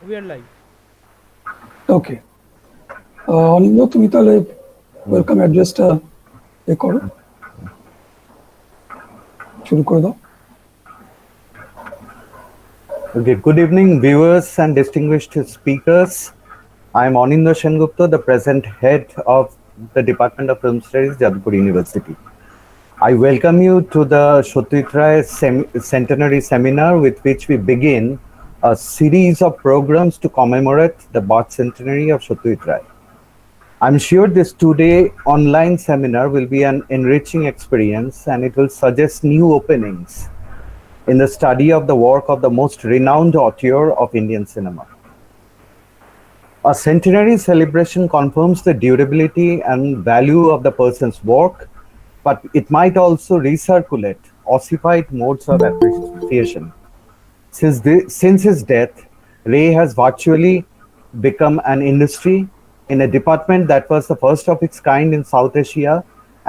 We are live. ওকে, অনিন্দ তুমি তাহলে welcome অ্যাড্রেসটা করো, শুরু করে দাও। Okay, good evening, viewers and distinguished speakers. I am Anindo Sengupta, the present head of the Department of Film Studies, Jadavpur University. I welcome you to the Satyajit Ray Centenary Seminar, with which we begin a series of programs to commemorate the birth centenary of Satyajit Ray. I'm sure this two-day online seminar will be an enriching experience, and it will suggest new openings in the study of the work of the most renowned auteur of Indian cinema. A centenary celebration confirms the durability and value of the person's work, but it might also recirculate ossified modes of appreciation. Since his death, Ray has virtually become an industry in a department that was the first of its kind in South Asia,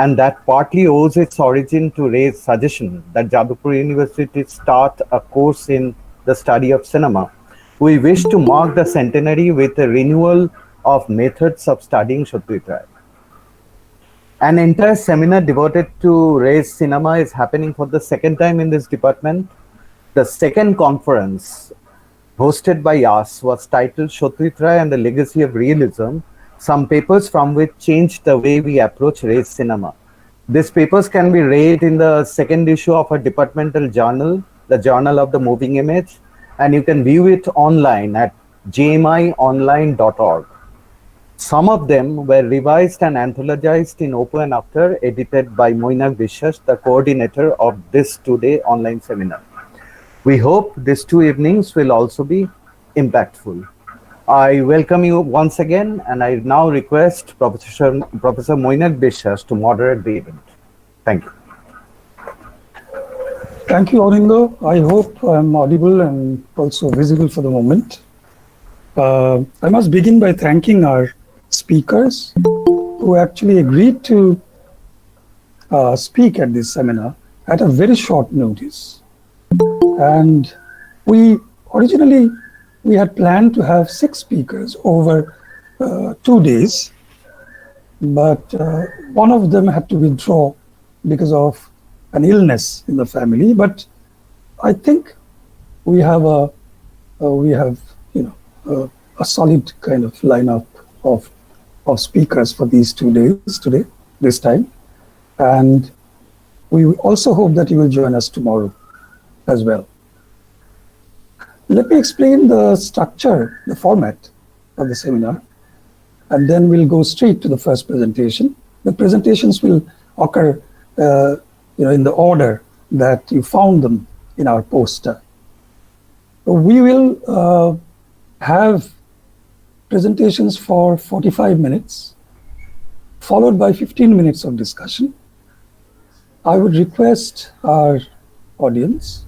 and that partly owes its origin to Ray's suggestion that Jadavpur University start a course in the study of cinema. We wish to mark the centenary with a renewal of methods of studying Satyajit Ray. An entire seminar devoted to Ray's cinema is happening for the second time in this department. The second conference, hosted by us, was titled Satyajit Ray and the Legacy of Realism, some papers from which changed the way we approach Ray's cinema. These papers can be read in the second issue of our departmental journal, the Journal of the Moving Image, and you can view it online at jmionline.org. Some of them were revised and anthologized in Opo and After, edited by Moinak Vishwas, the coordinator of this two-day online seminar. We hope these two evenings will also be impactful. I welcome you once again, and I now request Professor Moinak Vishwas to moderate the event. Thank you. Thank you, Orindo. I hope I'm audible and also visible for the moment. I must begin by thanking our speakers who actually agreed to speak at this seminar at a very short notice. And originally we had planned to have 6 speakers over 2 days, but one of them had to withdraw because of an illness in the family. But I think we have a solid kind of lineup of speakers for these 2 days today, this time, and we also hope that you will join us tomorrow as well. Let me explain the structure, the format of the seminar, and then we'll go straight to the first presentation. The presentations will occur in the order that you found them in our poster. We will have presentations for 45 minutes, followed by 15 minutes of discussion. I would request our audience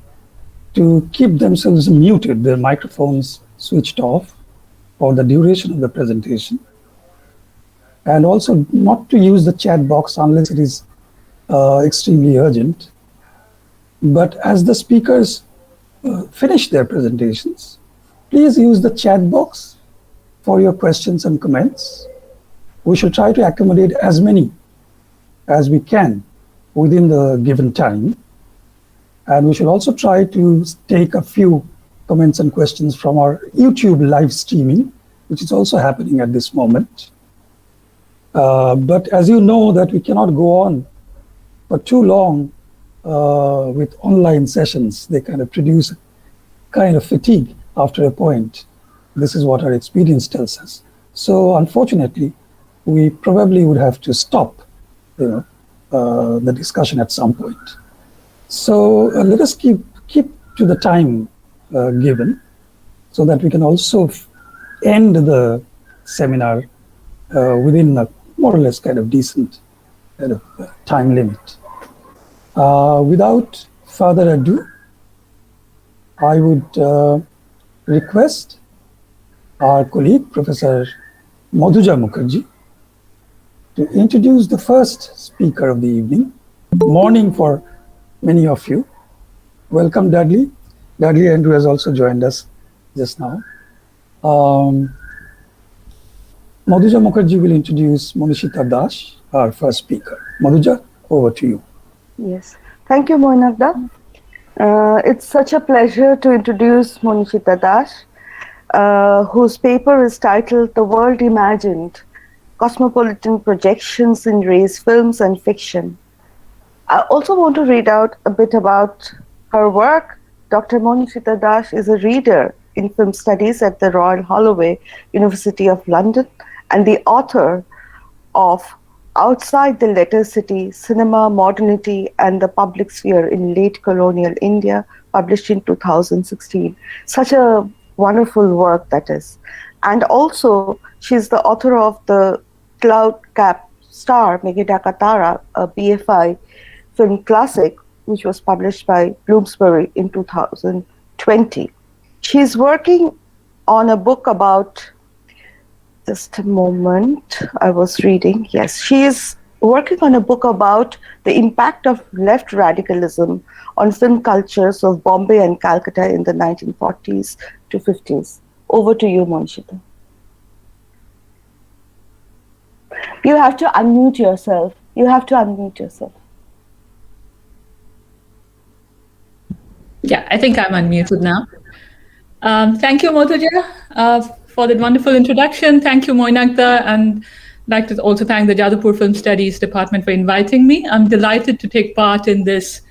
to keep themselves muted, their microphones switched off for the duration of the presentation, and also not to use the chat box unless it is extremely urgent. But as the speakers finish their presentations, please use the chat box for your questions and comments. We shall try to accommodate as many as we can within the given time. And we shall also try to take a few comments and questions from our YouTube live streaming, which is also happening at this moment. But as you know that we cannot go on for too long with online sessions. They kind of produce kind of fatigue after a point. This is what our experience tells us. So unfortunately, we probably would have to stop the discussion at some point. So let us keep to the time given, so that we can also end the seminar within a more or less kind of decent kind of time limit. Without further ado, I would request our colleague, Professor Madhuja Mukherjee, to introduce the first speaker of the evening. Morning for many of you. Welcome, Dudley. Dudley Andrew has also joined us just now. Um, Madhuja Mukherjee will introduce Monishita Das, our first speaker. Madhuja, over to you. Yes. Thank you, Moinagda. It's such a pleasure to introduce Monishita Das, whose paper is titled The World Imagined, Cosmopolitan Projections in Race Films and Fiction. I also want to read out a bit about her work. Dr. Monishita Das is a reader in film studies at the Royal Holloway, University of London, and the author of Outside the Letter City, Cinema, Modernity and the Public Sphere in Late Colonial India, published in 2016. Such a wonderful work that is. And also, she's the author of the Cloud Cap Star, Megiddo Katara, a BFI film classic, which was published by Bloomsbury in 2020. She's working on a book about, just a moment, I was reading. Yes, she is working on a book about the impact of left radicalism on film cultures of Bombay and Calcutta in the 1940s to 50s. Over to you, Monishita. You have to unmute yourself. You have to unmute yourself. Yeah, I think I'm unmuted now. Thank you, Madhuja, for that wonderful introduction. Thank you, Moinagda, and I'd like to also thank the Jadavpur Film Studies Department for inviting me. I'm delighted to take part in this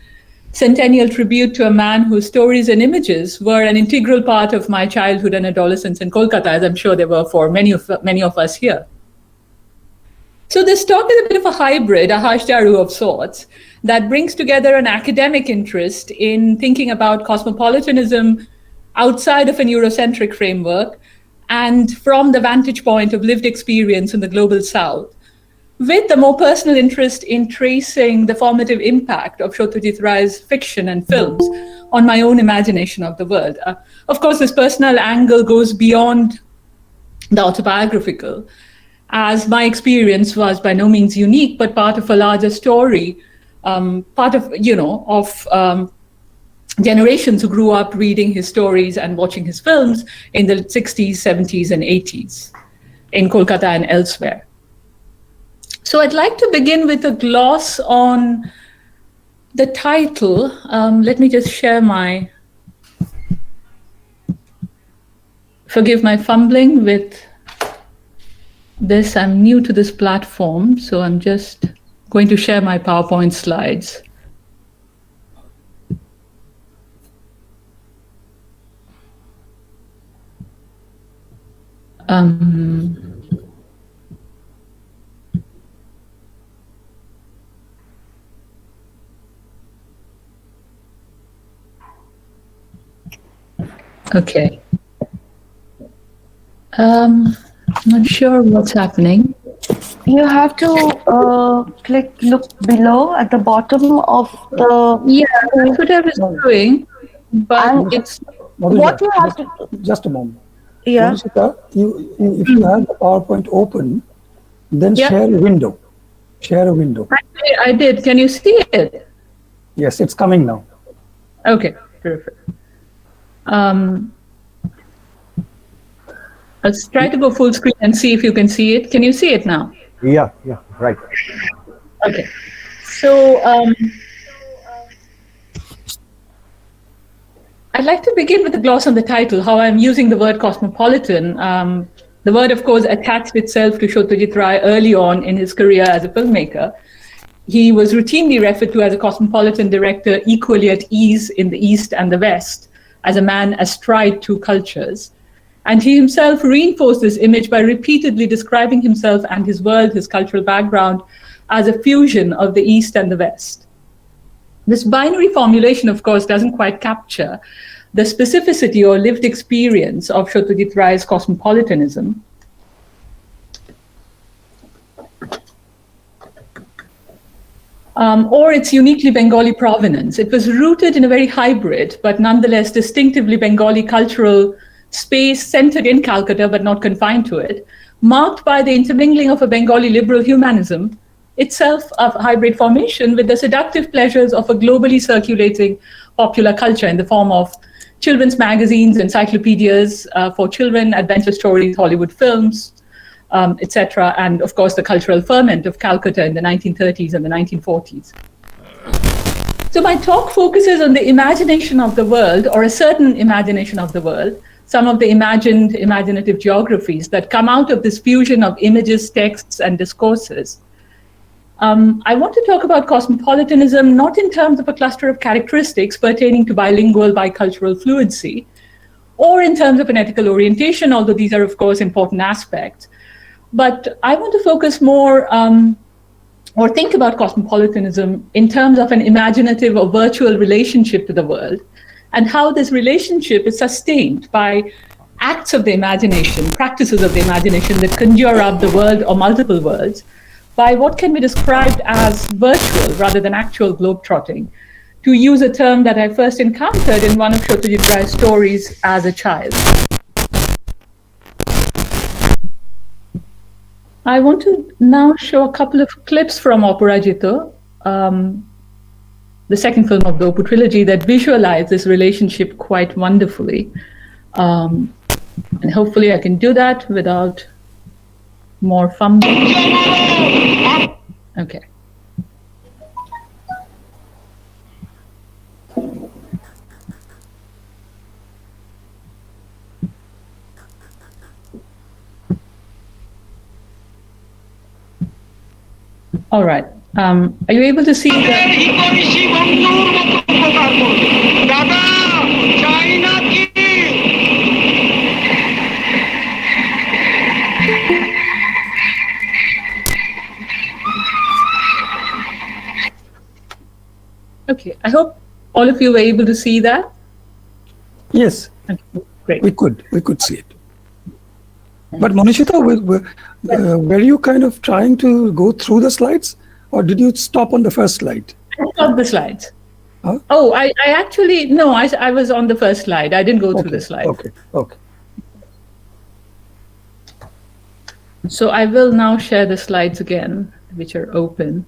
centennial tribute to a man whose stories and images were an integral part of my childhood and adolescence in Kolkata, as I'm sure they were for many of us here. So this talk is a bit of a hybrid, a hashdaru of sorts, that brings together an academic interest in thinking about cosmopolitanism outside of an Eurocentric framework and from the vantage point of lived experience in the global South, with a more personal interest in tracing the formative impact of Satyajit Ray's fiction and films on my own imagination of the world. Of course, this personal angle goes beyond the autobiographical, as my experience was by no means unique, but part of a larger story, part of, generations who grew up reading his stories and watching his films in the 60s, 70s, and 80s in Kolkata and elsewhere. So I'd like to begin with a gloss on the title. Let me just share forgive my fumbling with this. I'm new to this platform, so I'm just going to share my PowerPoint slides. Okay. Not sure what's happening. You have to look below at the bottom of the... Yeah, that's what I was doing, but it's... Madhuja, What you have to... Just a moment. Yeah. Monishita, if you have the PowerPoint open, then share a window. Share a window. I did. Can you see it? Yes, it's coming now. Okay, perfect. Let's try to go full screen and see if you can see it. Can you see it now? Yeah, right. Okay. So I'd like to begin with a gloss on the title, how I'm using the word cosmopolitan. The word, of course, attached itself to Satyajit Ray early on in his career as a filmmaker. He was routinely referred to as a cosmopolitan director, equally at ease in the East and the West, as a man astride two cultures. And he himself reinforced this image by repeatedly describing himself and his world, his cultural background, as a fusion of the East and the West. This binary formulation, of course, doesn't quite capture the specificity or lived experience of Satyajit Ray's cosmopolitanism. Or its uniquely Bengali provenance. It was rooted in a very hybrid, but nonetheless distinctively Bengali cultural space centered in Calcutta, but not confined to it, marked by the intermingling of a Bengali liberal humanism, itself of hybrid formation, with the seductive pleasures of a globally circulating popular culture in the form of children's magazines, encyclopedias for children, adventure stories, Hollywood films, etc., and of course the cultural ferment of Calcutta in the 1930s and the 1940s. So my talk focuses on the imagination of the world, or a certain imagination of the world, some of the imaginative geographies that come out of this fusion of images, texts, and discourses. I want to talk about cosmopolitanism, not in terms of a cluster of characteristics pertaining to bilingual, bicultural fluency, or in terms of an ethical orientation, although these are, of course, important aspects. But I want to focus more or think about cosmopolitanism in terms of an imaginative or virtual relationship to the world, and how this relationship is sustained by acts of the imagination, practices of the imagination that conjure up the world or multiple worlds by what can be described as virtual rather than actual globetrotting, to use a term that I first encountered in one of Satyajit Ray's stories as a child. I want to now show a couple of clips from Aparajito, the second film of the Opu trilogy, that visualize this relationship quite wonderfully. And hopefully I can do that without more fumbling. Okay. All right. Are you able to see Okay, I hope all of you were able to see that. Yes, Okay, great. we could see it. But Monishita, were you kind of trying to go through the slides, or did you stop on the first slide? I stopped the slides. Huh? Oh, I actually, no, I was on the first slide. I didn't go through the slides. Okay. So I will now share the slides again, which are open.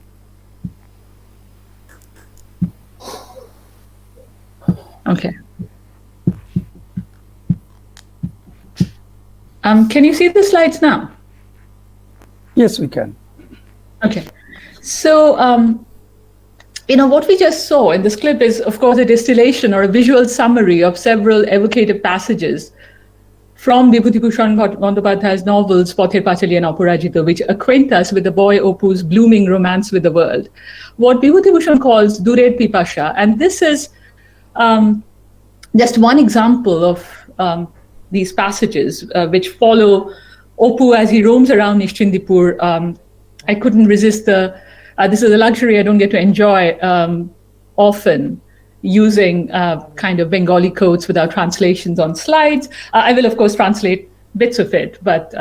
Okay. Can you see the slides now? Yes, we can. Okay. So, what we just saw in this clip is, of course, a distillation or a visual summary of several evocative passages from Vibhutibhushan Bandyopadhyay's novels Pother Pachali and Aparajito, which acquaint us with the boy Opu's blooming romance with the world. What Vibhutibhushan calls Durer Pipasha, and this is just one example of these passages which follow Opu as he roams around Nishchindipur. I couldn't resist this is a luxury I don't get to enjoy often, using kind of Bengali quotes without translations on slides. I will, of course, translate bits of it, but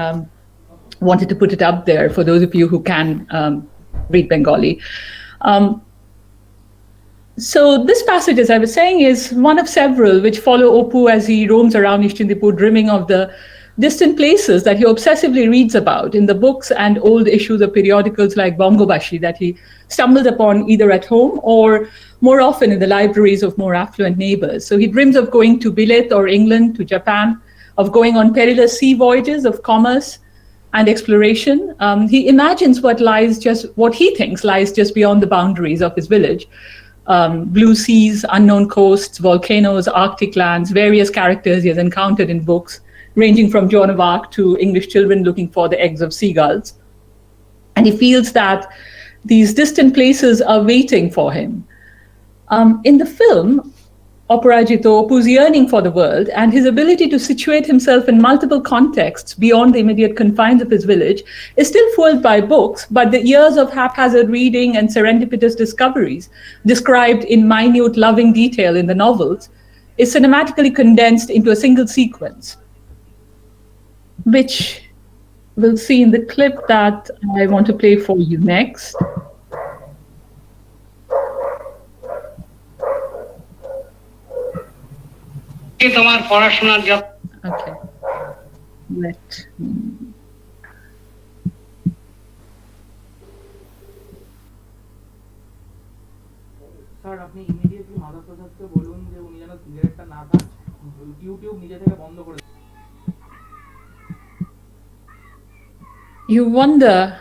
wanted to put it up there for those of you who can read Bengali. So this passage, as I was saying, is one of several which follow Opu as he roams around Nishchindipur, dreaming of the distant places that he obsessively reads about in the books and old issues of periodicals like Bongobashi that he stumbles upon either at home or more often in the libraries of more affluent neighbors. So he dreams of going to Bilet or England, to Japan, of going on perilous sea voyages of commerce and exploration. He imagines what he thinks lies just beyond the boundaries of his village. Blue seas, unknown coasts, volcanoes, Arctic lands, various characters he has encountered in books, ranging from Joan of Arc to English children looking for the eggs of seagulls. And he feels that these distant places are waiting for him. In the film, Aparajito, Opu's yearning for the world and his ability to situate himself in multiple contexts beyond the immediate confines of his village is still fueled by books, but the years of haphazard reading and serendipitous discoveries, described in minute, loving detail in the novels, is cinematically condensed into a single sequence, which we'll see in the clip that I want to play for you next. Okay, let me... sir আপনি immediately Madhav প্রসাদকে বলুন যে উনি যেন সিগারেটটা না খান You wonder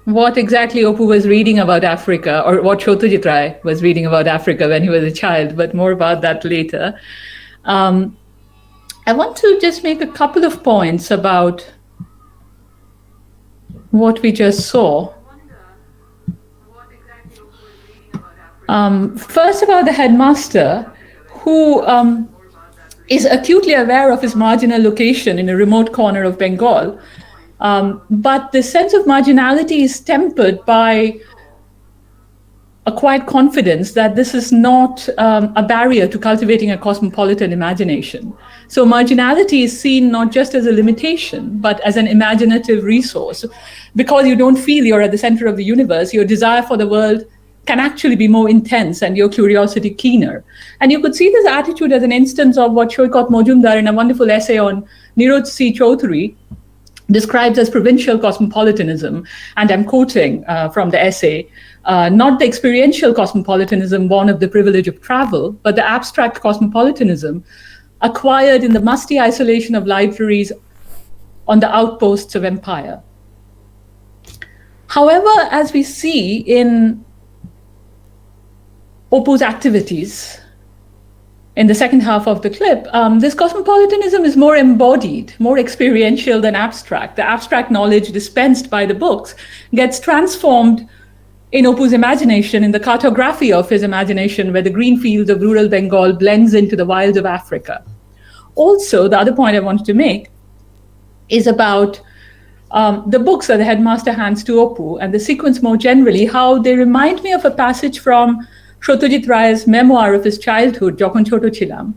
what exactly Opu was reading about Africa, or what Satyajit Ray was reading about Africa when he was a child, but more about that later. I want to just make a couple of points about what we just saw. First, about the headmaster, who is acutely aware of his marginal location in a remote corner of Bengal. But the sense of marginality is tempered by a quiet confidence that this is not a barrier to cultivating a cosmopolitan imagination. So marginality is seen not just as a limitation, but as an imaginative resource. Because you don't feel you're at the center of the universe, your desire for the world can actually be more intense and your curiosity keener. And you could see this attitude as an instance of what Shoykot Mojumdar, in a wonderful essay on Niroj C. Chaudhary, describes as provincial cosmopolitanism. And I'm quoting from the essay, not the experiential cosmopolitanism born of the privilege of travel, but the abstract cosmopolitanism acquired in the musty isolation of libraries on the outposts of empire. However, as we see in Opu's activities in the second half of the clip, this cosmopolitanism is more embodied, more experiential than abstract. The abstract knowledge dispensed by the books gets transformed in Opu's imagination, in the cartography of his imagination, where the green fields of rural Bengal blends into the wilds of Africa. Also, the other point I wanted to make is about the books that the headmaster hands to Opu, and the sequence more generally, how they remind me of a passage from Satyajit Ray's memoir of his childhood, Jokhon Choto Chilam,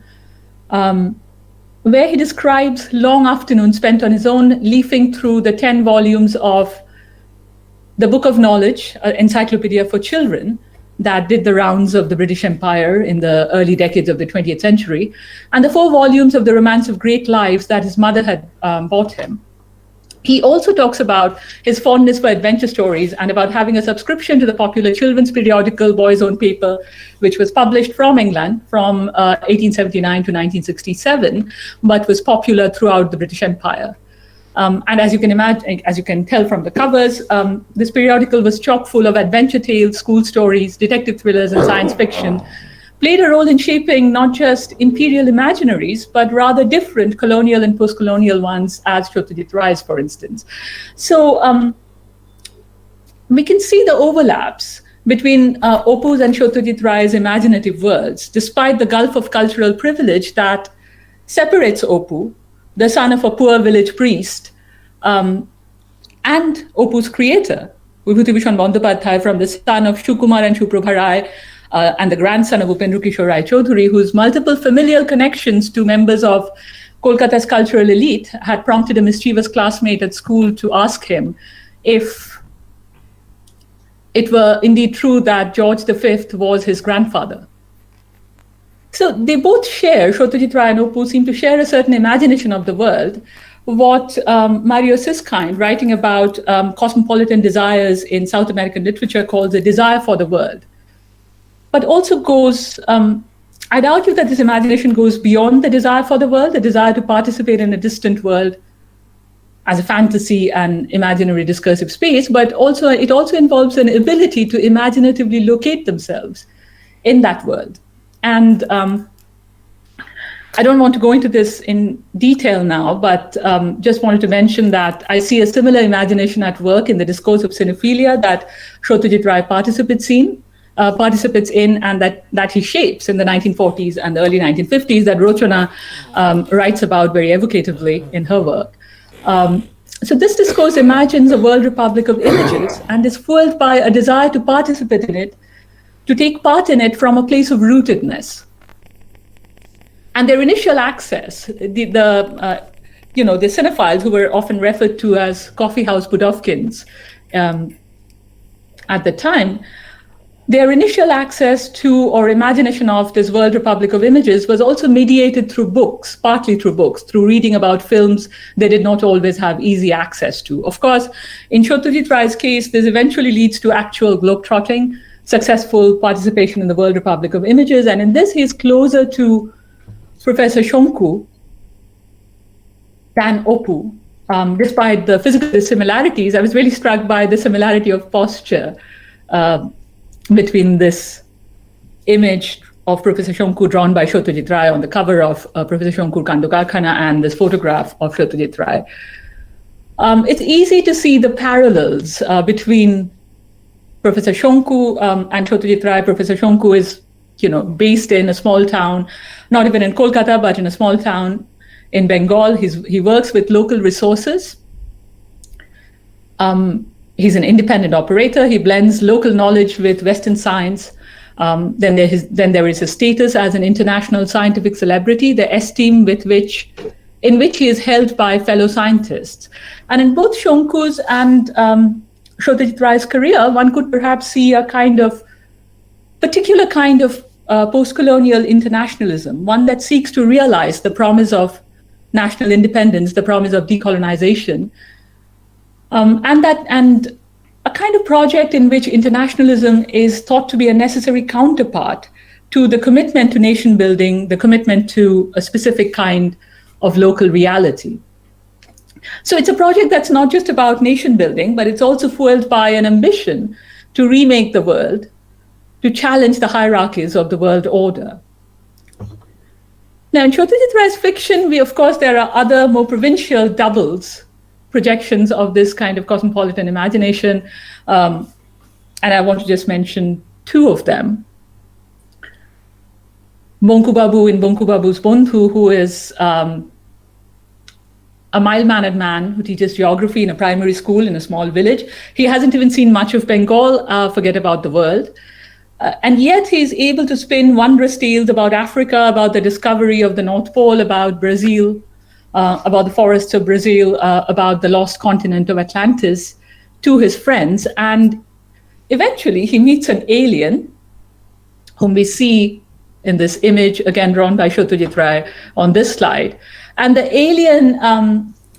where he describes long afternoons spent on his own leafing through the 10 volumes of the Book of Knowledge, an encyclopedia for children, that did the rounds of the British Empire in the early decades of the 20th century, and the 4 volumes of The Romance of Great Lives that his mother had bought him. He also talks about his fondness for adventure stories and about having a subscription to the popular children's periodical Boy's Own Paper, which was published from England from 1879 to 1967, but was popular throughout the British Empire. And as you can imagine, as you can tell from the covers, this periodical was chock full of adventure tales, school stories, detective thrillers, and science fiction, played a role in shaping not just imperial imaginaries, but rather different colonial and post-colonial ones, as Satyajit Ray's, for instance. So we can see the overlaps between Opu's and Satyajit Ray's imaginative worlds, despite the gulf of cultural privilege that separates Opu, the son of a poor village priest, and Opu's creator, Vibhutibhushan Bandyopadhyay, from the son of Shukumar and Shuprabha Ray, and the grandson of Upendra Kishore Rai Chaudhary, whose multiple familial connections to members of Kolkata's cultural elite had prompted a mischievous classmate at school to ask him if it were indeed true that George V was his grandfather. So they both share, Satyajit Ray and Opu seem to share a certain imagination of the world, what Mario Siskind, writing about cosmopolitan desires in South American literature, calls a desire for the world. But also goes, I'd argue that this imagination goes beyond the desire for the world, the desire to participate in a distant world as a fantasy and imaginary discursive space, but also it also involves an ability to imaginatively locate themselves in that world. And I don't want to go into this in detail now, but just wanted to mention that I see a similar imagination at work in the discourse of cinephilia that Satyajit Ray participates in, and that he shapes in the 1940s and the early 1950s, that Rochana writes about very evocatively in her work. So this discourse imagines a world republic of images and is fueled by a desire to participate in it, to take part in it from a place of rootedness. And their initial access, the cinephiles, who were often referred to as coffeehouse Budovkins at the time, their initial access to or imagination of this world republic of images was also mediated through books, partly through books, through reading about films they did not always have easy access to. Of course, in Satyajit Ray's case, this eventually leads to actual globetrotting, successful participation in the world republic of images. And in this, he's closer to Professor Shonku than Opu. Despite the physical dissimilarities, I was really struck by the similarity of posture between this image of Professor Shonku drawn by Satyajit Ray on the cover of Professor Shonkur Kando Karkhana and this photograph of Satyajit Ray. It's easy to see the parallels between Professor Shonku and Satyajit Ray. Professor Shonku is, based in a small town, not even in Kolkata, but in a small town in Bengal. He works with local resources. He's an independent operator. He blends local knowledge with Western science. Then there is his status as an international scientific celebrity, the esteem in which he is held by fellow scientists. And in both Shonku's and Satyajit Ray's career, one could perhaps see a particular kind of post-colonial internationalism, one that seeks to realize the promise of national independence, the promise of decolonization, and a kind of project in which internationalism is thought to be a necessary counterpart to the commitment to nation building, the commitment to a specific kind of local reality. So it's a project that's not just about nation building, but it's also fueled by an ambition to remake the world, to challenge the hierarchies of the world order. Now, in Satyajit Ray's fiction, there are other more provincial doubles, projections of this kind of cosmopolitan imagination, and I want to just mention two of them. Bonku Babu in Bonku Babu's Bondhu, who is a mild-mannered man who teaches geography in a primary school in a small village. He hasn't even seen much of Bengal, forget about the world. And yet he's able to spin wondrous tales about Africa, about the discovery of the North Pole, about Brazil, about the forests of Brazil, about the lost continent of Atlantis to his friends. And eventually he meets an alien whom we see in this image, again drawn by Satyajit Ray on this slide. And the alien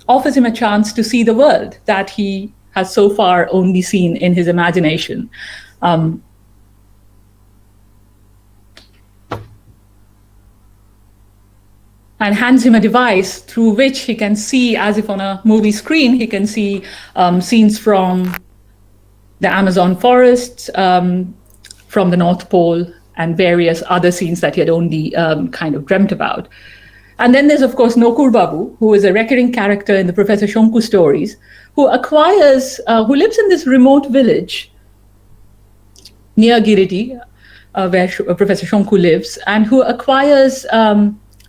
offers him a chance to see the world that he has so far only seen in his imagination. And hands him a device through which he can see, as if on a movie screen, he can see scenes from the Amazon forests, from the North Pole, and various other scenes that he had only kind of dreamt about. And then there's, of course, Nokur Babu, who is a recurring character in the Professor Shonku stories, who lives in this remote village near Giridih, where Professor Shonku lives, and who acquires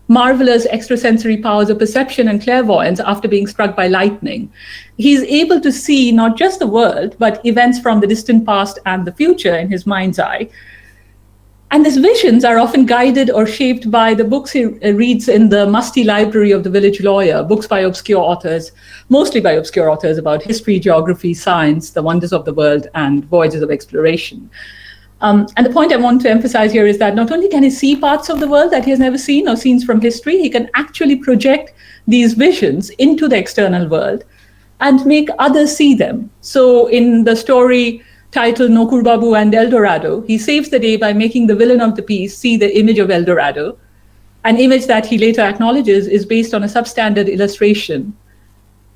marvelous extrasensory powers of perception and clairvoyance after being struck by lightning. He's able to see not just the world, but events from the distant past and the future in his mind's eye. And his visions are often guided or shaped by the books he reads in the musty library of the village lawyer, books by obscure authors, mostly by obscure authors about history, geography, science, the wonders of the world, and voyages of exploration. And the point I want to emphasize here is that not only can he see parts of the world that he has never seen or scenes from history, he can actually project these visions into the external world and make others see them. So in the story titled Nokur Babu and El Dorado, he saves the day by making the villain of the piece see the image of El Dorado, an image that he later acknowledges is based on a substandard illustration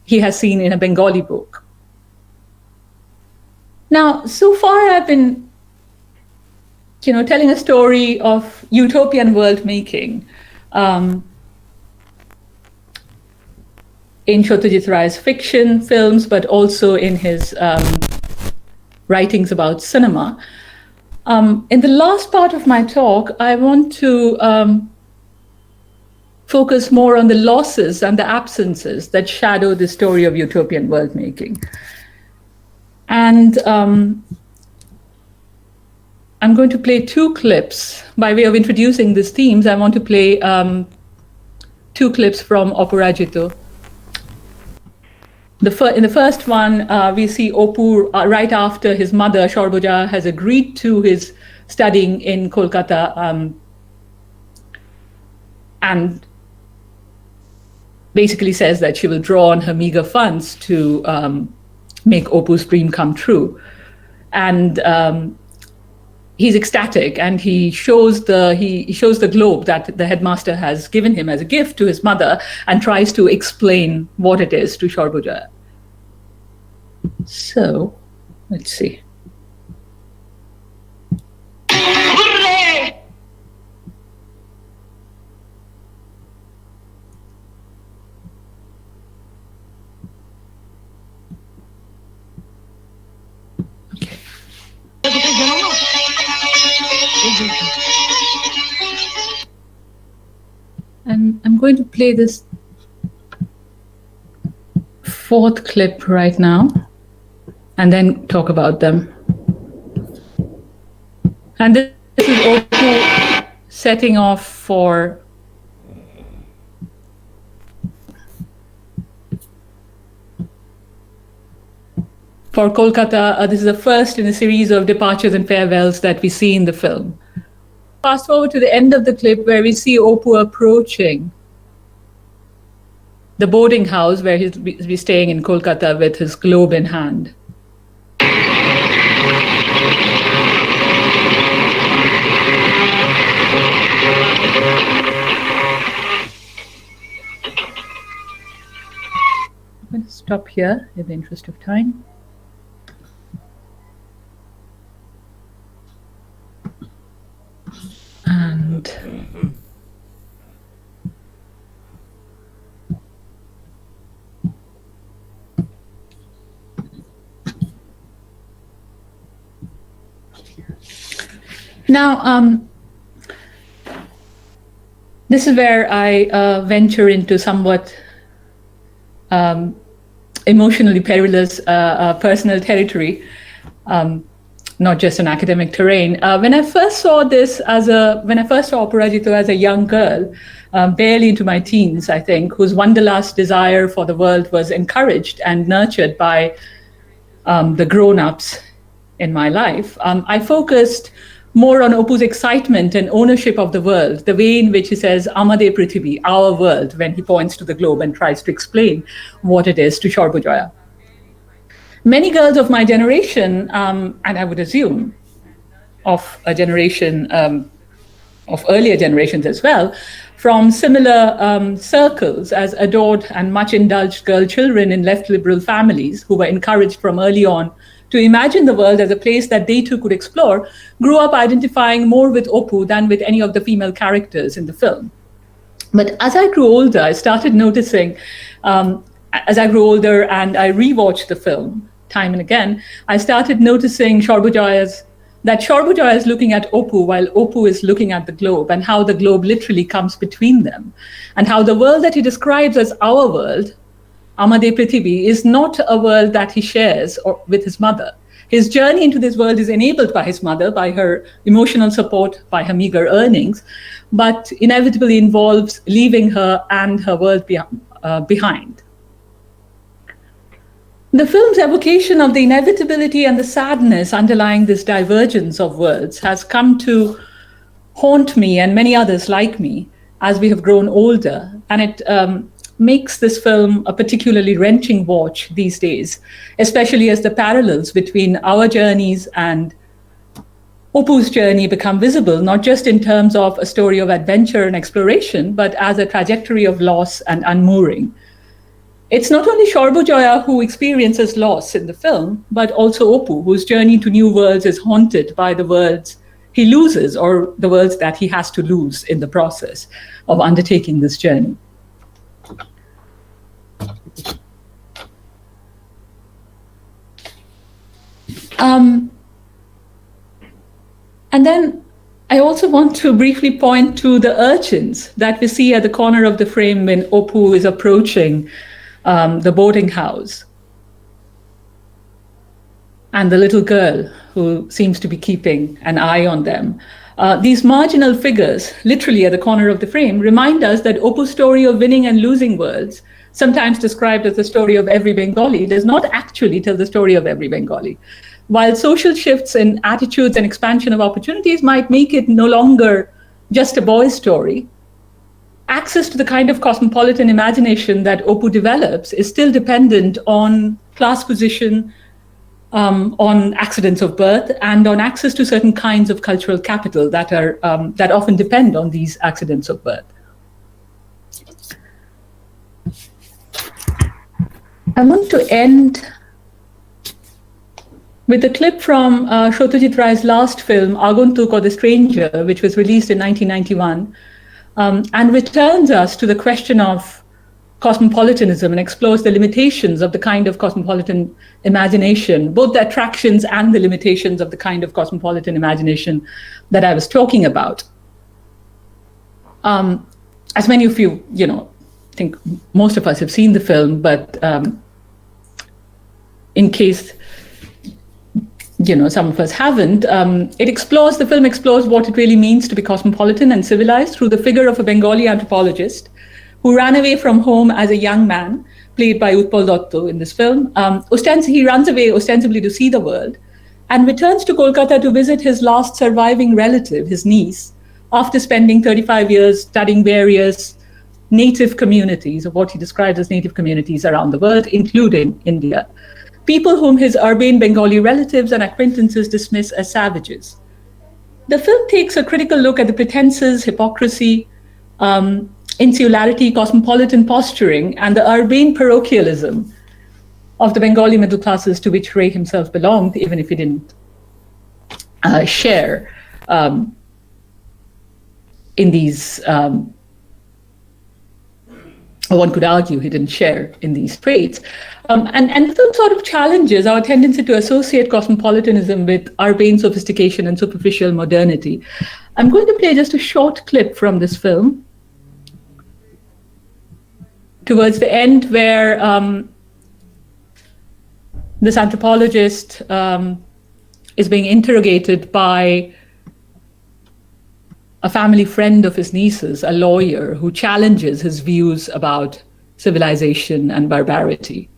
he has seen in a Bengali book. Now, so far I've been telling a story of utopian world making in Satyajit Ray's fiction, films, but also in his writings about cinema. In the last part of my talk, I want to focus more on the losses and the absences that shadow the story of utopian world making. And I'm going to play two clips by way of introducing these themes. I want to play two clips from Oporajito. In the first one, we see Opu right after his mother, Shorboja, has agreed to his studying in Kolkata and basically says that she will draw on her meager funds to make Opu's dream come true. And he's ecstatic, and he shows the globe that the headmaster has given him as a gift to his mother, and tries to explain what it is to Shorbujaya. So, let's see. And I'm going to play this fourth clip right now, and then talk about them. And this is Opu setting off for Kolkata. This is the first in a series of departures and farewells that we see in the film. Fast forward to the end of the clip where we see Opu approaching the boarding house where he'll be staying in Kolkata with his globe in hand. I'm going to stop here in the interest of time. And now, this is where I venture into somewhat emotionally perilous personal territory. Not just an academic terrain. When I first saw Aparajito as a young girl, barely into my teens, I think, whose wanderlust desire for the world was encouraged and nurtured by the grown-ups in my life, I focused more on Opu's excitement and ownership of the world, the way in which he says, Amade Prithivi, our world, when he points to the globe and tries to explain what it is to Shorbujaya. Many girls of my generation, and I would assume of a generation, of earlier generations as well, from similar circles as adored and much indulged girl children in left liberal families who were encouraged from early on to imagine the world as a place that they too could explore, grew up identifying more with Opu than with any of the female characters in the film. But as I grew older, I started noticing, as I grew older and I rewatched the film, time and again, I started noticing Shorbujaya is looking at Opu while Opu is looking at the globe, and how the globe literally comes between them, and how the world that he describes as our world, Amade Prithivi, is not a world that he shares with his mother. His journey into this world is enabled by his mother, by her emotional support, by her meager earnings, but inevitably involves leaving her and her world behind. The film's evocation of the inevitability and the sadness underlying this divergence of worlds has come to haunt me and many others like me as we have grown older, and it makes this film a particularly wrenching watch these days, especially as the parallels between our journeys and Opu's journey become visible, not just in terms of a story of adventure and exploration, but as a trajectory of loss and unmooring. It's not only Shorbujaya who experiences loss in the film, but also Opu, whose journey to new worlds is haunted by the worlds he loses, or the worlds that he has to lose in the process of undertaking this journey. And then I also want to briefly point to the urchins that we see at the corner of the frame when Opu is approaching the boarding house, and the little girl who seems to be keeping an eye on them. These marginal figures, literally at the corner of the frame, remind us that Opu's story of winning and losing worlds, sometimes described as the story of every Bengali, does not actually tell the story of every Bengali. While social shifts in attitudes and expansion of opportunities might make it no longer just a boy's story, access to the kind of cosmopolitan imagination that Opu develops is still dependent on class position, on accidents of birth and on access to certain kinds of cultural capital that often depend on these accidents of birth. I want to end with a clip from Satyajit Ray's last film, Aguntuk or The Stranger, which was released in 1991, and returns us to the question of cosmopolitanism and explores the limitations of the kind of cosmopolitan imagination, both the attractions and the limitations of the kind of cosmopolitan imagination that I was talking about. As many of you, I think most of us have seen the film, but in case some of us haven't, the film explores what it really means to be cosmopolitan and civilized through the figure of a Bengali anthropologist who ran away from home as a young man, played by Utpal Dotto in this film. He runs away ostensibly to see the world and returns to Kolkata to visit his last surviving relative, his niece, after spending 35 years studying various native communities, or what he describes as native communities around the world, including India. People whom his urbane Bengali relatives and acquaintances dismiss as savages. The film takes a critical look at the pretenses, hypocrisy, insularity, cosmopolitan posturing, and the urbane parochialism of the Bengali middle classes to which Ray himself belonged, even if he didn't share in these, one could argue he didn't share in these traits. And the film sort of challenges our tendency to associate cosmopolitanism with urbane sophistication and superficial modernity. I'm going to play just a short clip from this film towards the end, where this anthropologist is being interrogated by a family friend of his niece's, a lawyer, who challenges his views about civilization and barbarity.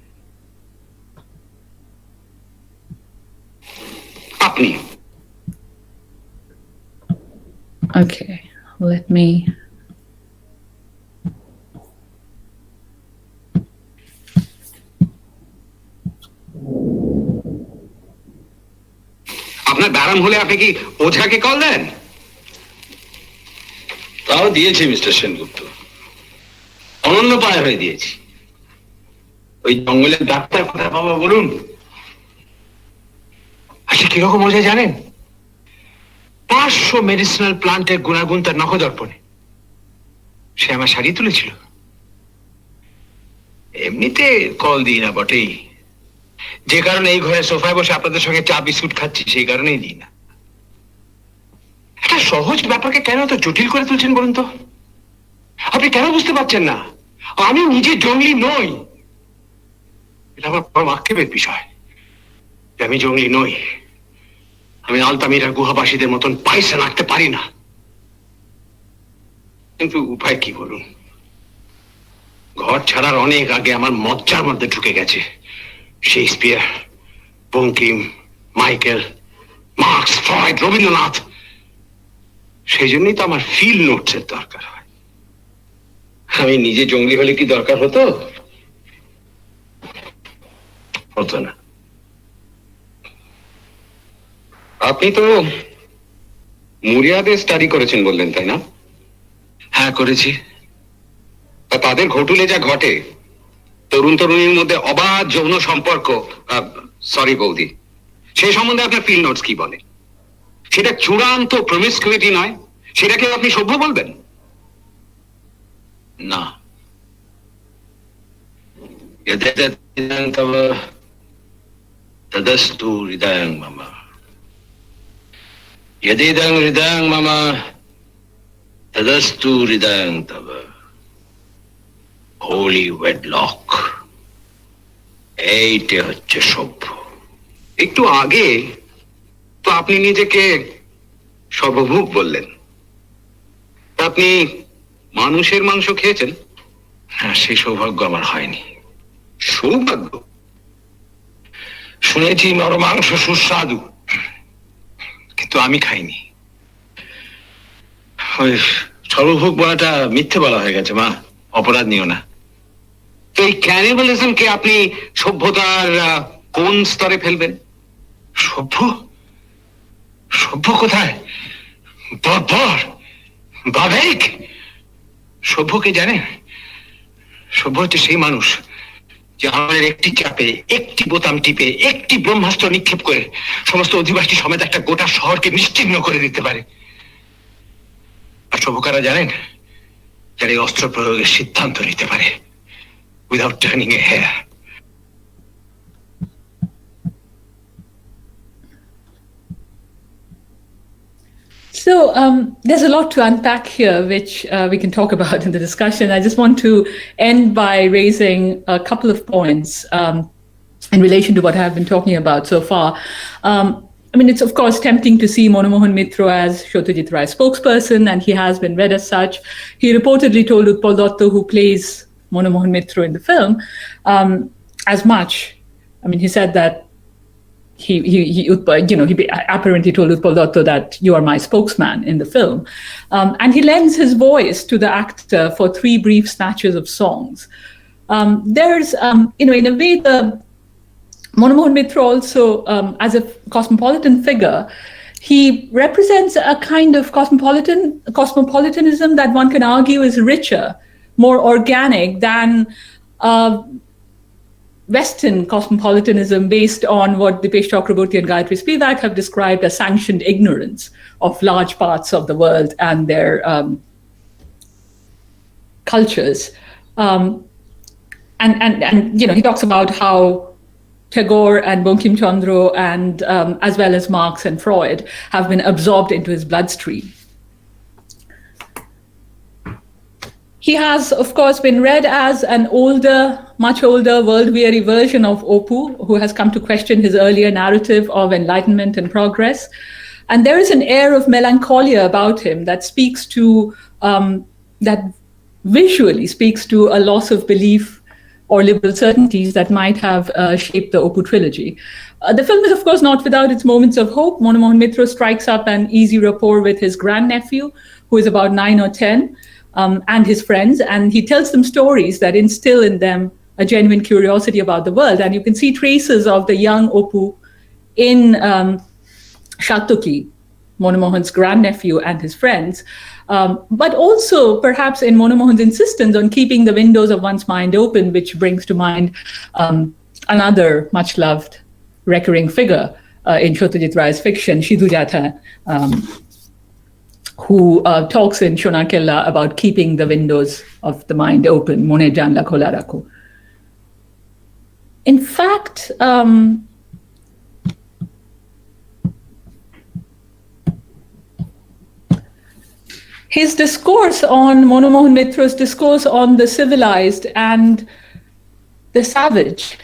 Okay, let me... আপনার ব্যারাম হলে আপনি কি ওঝাকে call দেন? তাও দিয়েছি mister Sengupta, অনন্য পায় হয়ে দিয়েছি। ওই জঙ্গলের ডাক্তার কথা বাবা বলুন। আচ্ছা কিরকম ওঝা জানেন? 500 মেডিসিনাল প্লান্টের গুণাগুণ তার নখদর্পণে সে আমার সারিয়ে তুলেছিল। এমনিতে কল দিই না বটেই, যে কারণে এই ঘরে সোফায় বসে আপনাদের সঙ্গে চা বিস্কুট খাচ্ছি সেই কারণেই দিই না। একটা সহজ ব্যাপারকে কেন তো জটিল করে তুলছেন বলুন তো? আপনি কেন বুঝতে পারছেন না আমি নিজে জঙ্গলি নই? এটা আমার পরম আক্ষেপের বিষয় যে আমি জঙ্গলি নই। আমি আলতামিরার গুহাবাসীদের মতন পয়সা রাখতে পারি না, কিন্তু উপায় কি বলুন? ঘর ছাড়ার অনেক আগে আমার মজ্জার মধ্যে ঢুকে গেছে Shakespeare, Bankim, Michael, marks, Freud, Rabindranath. সেই জন্যই তো আমার ফিল নোটসের দরকার হয়। আমি নিজে জঙ্গলি হলে কি দরকার হতো? হতো না। আপনি তো মুরিয়াদের স্টাডি করেছেন বললেন, তাই না? হ্যাঁ করেছি। তাদের ঘটুলে যা ঘটে, তরুণ তরুণীর মধ্যে অবাধ যৌন সম্পর্ক, সরি বৌদি, সেই সম্বন্ধে আপনার ফিল নোটস কি বলে? সেটা চূড়ান্ত প্রমিসকিউইটি নয়? সেটাকে আপনি সভ্য বলবেন না? তদস্তু হৃদয়ং মম, যদিদং হৃদয়ং মম তদস্তু হৃদয়ং তব। হোলি ওয়েডলক, এইটা হচ্ছে সভ্য। একটু আগে তো আপনি নিজেকে সর্বভূক বললেন। আপনি মানুষের মাংস খেয়েছেন? হ্যাঁ, সেই সৌভাগ্য আমার হয়নি। সৌভাগ্য? শুনেছি নর মাংস সুস্বাদু, কিন্তু আমি খাইনি। ওই সর্বভূক বলাটা মিথ্যে বলা হয়ে গেছে মা, অপরাধ নিও না। তো এই ক্যানিবালিজমকে আপনি সভ্যতার কোন স্তরে ফেলবেন? সভ্য? সভ্য কোথায়? বর্বর, বাবেক। সভ্যকে জানেন? সভ্য হচ্ছে সেই মানুষ যে আমাদের একটি চাপে, একটি বোতাম টিপে, একটি ব্রহ্মাস্ত্র নিক্ষেপ করে সমস্ত অধিবাসী সমেত একটা গোটা শহরকে নিশ্চিহ্ন করে দিতে পারে। আর সভ্যকারা জানেন? যারা এই অস্ত্র প্রয়োগের সিদ্ধান্ত নিতে পারে without turning a hair. So there's a lot to unpack here, which we can talk about in the discussion. I just want to end by raising a couple of points in relation to what I've been talking about so far. I mean, it's of course tempting to see Monomohan Mitra as Satyajit Ray's spokesperson, and he has been read as such. He reportedly told Utpal Dutta, who plays Monomohan Mitra in the film, as much. I mean, he said that he apparently told Utpal Dutta that you are my spokesman in the film. And he lends his voice to the actor for 3 brief snatches of songs. There's, in a way, the Monomohan Mitra also, as a cosmopolitan figure, he represents a kind of cosmopolitanism that one can argue is richer, more organic than Western cosmopolitanism based on what Dipesh Chakraborty and Gayatri Spivak have described as sanctioned ignorance of large parts of the world and their cultures. And he talks about how Tagore and Bankim Chandra and as well as Marx and Freud have been absorbed into his bloodstream. He has, of course, been read as an older, much older, world-weary version of Opu, who has come to question his earlier narrative of enlightenment and progress. And there is an air of melancholia about him that speaks to, that visually speaks to a loss of belief or liberal certainties that might have shaped the Opu trilogy. The film is, of course, not without its moments of hope. Monomohan Mitra strikes up an easy rapport with his grandnephew, who is about 9 or 10, and his friends, and he tells them stories that instill in them a genuine curiosity about the world. And you can see traces of the young Opu in Shatuki, Monomohan's grandnephew, and his friends, but also perhaps in Monomohan's insistence on keeping the windows of one's mind open, which brings to mind another much-loved recurring figure in Satyajit Ray's fiction, Shidhu Jatha, who talks in Shonakella about keeping the windows of the mind open, Mone Janla Khola Rakho. In fact, his discourse on Monomohan Mitra's discourse on the civilized and the savage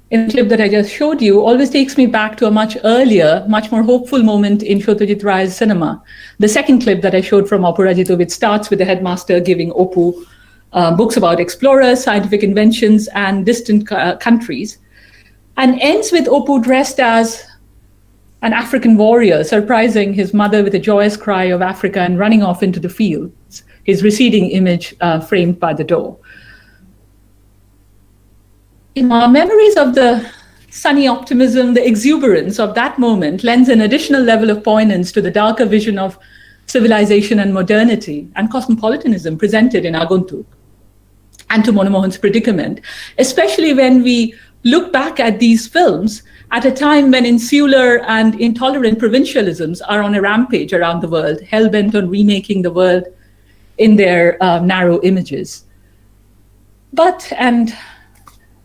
in the clip that I just showed you always takes me back to a much earlier, much more hopeful moment in Satyajit Ray's cinema. The second clip that I showed from Aparajito, which starts with the headmaster giving Opu books about explorers, scientific inventions, and distant countries, and ends with Opu dressed as an African warrior, surprising his mother with a joyous cry of Africa and running off into the fields, his receding image framed by the door. In our memories of the sunny optimism, the exuberance of that moment lends an additional level of poignance to the darker vision of civilization and modernity and cosmopolitanism presented in Aguntuk and to Monomohan's predicament, especially when we look back at these films at a time when insular and intolerant provincialisms are on a rampage around the world, hell-bent on remaking the world in their narrow images. But, and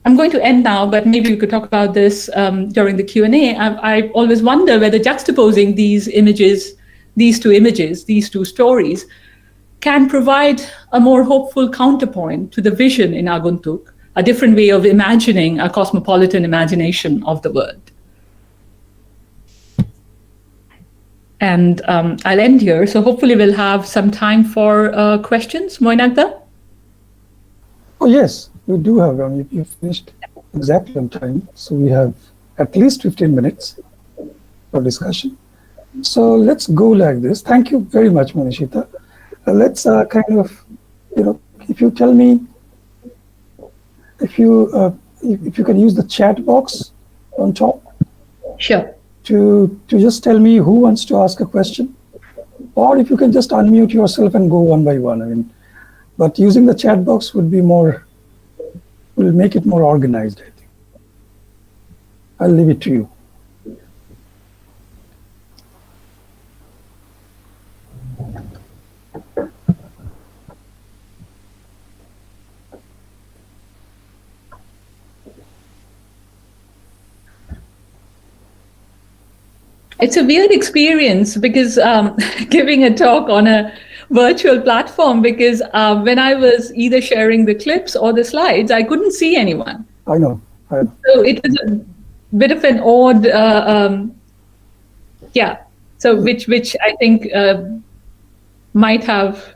I'm going to end now, but maybe we could talk about this during the Q&A. I always wonder whether juxtaposing these images, these two stories, can provide a more hopeful counterpoint to the vision in Aguntuk, a different way of imagining a cosmopolitan imagination of the world. And I'll end here. So hopefully we'll have some time for questions. Moinagda? Oh, yes, we do have. You finished exactly on time. So we have at least 15 minutes for discussion. So let's go like this. Thank you very much, Manishita. Let's kind of, if you tell me, if you can use the chat box on top. Sure. to just tell me who wants to ask a question, or if you can just unmute yourself and go one by one. I mean, but using the chat box will make it more organized, I think. I'll leave it to you. It's a weird experience because giving a talk on a virtual platform, because when I was either sharing the clips or the slides, I couldn't see anyone. I know. So it was a bit of an odd, so which I think might have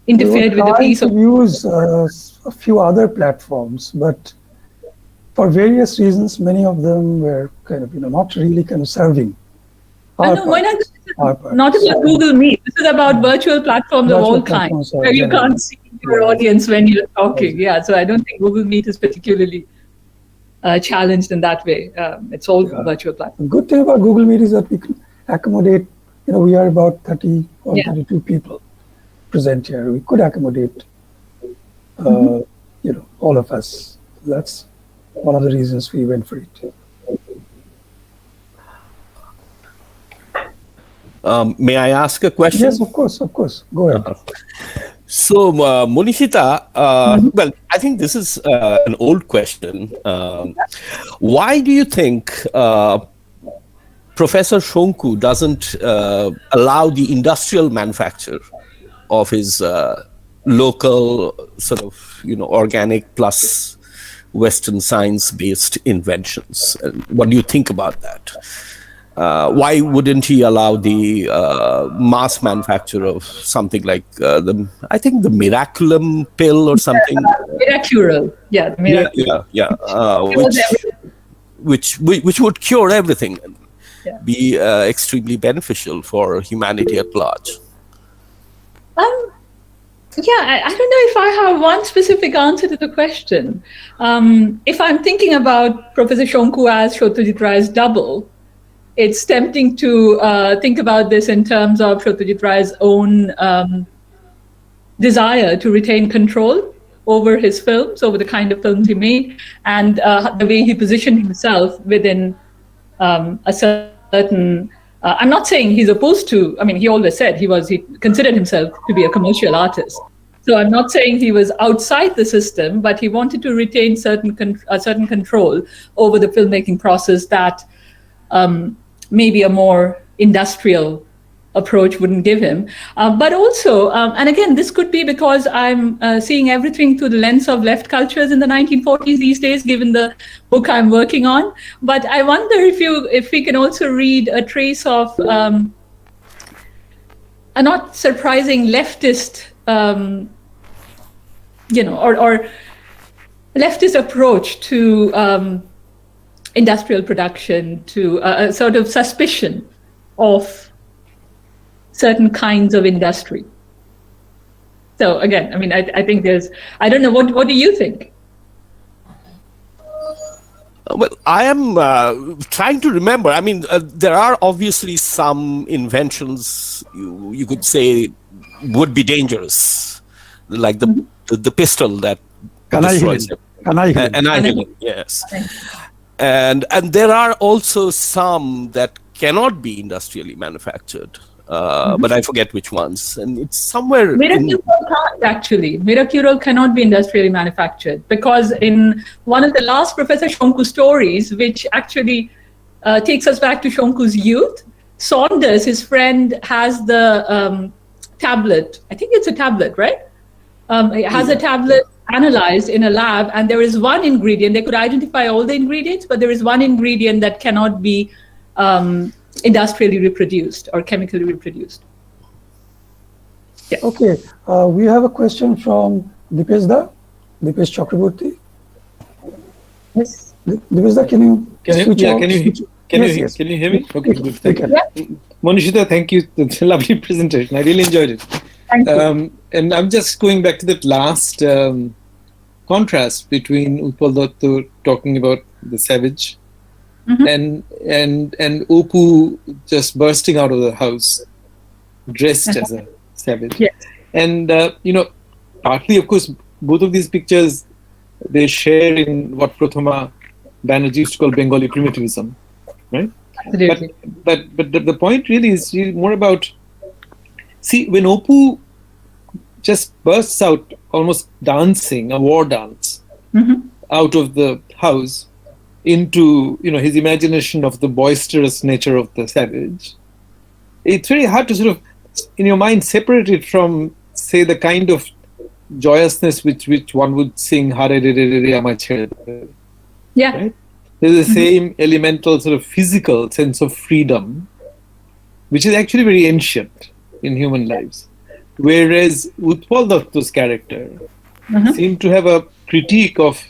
interfered with the piece of. We use a few other platforms, but for various reasons, many of them were kind of, not really kind of serving. Not about Google Meet. This is about virtual platforms of all kinds, where you can't see your audience when you're talking. Yeah, so I don't think Google Meet is particularly challenged in that way. It's all virtual platforms. The good thing about Google Meet is that we can accommodate, we are about 30 or 32 people present here. We could accommodate, all of us. That's one of the reasons we went for it. May I ask a question? Yes, of course. Go ahead. So, Monishita, well, I think this is an old question. Why do you think Professor Shonku doesn't allow the industrial manufacture of his local sort of, organic plus Western science-based inventions? What do you think about that? Why wouldn't he allow the mass manufacture of something like I think the Miraculum pill or something? Miracural, yeah. Which would cure everything and be extremely beneficial for humanity at large. I don't know if I have one specific answer to the question. If I'm thinking about Professor Shonku as Satyajit Ray's double, it's tempting to think about this in terms of Satyajit Ray's own desire to retain control over his films, over the kind of films he made, and the way he positioned himself within a certain... I'm not saying he's opposed to... he always said he considered himself to be a commercial artist. So I'm not saying he was outside the system, but he wanted to retain certain control over the filmmaking process that maybe a more industrial approach wouldn't give him. But also, and again, this could be because I'm seeing everything through the lens of left cultures in the 1940s these days, given the book I'm working on. But I wonder if we can also read a trace of a not surprising leftist, or leftist approach to industrial production, to a sort of suspicion of certain kinds of industry. So again, I think I don't know, what do you think? Well, I am trying to remember. There are obviously some inventions you could say would be dangerous, like the pistol that destroys him. Annihilation, yes. And there are also some that cannot be industrially manufactured, but I forget which ones. And it's somewhere... Miracural can't, actually. Miracural cannot be industrially manufactured, because in one of the last Professor Shonku stories, which actually takes us back to Shonku's youth, Saunders, his friend, has the tablet. I think it's a tablet, right? It has a tablet analyzed in a lab, and there is one ingredient. They could identify all the ingredients, but there is one ingredient that cannot be industrially reproduced or chemically reproduced. Yeah. Okay, we have a question from Dipesh Chakraborty. Yes. Dipesh, can you hear me? Okay, good. Thank you. Yeah. Monishita, thank you. It's a lovely presentation. I really enjoyed it. Thank you. And I'm just going back to that last contrast between Utpal Datta talking about the savage and Opu just bursting out of the house, dressed as a savage. Yes. And partly, of course, both of these pictures they share in what Prathama Banerjee used to call Bengali primitivism, right? Absolutely. But the point really is more about, see, when Opu just bursts out almost dancing, a war dance, out of the house into his imagination of the boisterous nature of the savage, it's very hard to sort of in your mind separate it from, say, the kind of joyousness which one would sing Hare Re Re Re Re Amai Chhede De. Yeah. Right? There's the same elemental sort of physical sense of freedom, which is actually very ancient in human lives. Whereas Utpal Datta's character seemed to have a critique of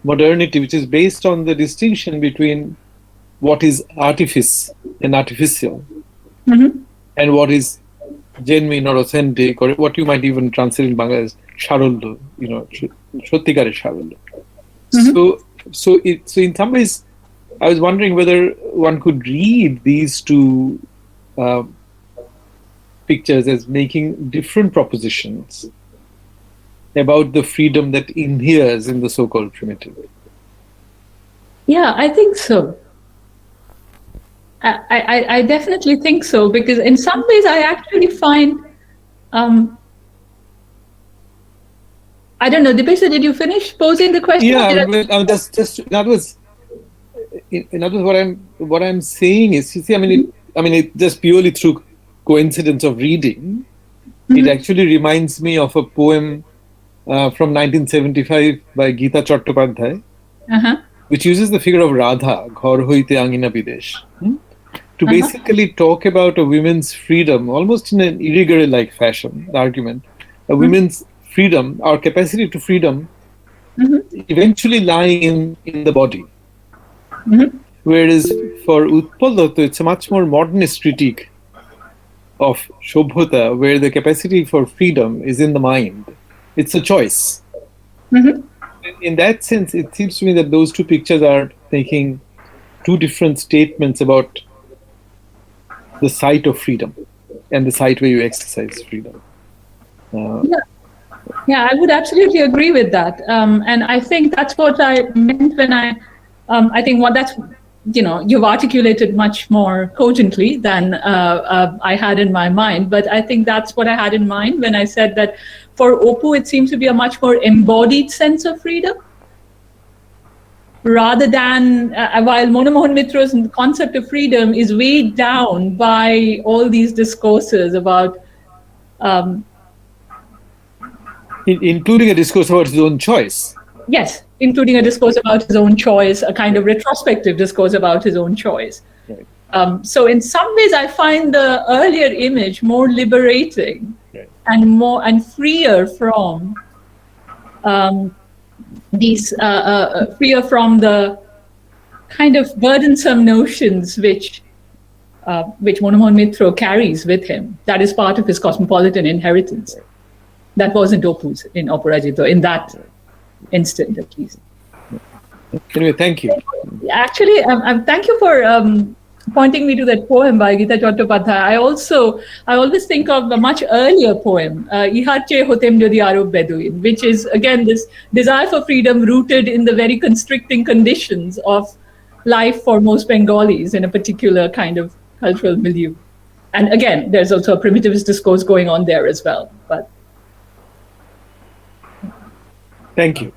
modernity, which is based on the distinction between what is artifice and artificial, and what is genuine or authentic, or what you might even translate in Bangla as sharolya, shottikarer sharolya. So in some ways, I was wondering whether one could read these two pictures as making different propositions about the freedom that inheres in the so-called primitive. Yeah, I think so. I definitely think so, because in some ways I actually find, I don't know, Dipesh, did you finish posing the question? Yeah, just in other words, what I'm saying is, you see, it just purely through coincidence of reading, it actually reminds me of a poem from 1975 by Geeta Chattopadhyay, which uses the figure of Radha, Ghor hoite angina bidesh, to basically talk about a women's freedom, almost in an Irigaray-like fashion, the argument. A women's freedom, our capacity to freedom, eventually lying in the body. Whereas for Utpal Datta, it's a much more modernist critique of Shobhata, where the capacity for freedom is in the mind. It's a choice. In that sense, it seems to me that those two pictures are making two different statements about the site of freedom and the site where you exercise freedom. Yeah, I would absolutely agree with that. And I think that's what I meant when I think that's, you've articulated much more cogently than I had in my mind. But I think that's what I had in mind when I said that for Opu, it seems to be a much more embodied sense of freedom, rather than, while Mohan Mitra's concept of freedom is weighed down by all these discourses about... including a discourse about his own choice. Yes, including a discourse about his own choice, a kind of retrospective discourse about his own choice. Right. So in some ways, I find the earlier image more liberating, right, and freer from freer from the kind of burdensome notions which Mohan Mitra carries with him. That is part of his cosmopolitan inheritance. Right. That wasn't Opu's in Aparajita, in that instant at least. Anyway, thank you. Actually, thank you for pointing me to that poem by Geeta Chattopadhyay. I always think of a much earlier poem, Iharche Hotem Jodi Aro Beduin, which is again this desire for freedom rooted in the very constricting conditions of life for most Bengalis in a particular kind of cultural milieu. And again, there's also a primitivist discourse going on there as well. But thank you.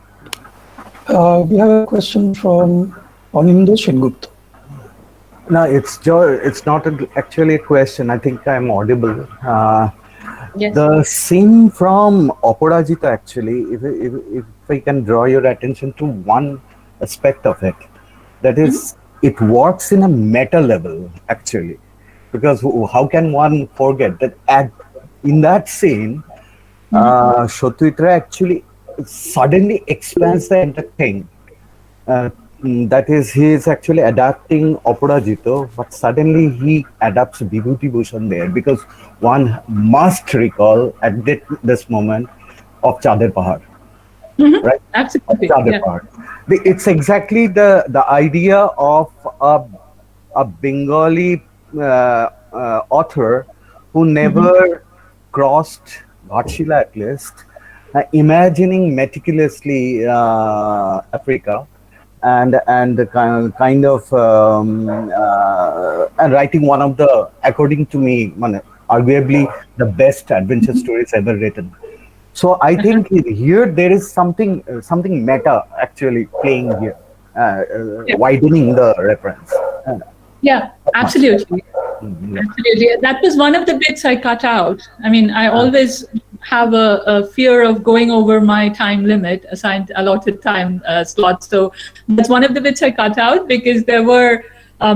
We have a question from Anindya Sengupta. No, it's not actually a question. I think I'm audible. yes. The scene from Aparajita, actually, if I can draw your attention to one aspect of it, that is, it works in a meta level, actually. Because how can one forget that in that scene, Shotuitra actually suddenly expands the entire thing. That is, he is actually adapting Aparajita, but suddenly he adapts Vibhuti Bhushan there, because one must recall at this moment of Chader Pahar. right? Absolutely. The other Yeah. part. It's exactly the idea of a Bengali author who never crossed Ghatshila at least, imagining meticulously Africa and the kind of and writing one of the, according to me, arguably the best adventure stories ever written. So I think here there is something meta actually playing here, Yeah. widening the reference. Yeah, absolutely. Absolutely. That was one of the bits I cut out. I mean, I always have a fear of going over my time limit, assigned allotted time slots. So that's one of the bits I cut out because there were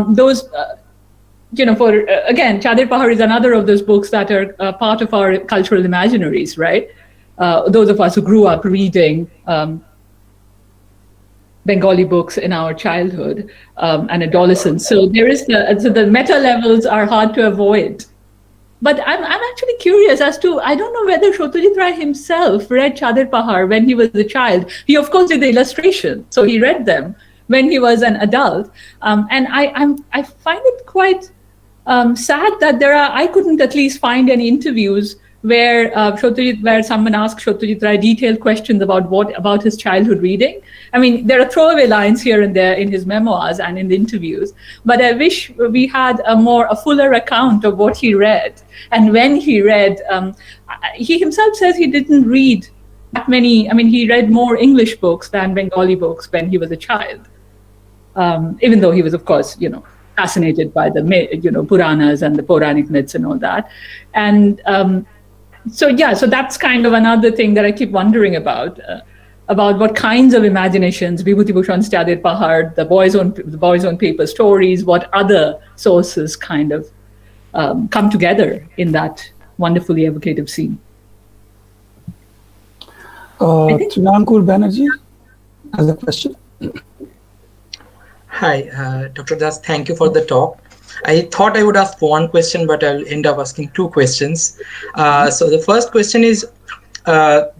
those, for again, Chadir Pahar is another of those books that are part of our cultural imaginaries, right? Those of us who grew up reading Bengali books in our childhood and adolescence. So there is the meta levels are hard to avoid. But I'm actually curious as to, I don't know whether Satyajit Ray himself read Chadir Pahar when he was a child. He of course did the illustration, so he read them when he was an adult. And I find it quite sad that I couldn't at least find any interviews where where someone asked Satyajit Ray detailed questions about his childhood reading. I mean, there are throwaway lines here and there in his memoirs and in the interviews, but I wish we had a fuller account of what he read and when he read. He himself says he didn't read that many. I mean, he read more English books than Bengali books when he was a child, even though he was, of course, fascinated by the Puranas and the Puranic myths and all that. And so that's kind of another thing that I keep wondering about what kinds of imaginations Vibhuti Bhushan's Chadir Pahar, the boys on paper stories, what other sources kind of come together in that wonderfully evocative scene. Trinaankur Banerjee has a question. Hi, Dr. Das, thank you for the talk. I thought I would ask one question, but I'll end up asking two questions. So the first question is,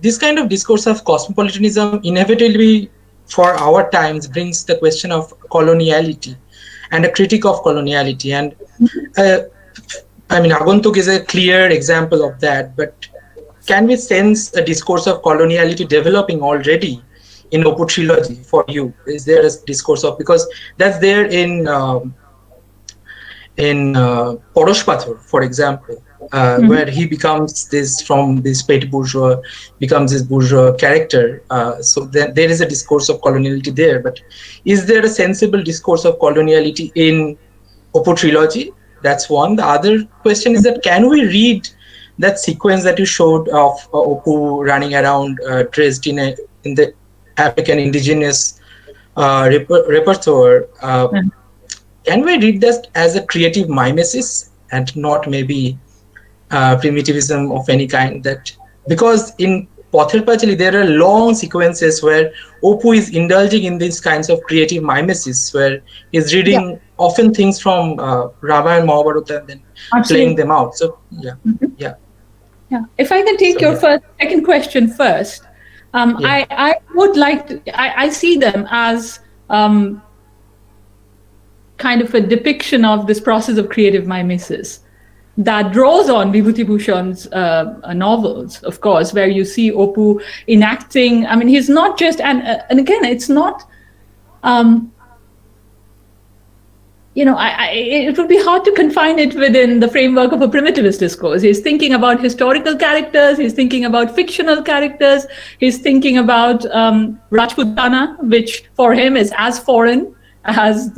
this kind of discourse of cosmopolitanism inevitably for our times brings the question of coloniality and a critique of coloniality. And I mean, Aguntuk is a clear example of that, but can we sense a discourse of coloniality developing already in Opu trilogy for you? Is there a discourse of, because that's there in Porosh Pathor, for example, where he becomes from this petty bourgeois, becomes this bourgeois character. So there is a discourse of coloniality there, but is there a sensible discourse of coloniality in Opu trilogy? That's one. The other question is that can we read that sequence that you showed of Opu running around dressed in the African indigenous repertoire? Can we read that as a creative mimesis and not maybe primitivism of any kind? That because in Pather Panchali there are long sequences where Opu is indulging in these kinds of creative mimesis, where he's reading often things from Ramayana, Mahabharata, and then playing them out. So yeah. If I can take your second question first, I would like to. I see them as kind of a depiction of this process of creative mimesis that draws on Vibhuti Bhushan's novels, of course, where you see Opu enacting. I mean, he's not just, and again, it's not, it would be hard to confine it within the framework of a primitivist discourse. He's thinking about historical characters, he's thinking about fictional characters, he's thinking about Rajputana, which for him is as foreign as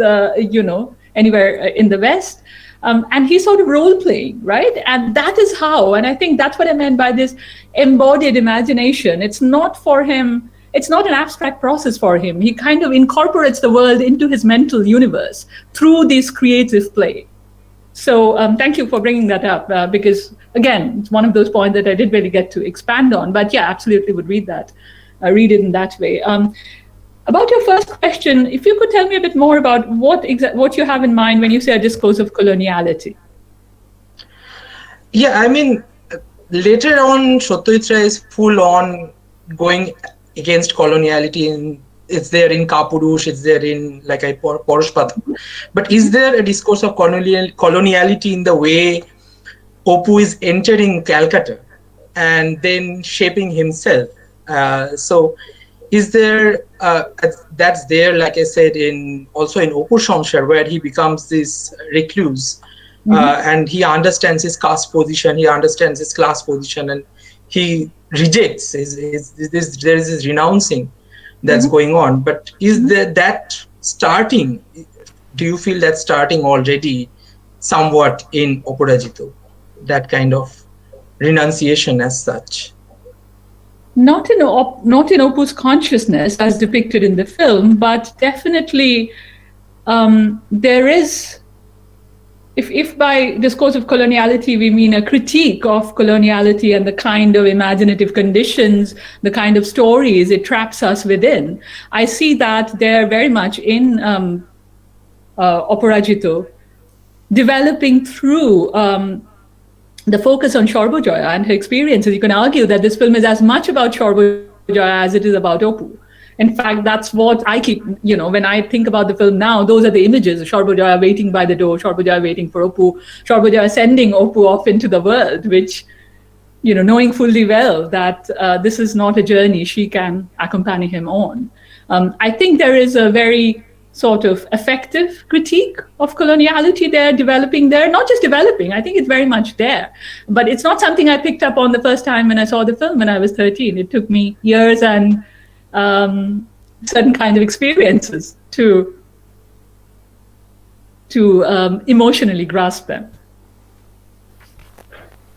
anywhere in the West. And he's sort of role-playing, right? And that is how, and I think that's what I meant by this embodied imagination. It's not for him, it's not an abstract process for him. He kind of incorporates the world into his mental universe through this creative play. So thank you for bringing that up, because again, it's one of those points that I didn't really get to expand on, but yeah, absolutely would read it in that way. About your first question, if you could tell me a bit more about what you have in mind when you say a discourse of coloniality. Yeah, I mean, later on, Satyajit Ray is full on going against coloniality. It's there in Kapurush, it's there in like Poroshpathar. But is there a discourse of coloniality in the way Opu is entering Calcutta and then shaping himself? So is there that's there, like I said, in also in Opu Shamshar, where he becomes this recluse, and he understands his caste position, he understands his class position, and he rejects there is this renouncing that's going on. But is there that starting? Do you feel that starting already somewhat in Oporajito, that kind of renunciation as such? Not in Opu's consciousness as depicted in the film, but definitely there is. If by discourse of coloniality we mean a critique of coloniality and the kind of imaginative conditions, the kind of stories it traps us within, I see that they're very much in Oporajito, developing through the focus on Shorbojoya and her experiences. You can argue that this film is as much about Shorbojoya as it is about Opu. In fact, that's what I keep, when I think about the film now, those are the images. Shorbojoya waiting by the door, Shorbojoya waiting for Opu, Shorbojoya sending Opu off into the world, which, knowing fully well that this is not a journey she can accompany him on. I think there is a very sort of effective critique of coloniality there, developing there, not just developing, I think it's very much there. But it's not something I picked up on the first time when I saw the film when I was 13. It took me years and certain kinds of experiences to emotionally grasp them.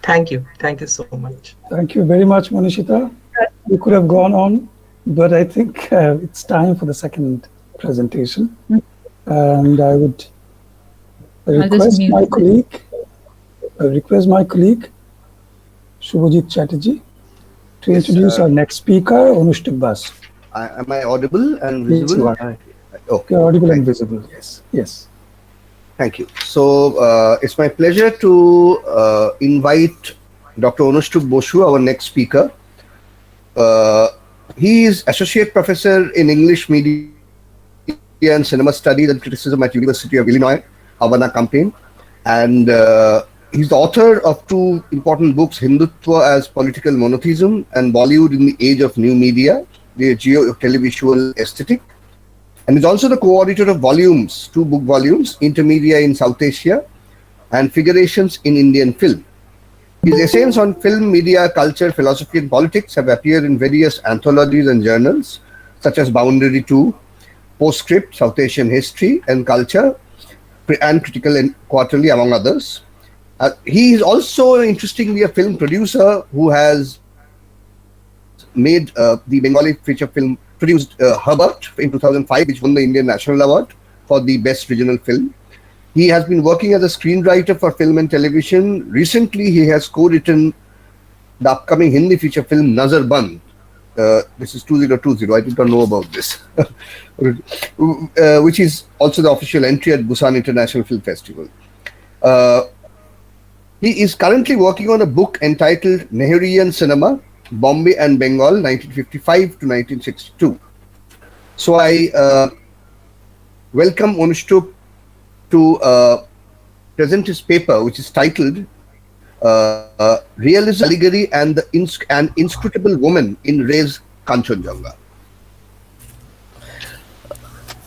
Thank you so much. Thank you very much, Monishita. We could have gone on, but I think it's time for the second presentation, and I would request my colleague Shubhajit Chatterjee to introduce our next speaker, Anushtub Basu. Am I audible and visible? Yes, you are. Okay. You're audible and visible. Yes. Thank you. So it's my pleasure to invite Dr. Anushtub Basu, our next speaker. He is Associate Professor in English Media and Cinema Studies and Criticism at University of Illinois, Havana-Champaign. And he's the author of two important books, Hindutva as Political Monotheism and Bollywood in the Age of New Media, the Geo-Televisual Aesthetic. And he's also the co-author of volumes, two book volumes, Intermedia in South Asia and Figurations in Indian Film. His essays on film, media, culture, philosophy, and politics have appeared in various anthologies and journals, such as Boundary 2, Postscript, South Asian History and Culture, and Critical and Quarterly, among others. He is also, interestingly, a film producer who has made the Bengali feature film, produced Herbert in 2005, which won the Indian National Award for the Best Regional Film. He has been working as a screenwriter for film and television. Recently, he has co-written the upcoming Hindi feature film Nazar Band. This is 2020. I did not know about this, which is also the official entry at Busan International Film Festival. He is currently working on a book entitled Nehruian Cinema, Bombay and Bengal, 1955 to 1962. So I welcome Anushtub to present his paper, which is titled Realism, Allegory and an Inscrutable Woman in Ray's Kanchenjunga.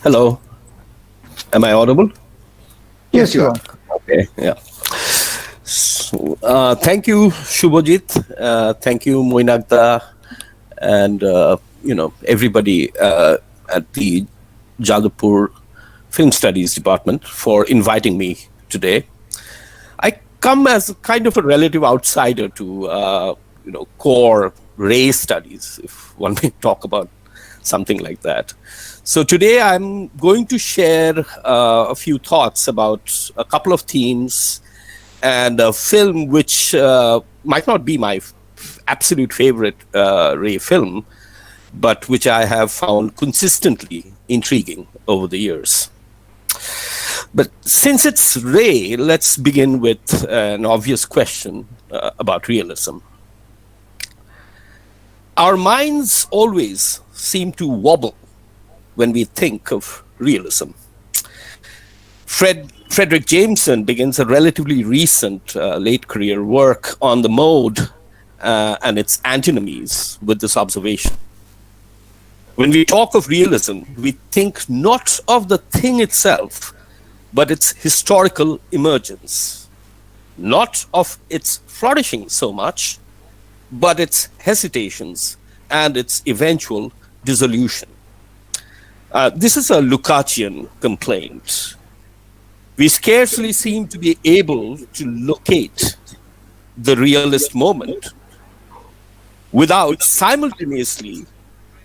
Hello. Am I audible? Yes, you are. Okay, yeah. So, thank you, Shubhajit. Thank you, Moinagda, and everybody at the Jadavpur Film Studies Department for inviting me today. I come as kind of a relative outsider to core race studies, if one may talk about something like that. So today I'm going to share a few thoughts about a couple of themes and a film which might not be my absolute favorite Ray film, but which I have found consistently intriguing over the years. But since it's Ray, let's begin with an obvious question about realism. Our minds always seem to wobble when we think of realism. Frederick Jameson begins a relatively recent late career work on the mode and its antinomies with this observation. When we talk of realism, we think not of the thing itself, but its historical emergence, not of its flourishing so much, but its hesitations and its eventual dissolution. This is a Lukácsian complaint. We scarcely seem to be able to locate the realist moment without simultaneously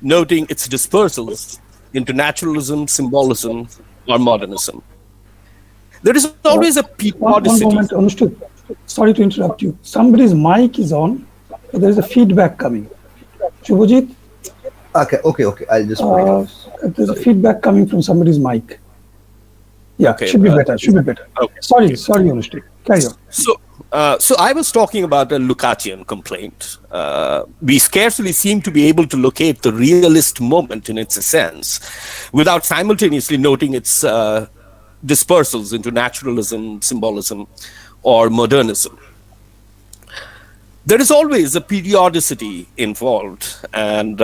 noting its dispersals into naturalism, symbolism, or modernism. There is always a periodicity. One moment, understood. Sorry to interrupt you. Somebody's mic is on, but there is a feedback coming. Shubhajit? Okay. I'll just. There's a feedback coming from somebody's mic. Yeah, Okay, should be better. Okay. Sorry, Anushti. Carry on. So I was talking about a Lukácsian complaint. We scarcely seem to be able to locate the realist moment in its essence without simultaneously noting its dispersals into naturalism, symbolism, or modernism. There is always a periodicity involved, and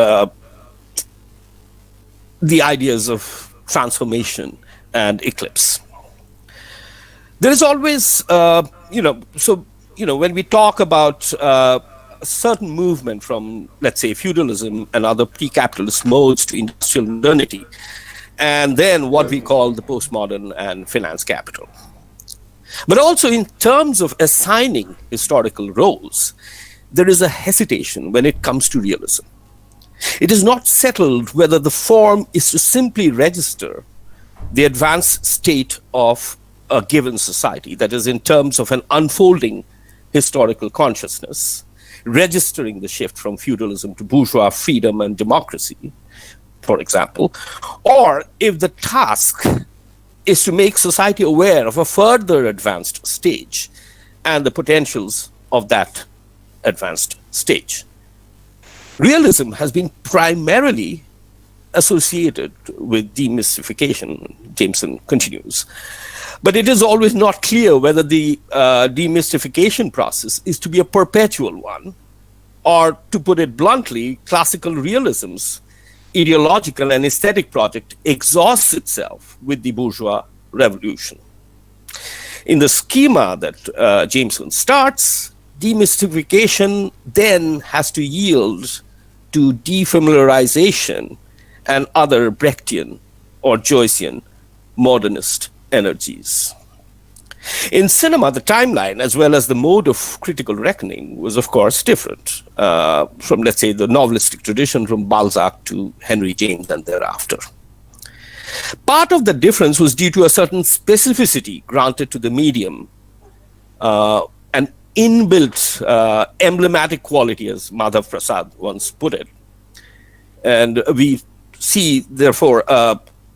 the ideas of transformation and eclipse. There is always, when we talk about a certain movement from, let's say, feudalism and other pre-capitalist modes to industrial modernity, and then what we call the postmodern and finance capital. But also in terms of assigning historical roles, there is a hesitation when it comes to realism. It is not settled whether the form is to simply register the advanced state of a given society, that is, in terms of an unfolding historical consciousness, registering the shift from feudalism to bourgeois freedom and democracy, for example, or if the task is to make society aware of a further advanced stage and the potentials of that advanced stage. Realism has been primarily associated with demystification, Jameson continues. But it is always not clear whether the demystification process is to be a perpetual one, or, to put it bluntly, classical realism's ideological and aesthetic project exhausts itself with the bourgeois revolution. In the schema that Jameson starts, demystification then has to yield to defamiliarization and other Brechtian or Joycean modernist energies. In cinema, the timeline, as well as the mode of critical reckoning, was of course different from, let's say, the novelistic tradition from Balzac to Henry James and thereafter. Part of the difference was due to a certain specificity granted to the medium, an inbuilt emblematic quality, as Madhav Prasad once put it. And we see, therefore,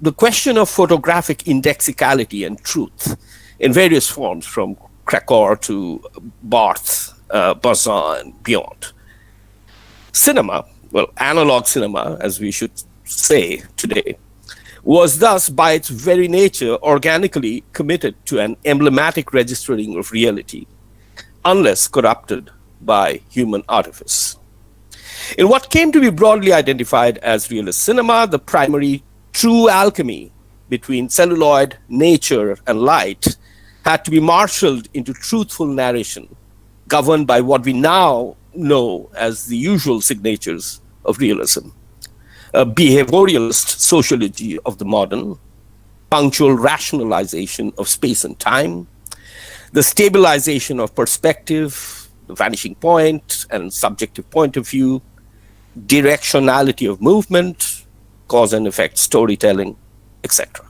the question of photographic indexicality and truth in various forms, from Krakauer to Barthes, Bazin, and beyond. Cinema, well, analog cinema, as we should say today, was thus, by its very nature, organically committed to an emblematic registering of reality, unless corrupted by human artifice. In what came to be broadly identified as realist cinema, the primary true alchemy between celluloid, nature, and light had to be marshaled into truthful narration, governed by what we now know as the usual signatures of realism: a behavioralist sociology of the modern, punctual rationalization of space and time, the stabilization of perspective, the vanishing point and subjective point of view, directionality of movement, cause and effect storytelling, etc.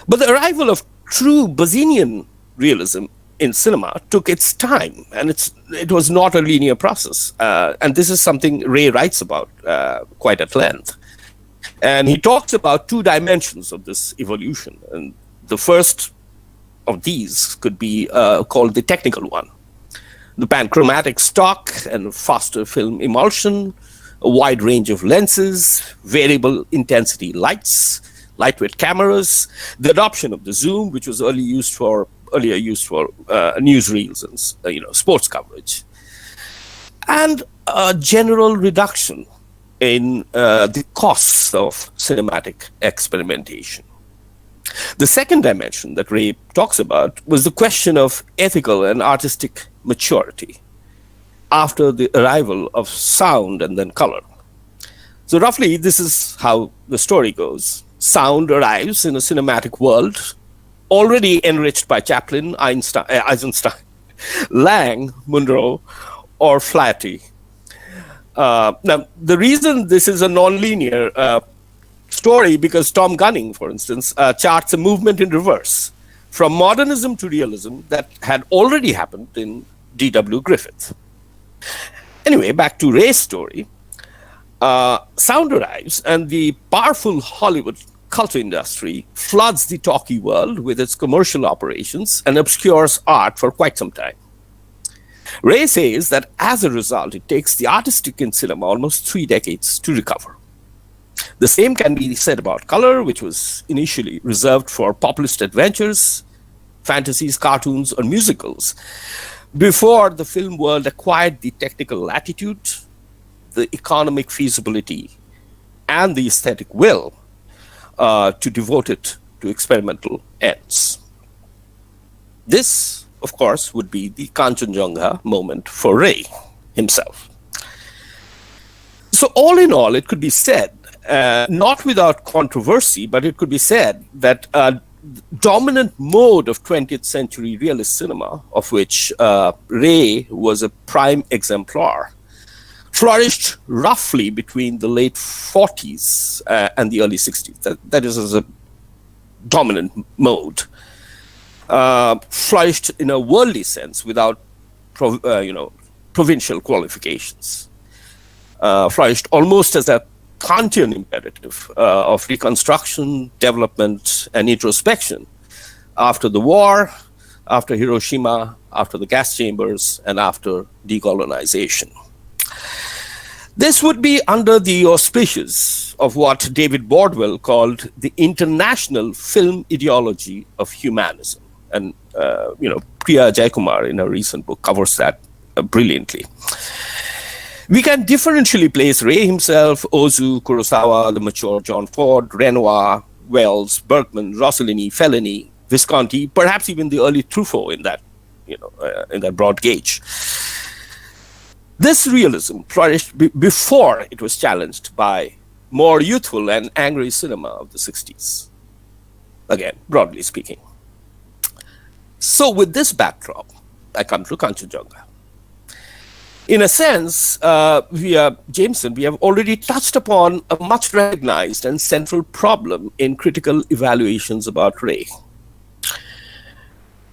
But the arrival of true Bazinian realism in cinema took its time, and it was not a linear process. And this is something Ray writes about quite at length. And he talks about two dimensions of this evolution. And the first of these could be called the technical one. the panchromatic stock and faster film emulsion, a wide range of lenses, variable intensity lights, lightweight cameras, the adoption of the zoom, which was earlier used for newsreels and sports coverage, and a general reduction in the costs of cinematic experimentation. The second dimension that Ray talks about was the question of ethical and artistic maturity after the arrival of sound and then color. So roughly, this is how the story goes. Sound arrives in a cinematic world already enriched by Chaplin, Eisenstein, Lang, Munro, or Flaherty. Now, the reason this is a non-linear story, because Tom Gunning, for instance, charts a movement in reverse from modernism to realism that had already happened in D.W. Griffith. Anyway, back to Ray's story. Sound arrives, and the powerful Hollywood culture industry floods the talkie world with its commercial operations and obscures art for quite some time. Ray says that as a result, it takes the artistic in cinema almost 3 decades to recover. The same can be said about color, which was initially reserved for populist adventures, fantasies, cartoons, or musicals, before the film world acquired the technical latitude, the economic feasibility, and the aesthetic will to devote it to experimental ends. This, of course, would be the Kanchenjunga moment for Ray himself. So all in all, it could be said, not without controversy, but it could be said that a dominant mode of 20th century realist cinema, of which Ray was a prime exemplar, flourished roughly between the late 40s and the early 60s. That is as a dominant mode. Flourished in a worldly sense without provincial qualifications. Flourished almost as a Kantian imperative of reconstruction, development, and introspection after the war, after Hiroshima, after the gas chambers, and after decolonization. This would be under the auspices of what David Bordwell called the international film ideology of humanism. And, Priya Jayakumar in her recent book covers that brilliantly. We can differentially place Ray himself, Ozu, Kurosawa, the mature John Ford, Renoir, Wells, Bergman, Rossellini, Fellini, Visconti, perhaps even the early Truffaut in that, in that broad gauge. This realism flourished before it was challenged by more youthful and angry cinema of the 60s. Again, broadly speaking. So with this backdrop, I come to Kanchenjunga. In a sense, via Jameson, we have already touched upon a much recognized and central problem in critical evaluations about Ray.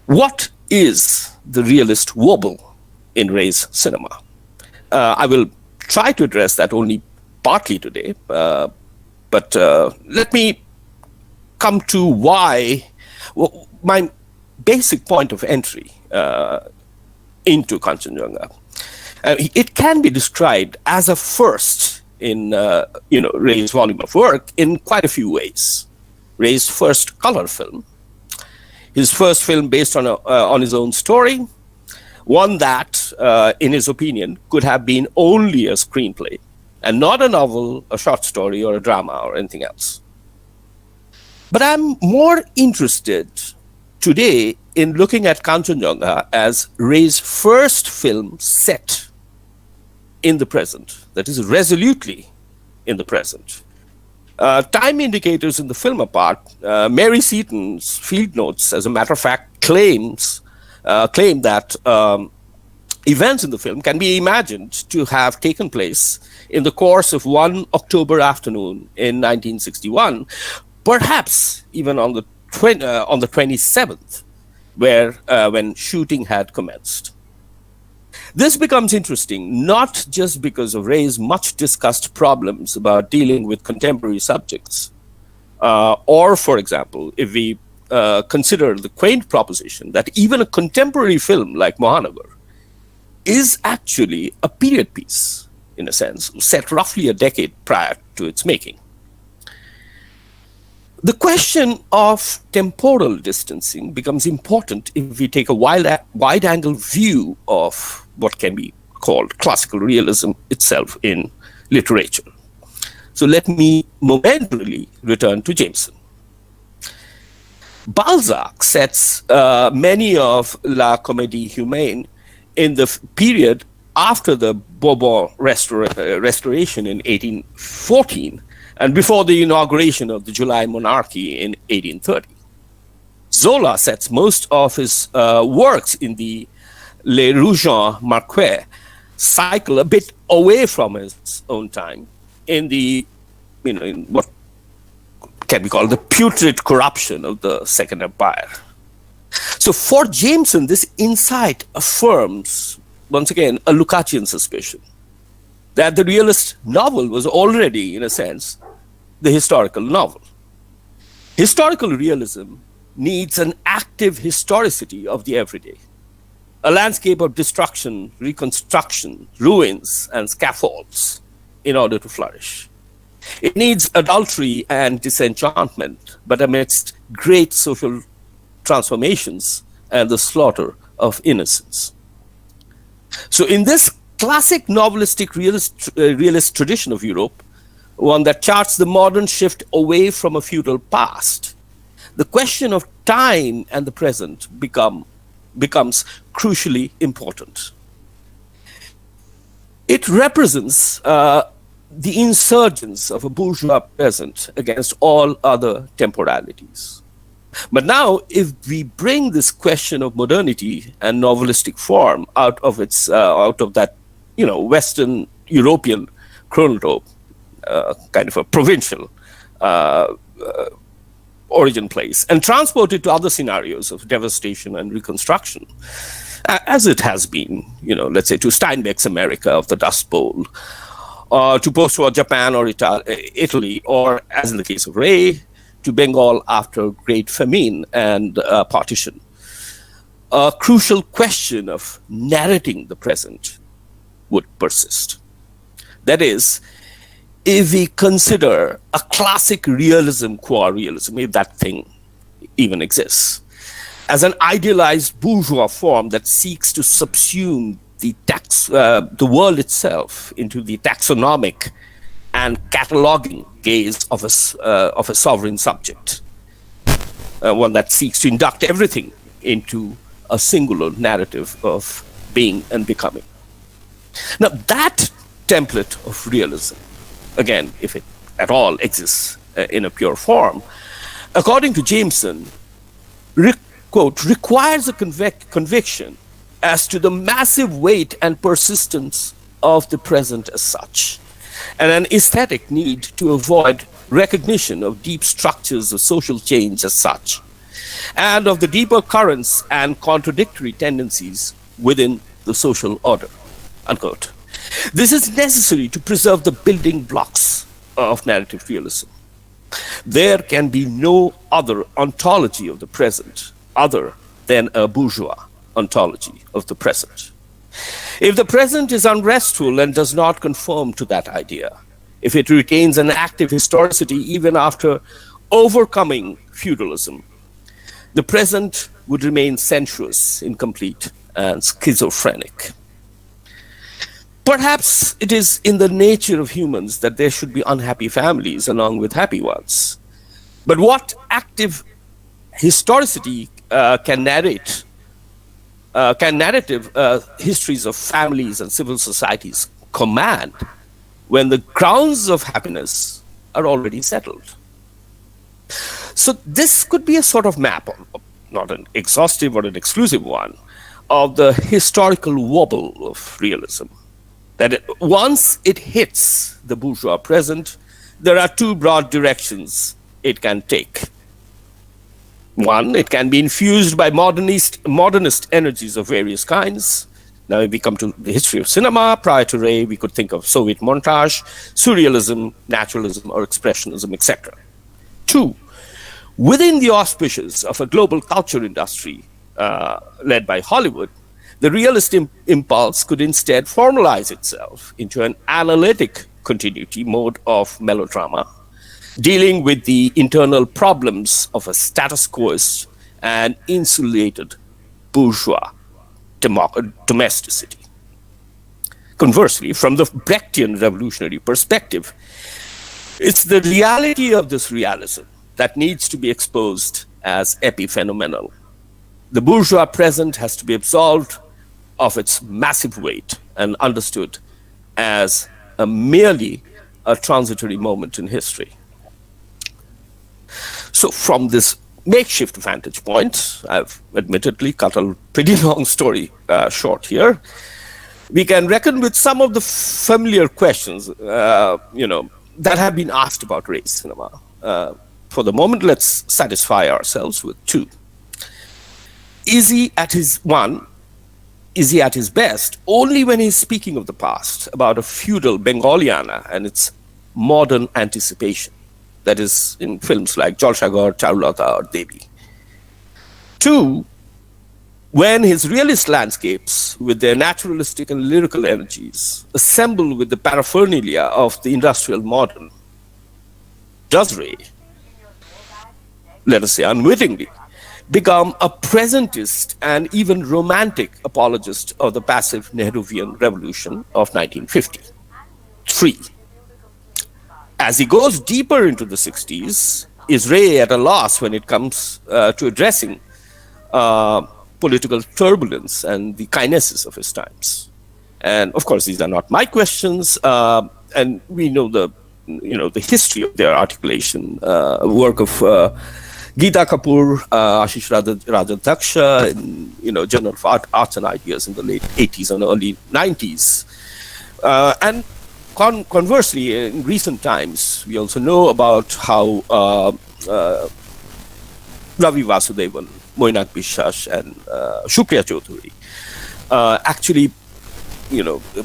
What is the realist wobble in Ray's cinema? I will try to address that only partly today, but let me come to why my basic point of entry into Kanchenjunga. It can be described as a first in Ray's volume of work in quite a few ways. Ray's first color film, his first film based on his own story, one that, in his opinion, could have been only a screenplay and not a novel, a short story, or a drama, or anything else. But I'm more interested today in looking at Kanchenjunga as Ray's first film set in the present, that is resolutely in the present. Time indicators in the film apart, Mary Seaton's field notes, as a matter of fact, claim that events in the film can be imagined to have taken place in the course of one October afternoon in 1961, perhaps even on the 27th, when shooting had commenced. This becomes interesting not just because of Ray's much discussed problems about dealing with contemporary subjects, or, for example, if we consider the quaint proposition that even a contemporary film like Mahanagar is actually a period piece, in a sense, set roughly a decade prior to its making. The question of temporal distancing becomes important if we take a wide-angle view of what can be called classical realism itself in literature. So let me momentarily return to Jameson. Balzac sets many of La Comédie Humaine in the period after the Bourbon restoration in 1814 and before the inauguration of the July monarchy in 1830. Zola sets most of his works in the Les Rougon Marquis cycle a bit away from his own time in the, in what can be called the putrid corruption of the Second Empire. So for Jameson, this insight affirms, once again, a Lukácsian suspicion that the realist novel was already, in a sense, the historical novel. Historical realism needs an active historicity of the everyday, a landscape of destruction, reconstruction, ruins, and scaffolds in order to flourish. It needs adultery and disenchantment, but amidst great social transformations and the slaughter of innocence. So in this classic novelistic realist tradition of Europe, one that charts the modern shift away from a feudal past, the question of time and the present becomes crucially important. It represents the insurgence of a bourgeois present against all other temporalities. But now, if we bring this question of modernity and novelistic form out of that, Western European chronotope, kind of a provincial origin place, and transport it to other scenarios of devastation and reconstruction, as it has been, let's say to Steinbeck's America of the Dust Bowl, to post-war Japan or Italy, or as in the case of Ray, to Bengal after Great Famine and partition. A crucial question of narrating the present would persist. That is, if we consider a classic realism, qua realism, if that thing even exists, as an idealized bourgeois form that seeks to subsume the world itself into the taxonomic and cataloging gaze of a sovereign subject, one that seeks to induct everything into a singular narrative of being and becoming. Now, that template of realism, again, if it at all exists in a pure form, according to Jameson, quote, requires a conviction as to the massive weight and persistence of the present as such, and an aesthetic need to avoid recognition of deep structures of social change as such, and of the deeper currents and contradictory tendencies within the social order, unquote. This is necessary to preserve the building blocks of narrative realism. There can be no other ontology of the present other than a bourgeois ontology of the present. If the present is unrestful and does not conform to that idea, if it retains an active historicity even after overcoming feudalism, the present would remain sensuous, incomplete, and schizophrenic. Perhaps it is in the nature of humans that there should be unhappy families along with happy ones. But what active historicity can narrative histories of families and civil societies command when the grounds of happiness are already settled? So this could be a sort of map, not an exhaustive or an exclusive one, of the historical wobble of realism. That once it hits the bourgeois present, there are two broad directions it can take. One, it can be infused by modernist energies of various kinds. Now, if we come to the history of cinema, prior to Ray, we could think of Soviet montage, surrealism, naturalism, or expressionism, etc. Two, within the auspices of a global culture industry led by Hollywood, the realist impulse could instead formalize itself into an analytic continuity mode of melodrama, dealing with the internal problems of a status quoist and insulated bourgeois domesticity. Conversely, from the Brechtian revolutionary perspective, it's the reality of this realism that needs to be exposed as epiphenomenal. The bourgeois present has to be absolved of its massive weight and understood as merely a transitory moment in history. So from this makeshift vantage point, I've admittedly cut a pretty long story short here, we can reckon with some of the familiar questions, that have been asked about race cinema. For the moment, let's satisfy ourselves with two. Is he at his best only when he's speaking of the past, about a feudal Bengaliana and its modern anticipation? That is in films like Jalsaghar, Charulata, or Devi. Two, when his realist landscapes, with their naturalistic and lyrical energies, assemble with the paraphernalia of the industrial modern, does Ray, let us say unwittingly, become a presentist and even romantic apologist of the passive Nehruvian revolution of 1950? Three, as he goes deeper into the 60s, is Ray at a loss when it comes to addressing political turbulence and the kinesis of his times? And of course, these are not my questions, and we know the history of their articulation. Work of Geeta Kapoor, Ashish Rajadhaksha, in Journal of Arts and Ideas in the late 80s and early 90s. And conversely, in recent times, we also know about how Ravi Vasudevan, Moinak Biswas, and Shukriya Chaudhuri actually,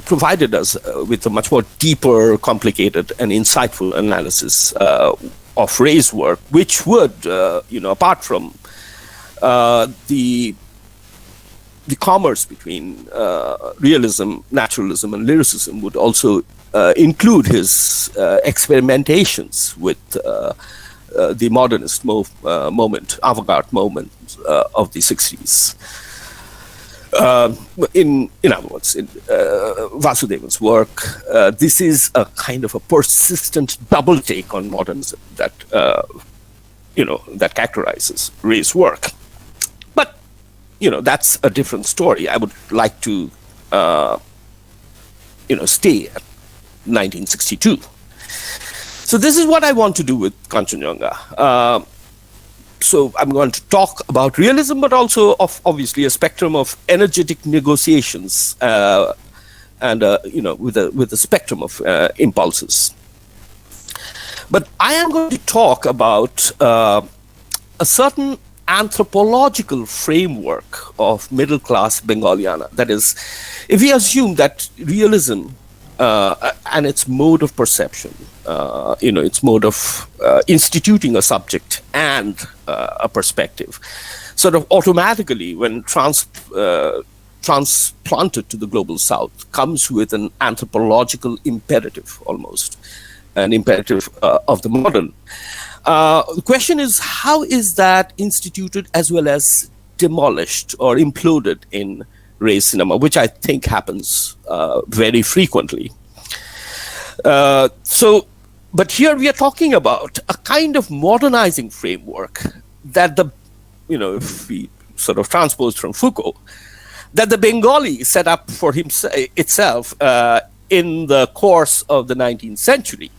provided us with a much more deeper, complicated, and insightful analysis of Ray's work, which would, apart from the commerce between realism, naturalism, and lyricism, would also include his experimentations with the modernist moment, avant-garde moment of the 60s. In other words, in Vasudevan's work, this is a kind of a persistent double take on modernism that that characterizes Ray's work. But that's a different story. I would like to stay at 1962. So this is what I want to do with Kanchenjunga. So I'm going to talk about realism, but also of obviously a spectrum of energetic negotiations, and with a spectrum of impulses. But I am going to talk about a certain anthropological framework of middle-class Bengaliana. That is, if we assume that realism and its mode of perception, its mode of instituting a subject and a perspective, sort of automatically, when transplanted to the global South, comes with an anthropological imperative, almost an imperative of the modern. The question is, how is that instituted as well as demolished or imploded in Ray's cinema, which I think happens very frequently. But here we are talking about a kind of modernizing framework that if we sort of transposed from Foucault, that the Bengali set up for itself in the course of the 19th century,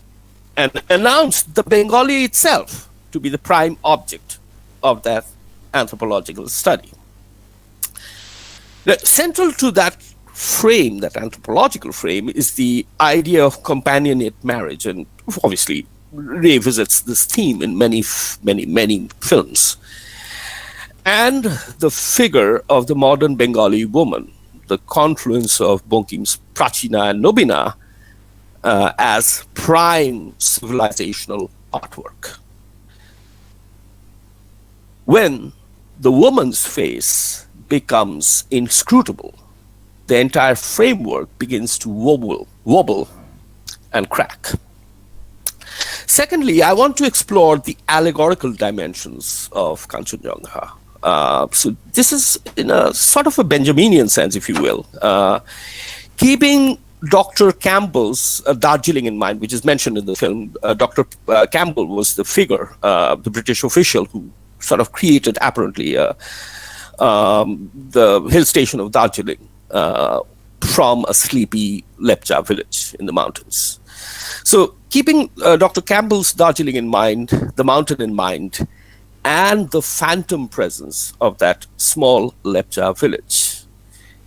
and announced the Bengali itself to be the prime object of that anthropological study. Central to that frame, that anthropological frame, is the idea of companionate marriage, and obviously Ray visits this theme in many films. And the figure of the modern Bengali woman, the confluence of Bankim's Prachina and Nobina, as prime civilizational artwork. When the woman's face becomes inscrutable the entire framework begins to wobble and crack. Secondly, I want to explore the allegorical dimensions of Kanchenjunga. So this is in a sort of a Benjaminian sense, if you will, keeping Dr. Campbell's Darjeeling in mind, which is mentioned in the film. Dr. Campbell was the figure, the British official who sort of created, apparently, the hill station of Darjeeling from a sleepy Lepcha village in the mountains. So keeping Dr. Campbell's Darjeeling in mind, the mountain in mind, and the phantom presence of that small Lepcha village,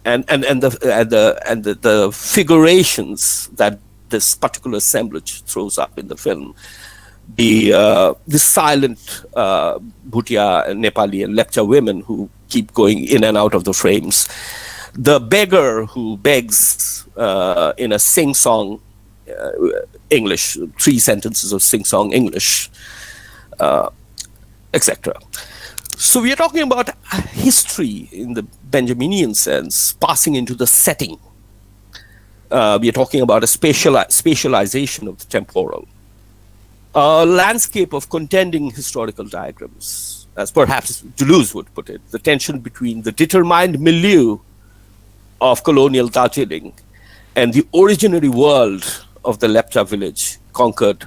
and the figurations that this particular assemblage throws up in the film, the silent Bhutia, Nepali, and Lepcha women who keep going in and out of the frames, the beggar who begs in a sing-song English, 3 sentences of sing-song English, etc. So we are talking about history in the Benjaminian sense, passing into the setting. We are talking about a spatialization of the temporal, a landscape of contending historical diagrams, as perhaps Deleuze would put it, the tension between the determined milieu of colonial Darjeeling and the originary world of the Lepcha village conquered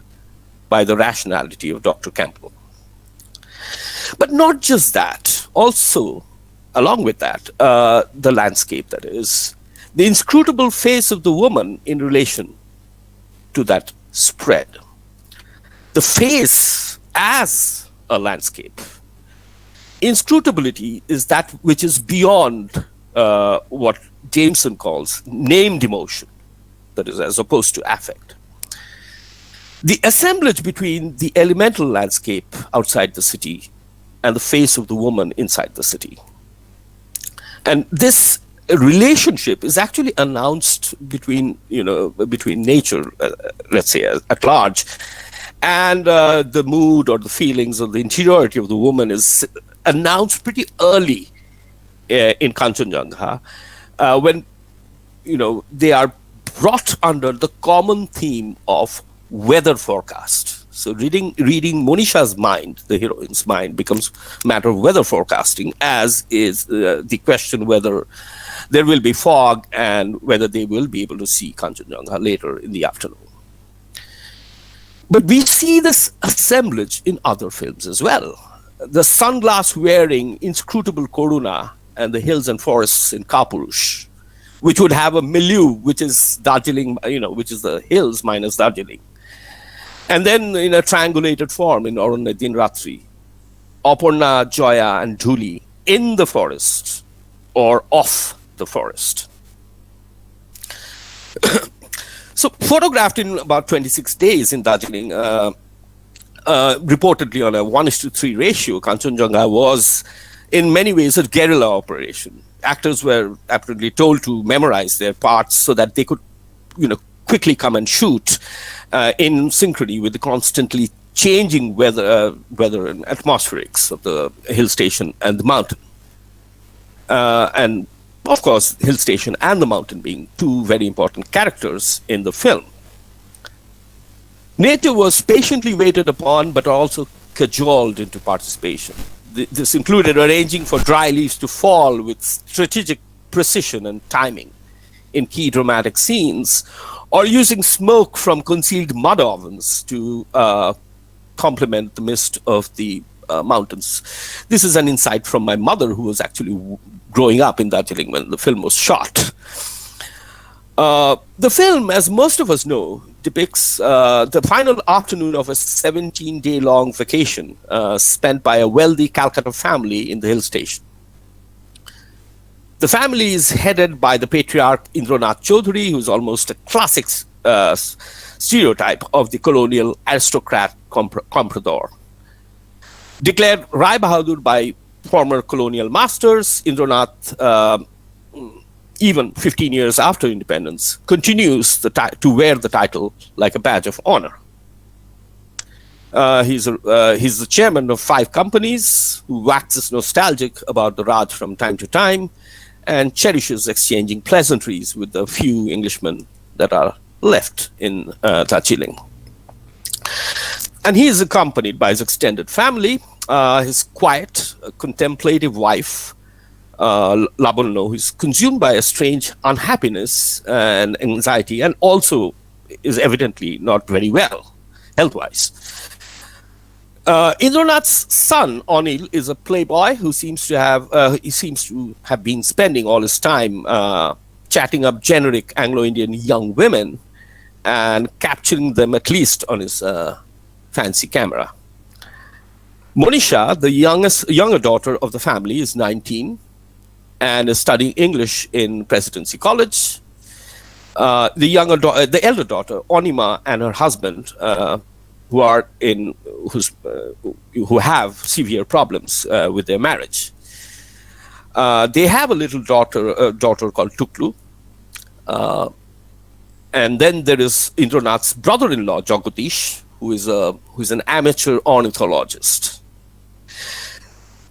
by the rationality of Dr. Campbell. But not just that, also, along with that, the landscape, that is, the inscrutable face of the woman in relation to that spread. The face as a landscape. Inscrutability is that which is beyond what Jameson calls named emotion, that is, as opposed to affect. The assemblage between the elemental landscape outside the city and the face of the woman inside the city. And this relationship is actually announced between nature, let's say, at large, and the mood or the feelings or the interiority of the woman is announced pretty early in Kanchenjunga, when they are brought under the common theme of weather forecast. So reading Monisha's mind, the heroine's mind, becomes a matter of weather forecasting, as is the question whether there will be fog and whether they will be able to see Kanchenjunga later in the afternoon. But we see this assemblage in other films as well. The sunglass-wearing inscrutable Koruna and the hills and forests in Kapurush, which would have a milieu, which is Darjeeling, which is the hills minus Darjeeling. And then in a triangulated form in Aranya Din Ratri, Aparna, Joya, and Dhuli in the forest or off the forest. So photographed in about 26 days in Darjeeling, reportedly on a 1:3 ratio, Kanchenjunga was in many ways a guerrilla operation. Actors were apparently told to memorize their parts so that they could, quickly come and shoot in synchrony with the constantly changing weather and atmospherics of the hill station and the mountain. And of course, hill station and the mountain being two very important characters in the film. Nature was patiently waited upon, but also cajoled into participation. This included arranging for dry leaves to fall with strategic precision and timing in key dramatic scenes, or using smoke from concealed mud ovens to complement the mist of the mountains. This is an insight from my mother, who was actually growing up in Darjeeling when the film was shot. The film, as most of us know, depicts the final afternoon of a 17-day-long vacation spent by a wealthy Calcutta family in the hill station. The family is headed by the patriarch Indranath Chaudhary, who's almost a classic stereotype of the colonial aristocrat comprador. Declared Rai Bahadur by former colonial masters, Indranath, even 15 years after independence, continues to wear the title like a badge of honor. He's the chairman of 5 companies who waxes nostalgic about the Raj from time to time, and cherishes exchanging pleasantries with the few Englishmen that are left in Darjeeling. And he is accompanied by his extended family, his quiet, contemplative wife, Labonno, who is consumed by a strange unhappiness and anxiety, and also is evidently not very well, health-wise. Indranath's son, Anil, is a playboy who seems to have been spending all his time chatting up generic Anglo-Indian young women and capturing them at least on his fancy camera. Monisha, the younger daughter of the family, is 19 and is studying English in Presidency College. The elder daughter, Anima, and her husband, who have severe problems with their marriage. They have a little daughter called Tuklu. And then there is Indranath's brother-in-law, Jagadish, who is an amateur ornithologist.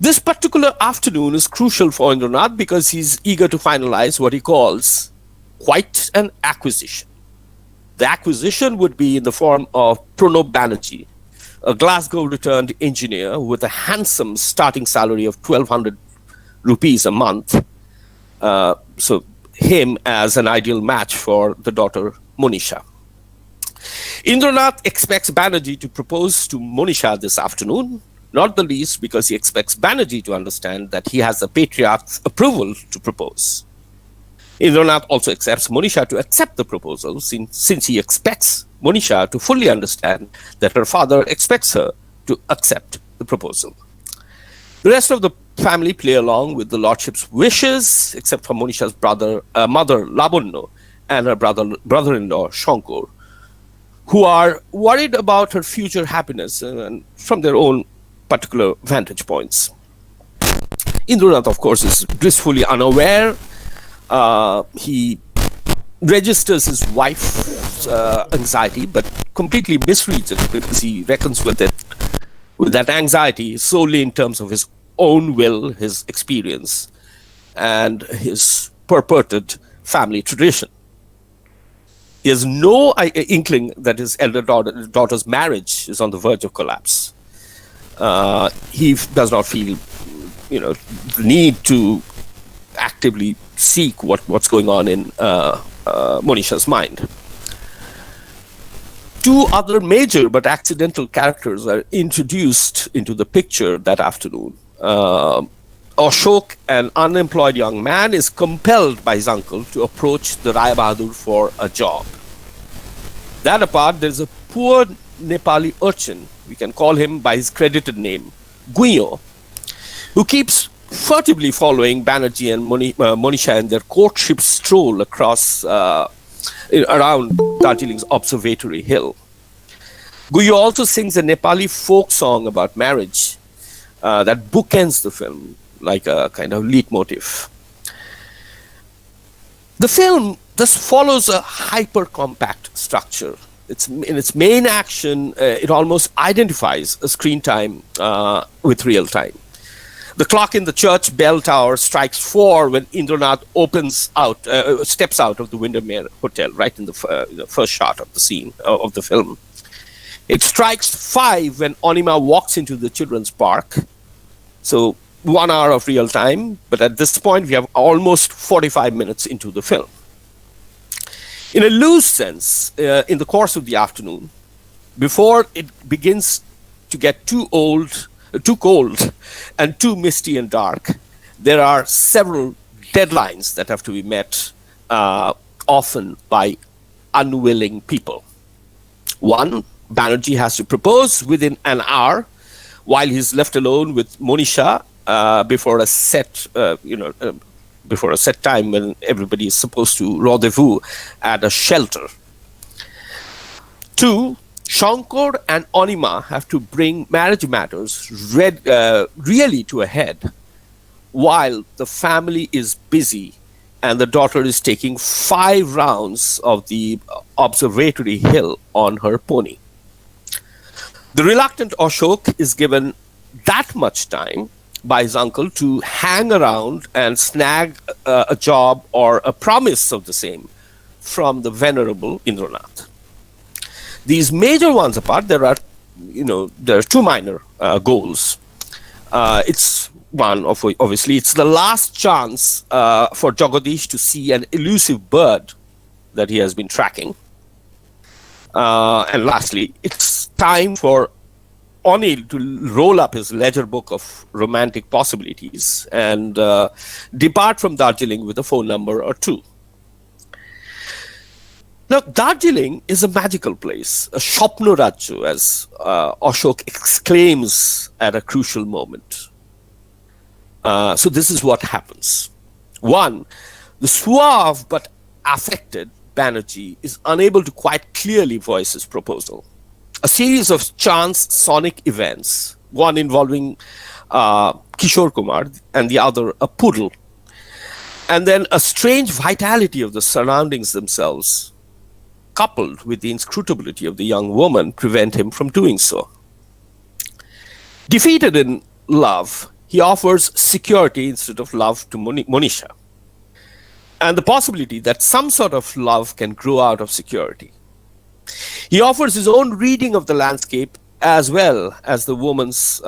This particular afternoon is crucial for Indranath because he's eager to finalize what he calls quite an acquisition. The acquisition would be in the form of Pranab Banerjee, a Glasgow-returned engineer with a handsome starting salary of 1,200 rupees a month. So him as an ideal match for the daughter Monisha. Indranath expects Banerjee to propose to Monisha this afternoon, not the least because he expects Banerjee to understand that he has the patriarch's approval to propose. Indranath also accepts Monisha to accept the proposal since he expects Monisha to fully understand that her father expects her to accept the proposal. The rest of the family play along with the lordship's wishes, except for Monisha's mother Labonno and her brother-in-law Shankar, who are worried about her future happiness and from their own particular vantage points. Indranath, of course, is blissfully unaware. He registers his wife's anxiety, but completely misreads it because he reckons with that anxiety solely in terms of his own will, his experience, and his purported family tradition. He has no inkling that his elder daughter's marriage is on the verge of collapse. He does not feel, the need to actively seek what's going on in Monisha's mind. Two other major but accidental characters are introduced into the picture that afternoon. Ashok, an unemployed young man, is compelled by his uncle to approach the Rai Bahadur for a job. That apart, there's a poor Nepali urchin, we can call him by his credited name, Guyo, who keeps furtively following Banerjee and Monisha in their courtship stroll across around Darjeeling's Observatory Hill. Guyo also sings a Nepali folk song about marriage that bookends the film like a kind of leitmotif. The film thus follows a hyper-compact structure. In its main action, it almost identifies a screen time with real time. The clock in the church bell tower strikes 4 when Indranath steps out of the Windermere Hotel, right in the first shot of the scene of the film. It strikes 5 when Anima walks into the children's park. So 1 hour of real time, but at this point we have almost 45 minutes into the film. In a loose sense, in the course of the afternoon, before it begins to get too cold and too misty and dark, there are several deadlines that have to be met, often by unwilling people. One, Banerjee has to propose within an hour, while he's left alone with Monisha before a set time when everybody is supposed to rendezvous at a shelter. 2, Shankar and Anima have to bring marriage matters really to a head while the family is busy and the daughter is taking 5 rounds of the Observatory Hill on her pony. The reluctant Ashok is given that much time by his uncle to hang around and snag a job or a promise of the same from the venerable Indranath. These major ones apart, there are two minor goals. It's one of obviously it's the last chance for Jagadish to see an elusive bird that he has been tracking. And lastly, it's time for Anil to roll up his ledger book of romantic possibilities and depart from Darjeeling with a phone number or two. Now, Darjeeling is a magical place, a Shopno Rajya, as Ashok exclaims at a crucial moment. So this is what happens. One, the suave but affected Banerjee is unable to quite clearly voice his proposal. A series of chance sonic events, one involving Kishore Kumar and the other a poodle, and then a strange vitality of the surroundings themselves, coupled with the inscrutability of the young woman, prevent him from doing so. Defeated in love, he offers security instead of love to Monisha, and the possibility that some sort of love can grow out of security. He offers his own reading of the landscape as well as the woman's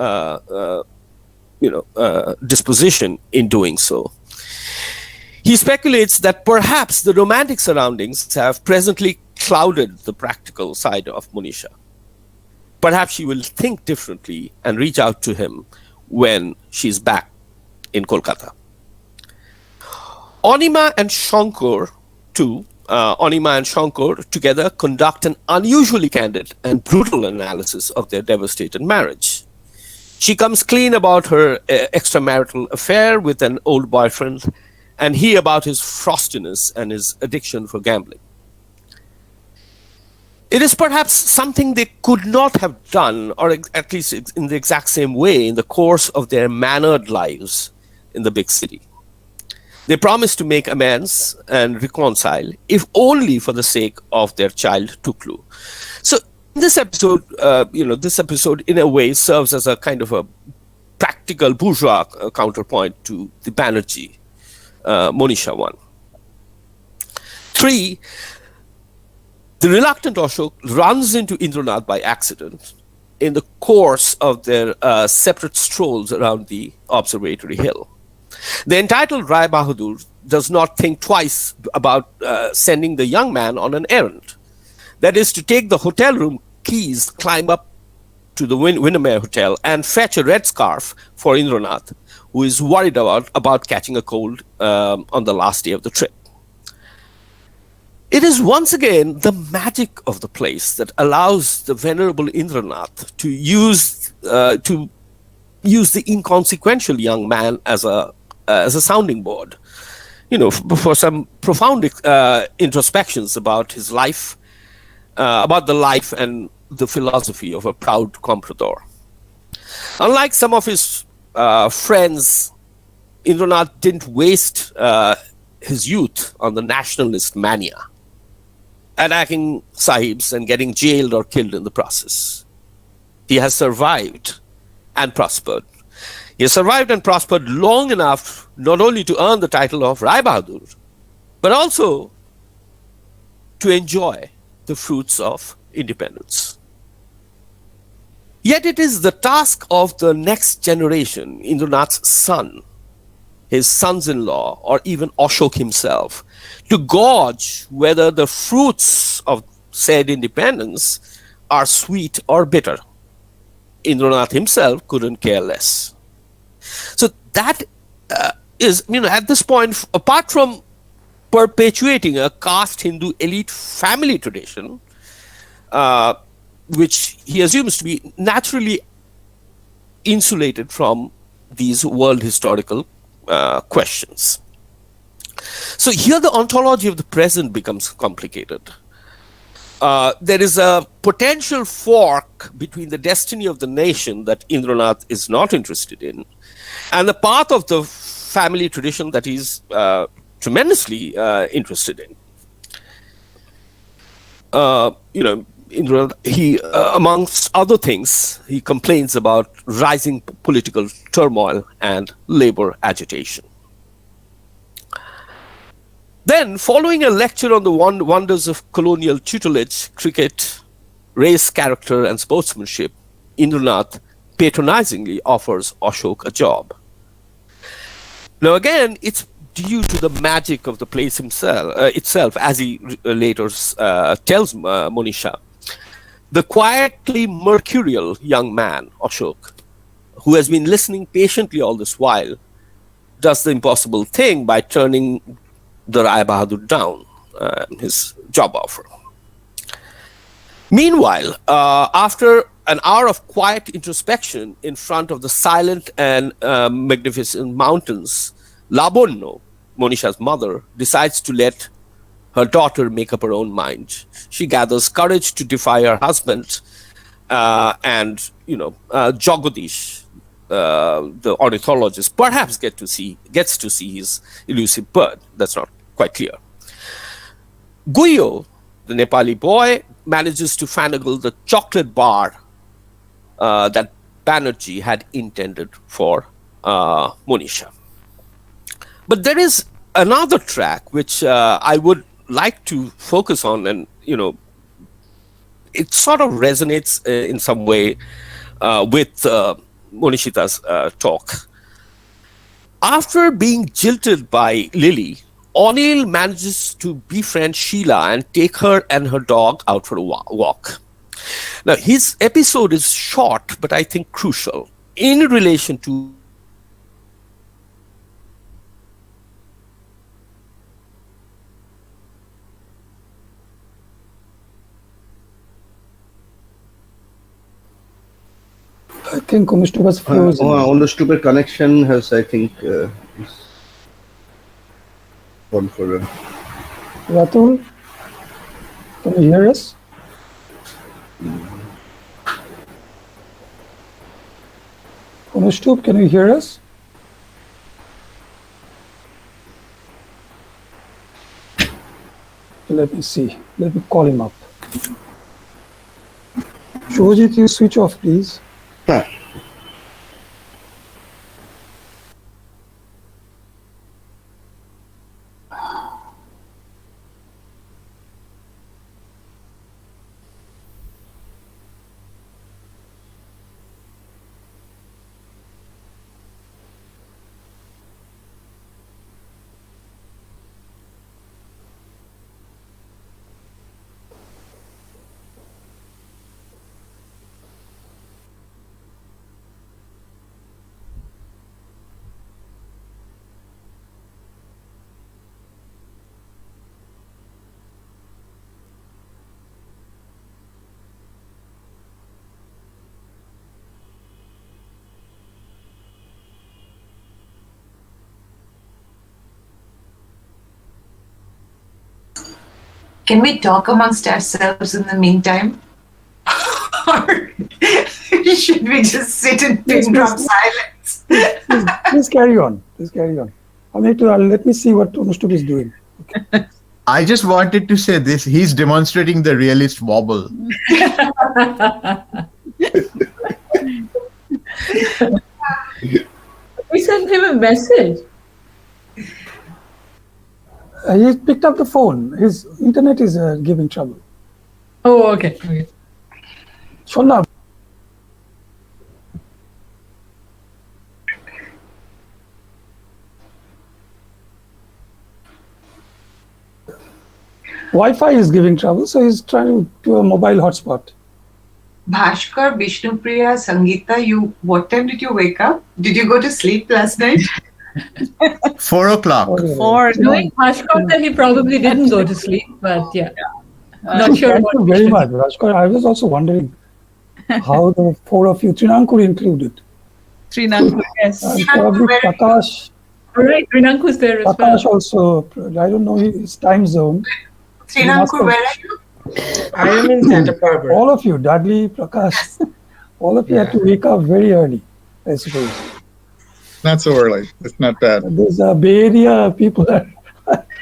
disposition in doing so. He speculates that perhaps the romantic surroundings have presently clouded the practical side of Monisha. Perhaps she will think differently and reach out to him when she's back in Kolkata. Anima and Shankar together conduct an unusually candid and brutal analysis of their devastated marriage. She comes clean about her extramarital affair with an old boyfriend, and he about his frostiness and his addiction for gambling. It is perhaps something they could not have done, or at least in the exact same way, in the course of their mannered lives in the big city. They promise to make amends and reconcile, if only for the sake of their child Tuklu. So this episode, this episode in a way serves as a kind of a practical bourgeois counterpoint to the Banerjee Monisha one. 3, the reluctant Ashok runs into Indranath by accident in the course of their separate strolls around the observatory hill. The entitled Rai Bahadur does not think twice about sending the young man on an errand. That is to take the hotel room keys, climb up to the Windermere Hotel and fetch a red scarf for Indranath, who is worried about catching a cold on the last day of the trip. It is once again the magic of the place that allows the venerable Indranath to use the inconsequential young man as a sounding board, for some profound introspections about his life, about the life and the philosophy of a proud comprador. Unlike some of his friends, Indranath didn't waste his youth on the nationalist mania, attacking sahibs and getting jailed or killed in the process. He has survived and prospered. He has survived and prospered long enough not only to earn the title of Rai Bahadur, but also to enjoy the fruits of independence. Yet it is the task of the next generation, Indranath's son, his sons-in-law, or even Ashok himself, to gauge whether the fruits of said independence are sweet or bitter. Indranath himself couldn't care less. So that is, at this point, apart from perpetuating a caste Hindu elite family tradition, which he assumes to be naturally insulated from these world historical questions. So here the ontology of the present becomes complicated. There is a potential fork between the destiny of the nation that Indranath is not interested in and the path of the family tradition that he's tremendously interested in. he, amongst other things, he complains about rising political turmoil and labor agitation. Then, following a lecture on the wonders of colonial tutelage, cricket, race, character, and sportsmanship, Indranath patronizingly offers Ashok a job. Now, again, it's due to the magic of the place itself, as he later tells Monisha. The quietly mercurial young man, Ashok, who has been listening patiently all this while, does the impossible thing by turning the Rai Bahadur down, his job offer. Meanwhile, after an hour of quiet introspection in front of the silent and magnificent mountains, Labonno, Monisha's mother, decides to let her daughter make up her own mind. She gathers courage to defy her husband, and Jagadish, the ornithologist, perhaps gets to see his elusive bird. That's not quite clear. Guyo, the Nepali boy, manages to finagle the chocolate bar that Banerjee had intended for Monisha. But there is another track which I would like to focus on, and it sort of resonates in some way with Monishita's talk. After being jilted by Lily, Anil manages to befriend Sheila and take her and her dog out for a walk. Now, his episode is short, but I think crucial in relation to I think Onishtup was frozen. Onishtup connection has, I think, gone for Ratul, can you hear us? Onishtup, can you hear us? Let me see. Let me call him up. Shojit, you switch off, please. Can we talk amongst ourselves in the meantime? Or should we just sit in pin drop silence? Please carry on. Please carry on. Let me see what Onishtup is doing. Okay. I just wanted to say this. He's demonstrating the realist wobble. We sent him a message. He picked up the phone. His internet is giving trouble. Oh, okay. Shonna. Wi-Fi is giving trouble, so he's trying to do a mobile hotspot. Bhaskar, Vishnupriya, Sangeeta, what time did you wake up? Did you go to sleep last night? 4 o'clock. Knowing Bhaskar that he probably didn't go to sleep, but yeah. Not sure. Thank you very much, Bhaskar. I was also wondering how the four of you, Trinankur included. Trinankur, yes. And probably Prakash. All right, Trinankur's there as well. Prakash also, I don't know his time zone. Trinankur, where are you? I am in Santa Barbara. All of you, Dudley, Prakash, all of you had to wake up very early, I suppose. Not so early. It's not bad. These Bay Area people, I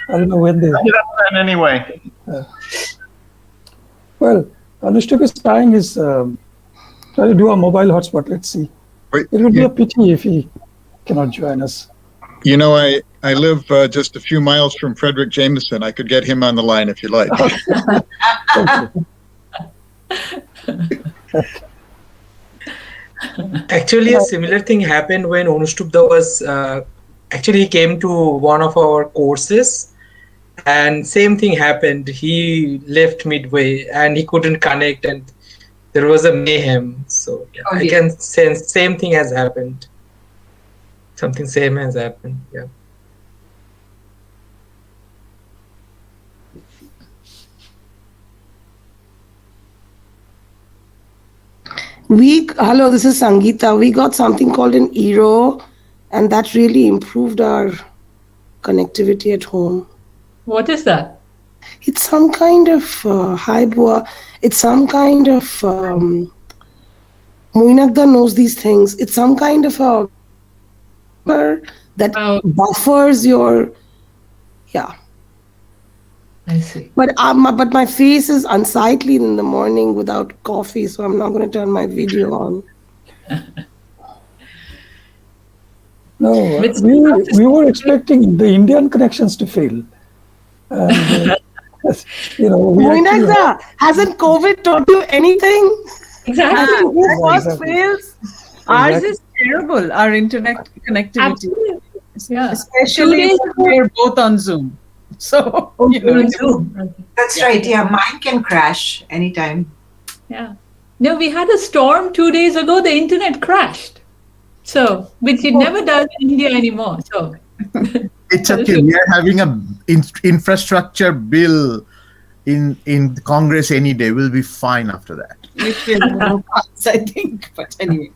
don't know when they... Get up then anyway. Well, Anushtup is trying his, try to do a mobile hotspot. Let's see. Wait, It would be a pity if he cannot join us. You know, I live just a few miles from Frederick Jameson. I could get him on the line if you like. Actually, a similar thing happened when Onushtubda was actually he came to one of our courses, and same thing happened. He left midway and he couldn't connect, and there was a mayhem. So yeah, I can sense same thing has happened. Something same has happened. Yeah. Hello, this is Sangeeta. We got something called an Eero, and that really improved our connectivity at home. What is that? It's some kind of it's some kind of Moinagda knows these things. It's some kind of a that buffers your I see. But my face is unsightly in the morning without coffee, so I'm not going to turn my video on. No, we were expecting the Indian connections to fail. And, Moinagda, hasn't COVID taught you anything? Exactly. Who first fails? Ours is terrible, our internet connectivity. Absolutely. Yeah. Especially when we're both on Zoom. So, That's right. Yeah, mine can crash anytime. Yeah. No, we had a storm 2 days ago. The internet crashed. So, which it never does in India anymore. So, it's okay. We are having a infrastructure bill in Congress any day. We'll be fine after that. I think. But anyway.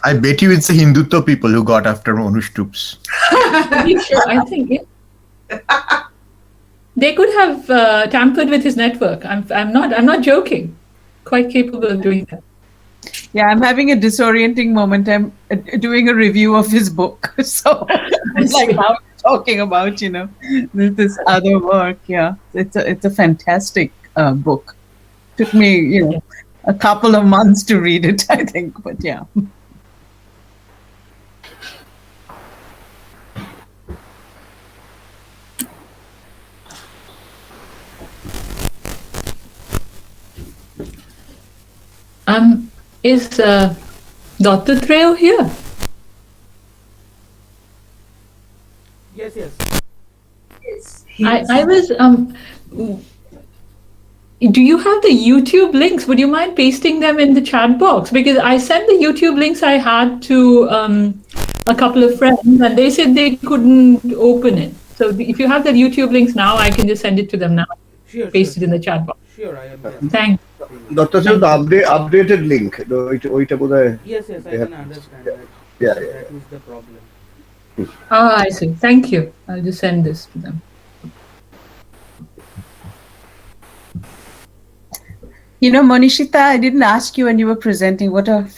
I bet you it's the Hindutva people who got after Anushtups. sure, I think they could have tampered with his network. I'm not joking. Quite capable of doing that. Yeah, I'm having a disorienting moment. I'm doing a review of his book. So it's like now talking about, this other work. Yeah, it's a fantastic book. Took me, a couple of months to read it, I think. But yeah. Is Dr. Treo here? Yes. I was do you have the YouTube links? Would you mind pasting them in the chat box? Because I sent the YouTube links I had to a couple of friends, and they said they couldn't open it. So if you have the YouTube links now, I can just send it to them now. Paste it in the chat box. Sure, I am. Thanks. Dr. Sir, the updated link. Yes, I can understand that. Yeah. That is the problem. I see. Thank you. I'll just send this to them. Monishita, I didn't ask you when you were presenting what a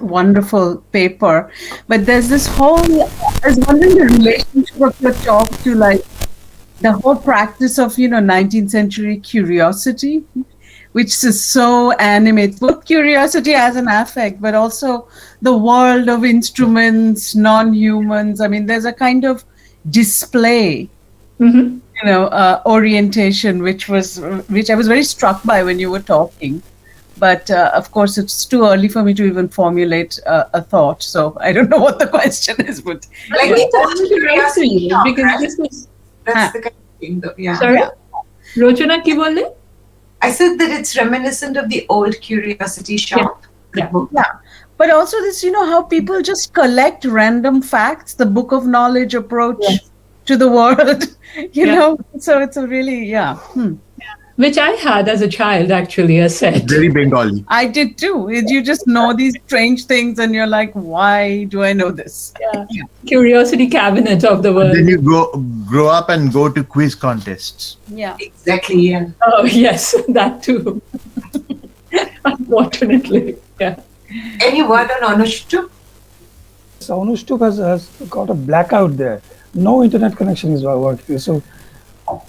wonderful paper, but there's this whole, I was wondering the relationship of your talk to like the whole practice of, 19th century curiosity, which is so animate, both curiosity as an affect, but also the world of instruments, non-humans. I mean, there's a kind of display, orientation, which I was very struck by when you were talking. But of course, it's too early for me to even formulate a thought. So I don't know what the question is. But Like curiosity, because this was. That's the kind of thing, though. Yeah. Sorry, Rochana, ki bolle? I said that it's reminiscent of the old Curiosity Shop. Yeah. But also this, how people just collect random facts, the book of knowledge approach to the world, So it's a really, Which I had as a child, actually, as said. Very Bengali. I did too. You just know these strange things and you're like, why do I know this? Yeah. Curiosity cabinet of the world. Then you grow up and go to quiz contests. Yeah. Exactly, yeah. Oh, yes, that too. Unfortunately, yeah. Any word on Anushtup? So Anushtup has got a blackout there. No internet connection is working. So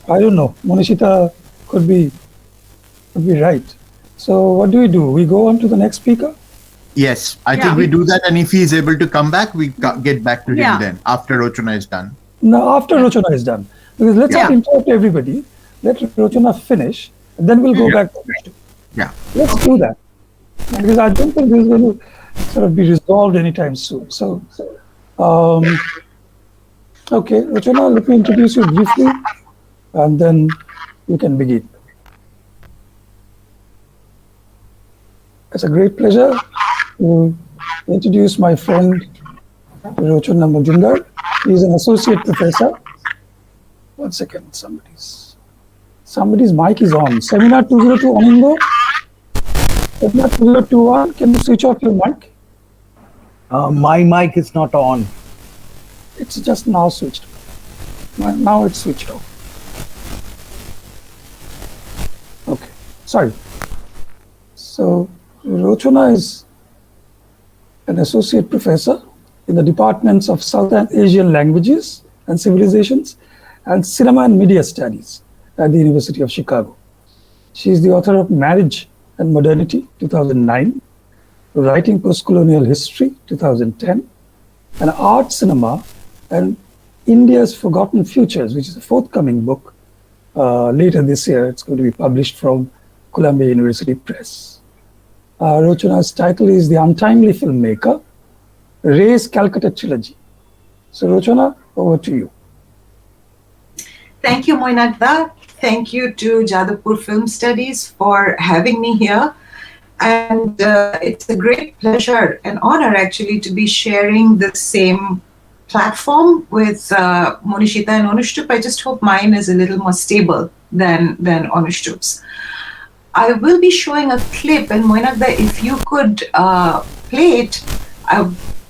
I don't know. Monishita could be right. So what do? We go on to the next speaker? Yes, I Yeah. think we do that, and if he is able to come back, we get back to him Yeah. then after Rochana is done. No, after Rochana is done. Because let's not Yeah. interrupt everybody. Let Rochana finish, and then we'll go back to Anushtup. Yeah. Let's do that. Because I don't think this is going to sort of be resolved anytime soon. So, okay, Rochana, let me introduce you briefly, and then you can begin. It's a great pleasure to introduce my friend Rochana Majumdar. He is an associate professor. 1 second, somebody's mic is on. Seminar 202 Anindo. Seminar 2021, can you switch off your mic? My mic is not on. It's just now switched. Now it's switched off. Okay, sorry. So Rochana is an associate professor in the departments of South Asian languages and civilizations and cinema and media studies at the University of Chicago. She is the author of Marriage and Modernity, 2009, Writing Postcolonial History, 2010, and Art, Cinema, and India's Forgotten Futures, which is a forthcoming book. Later this year, it's going to be published from Columbia University Press. Rochana's title is The Untimely Filmmaker, Ray's Calcutta Trilogy. So Rochana, over to you. Thank you, Moinakda. Thank you to Jadavpur Film Studies for having me here. And it's a great pleasure and honor actually to be sharing the same platform with Monishita and Anushtup. I just hope mine is a little more stable than Anushtup's. I will be showing a clip, and Moinakda, if you could play it,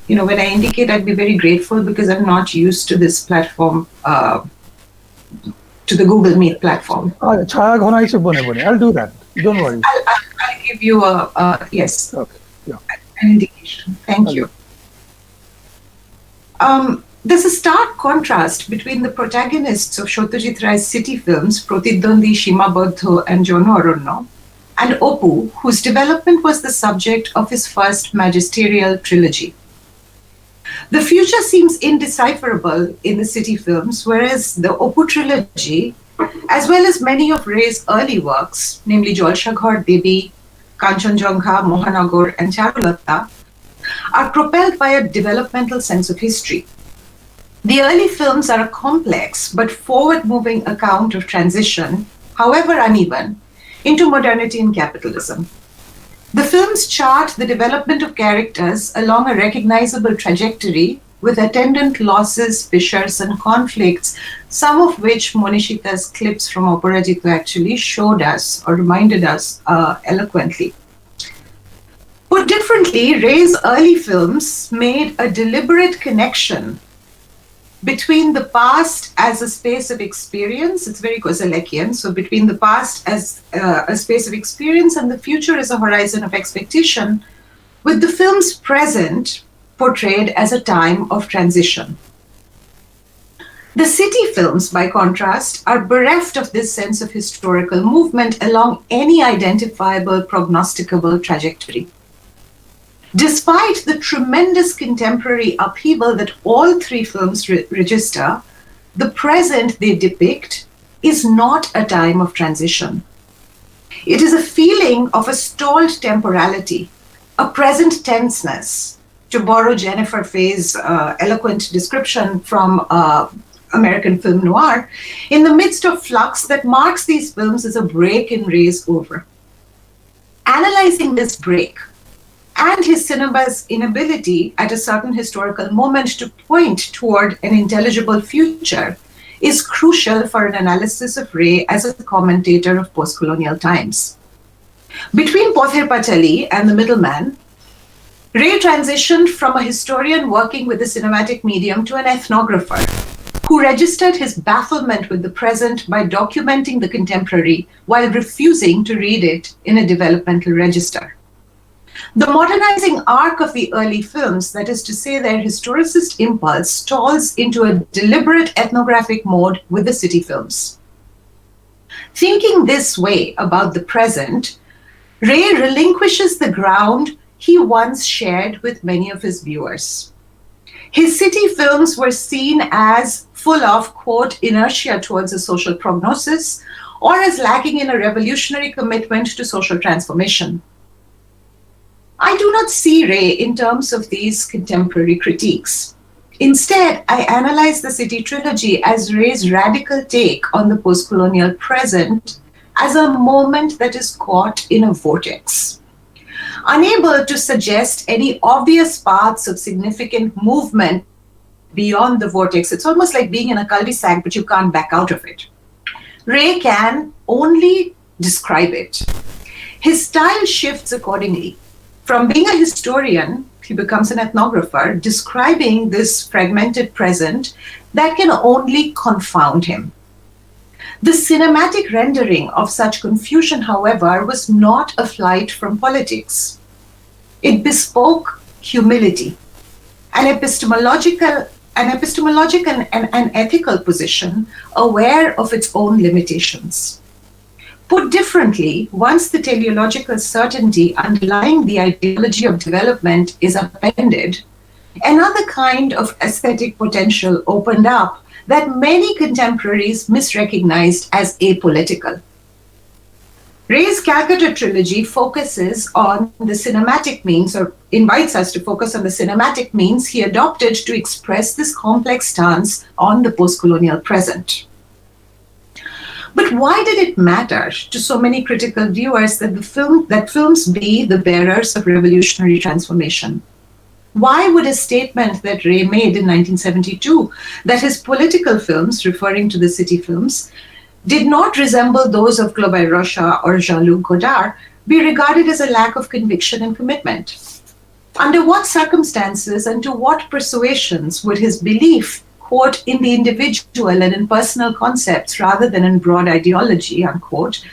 when I indicate, I'd be very grateful because I'm not used to this platform, to the Google Meet platform. I'll do that. Don't worry. I'll give you yes, okay. Yeah. An indication. Thank you. There's a stark contrast between the protagonists of Satyajit Ray's city films, Pratidwandi, Shimabadho, and Jono Aranyo, and Opu, whose development was the subject of his first magisterial trilogy. The future seems indecipherable in the city films, whereas the Opu trilogy, as well as many of Ray's early works, namely Jalshaghar Devi, Kanchanjunga, Mohanagar, and Charulata, are propelled by a developmental sense of history. The early films are a complex but forward-moving account of transition, however uneven, into modernity and capitalism. The films chart the development of characters along a recognizable trajectory with attendant losses, fissures, and conflicts, some of which Monishita's clips from Aparajito actually showed us or reminded us eloquently. Put differently, Ray's early films made a deliberate connection between the past as a space of experience, it's very Kozelekian, so between the past as a space of experience and the future as a horizon of expectation, with the film's present portrayed as a time of transition. The city films, by contrast, are bereft of this sense of historical movement along any identifiable, prognosticable trajectory. Despite the tremendous contemporary upheaval that all three films register, the present they depict is not a time of transition. It is a feeling of a stalled temporality, a present tenseness, to borrow Jennifer Fay's eloquent description from American film noir, in the midst of flux that marks these films as a break in Ray's oeuvre. Analyzing this break, and his cinema's inability at a certain historical moment to point toward an intelligible future, is crucial for an analysis of Ray as a commentator of post-colonial times. Between Pother Pachali and The Middleman, Ray transitioned from a historian working with the cinematic medium to an ethnographer who registered his bafflement with the present by documenting the contemporary while refusing to read it in a developmental register. The modernizing arc of the early films, that is to say their historicist impulse, stalls into a deliberate ethnographic mode with the city films. Thinking this way about the present, Ray relinquishes the ground he once shared with many of his viewers. His city films were seen as full of, quote, inertia towards a social prognosis, or as lacking in a revolutionary commitment to social transformation. I do not see Ray in terms of these contemporary critiques. Instead, I analyze the City trilogy as Ray's radical take on the post-colonial present as a moment that is caught in a vortex. Unable to suggest any obvious paths of significant movement beyond the vortex, it's almost like being in a cul-de-sac, but you can't back out of it. Ray can only describe it. His style shifts accordingly. From being a historian, he becomes an ethnographer, describing this fragmented present that can only confound him. The cinematic rendering of such confusion, however, was not a flight from politics. It bespoke humility, an epistemological and ethical position aware of its own limitations. Put differently, once the teleological certainty underlying the ideology of development is appended, another kind of aesthetic potential opened up that many contemporaries misrecognized as apolitical. Ray's Calcutta trilogy focuses on the cinematic means, or invites us to focus on the cinematic means he adopted to express this complex stance on the post-colonial present. But why did it matter to so many critical viewers that films be the bearers of revolutionary transformation? Why would a statement that Ray made in 1972, that his political films, referring to the city films, did not resemble those of Global Rocha or Jean-Luc Godard, be regarded as a lack of conviction and commitment? Under what circumstances and to what persuasions would his belief, quote, in the individual and in personal concepts rather than in broad ideology, unquote,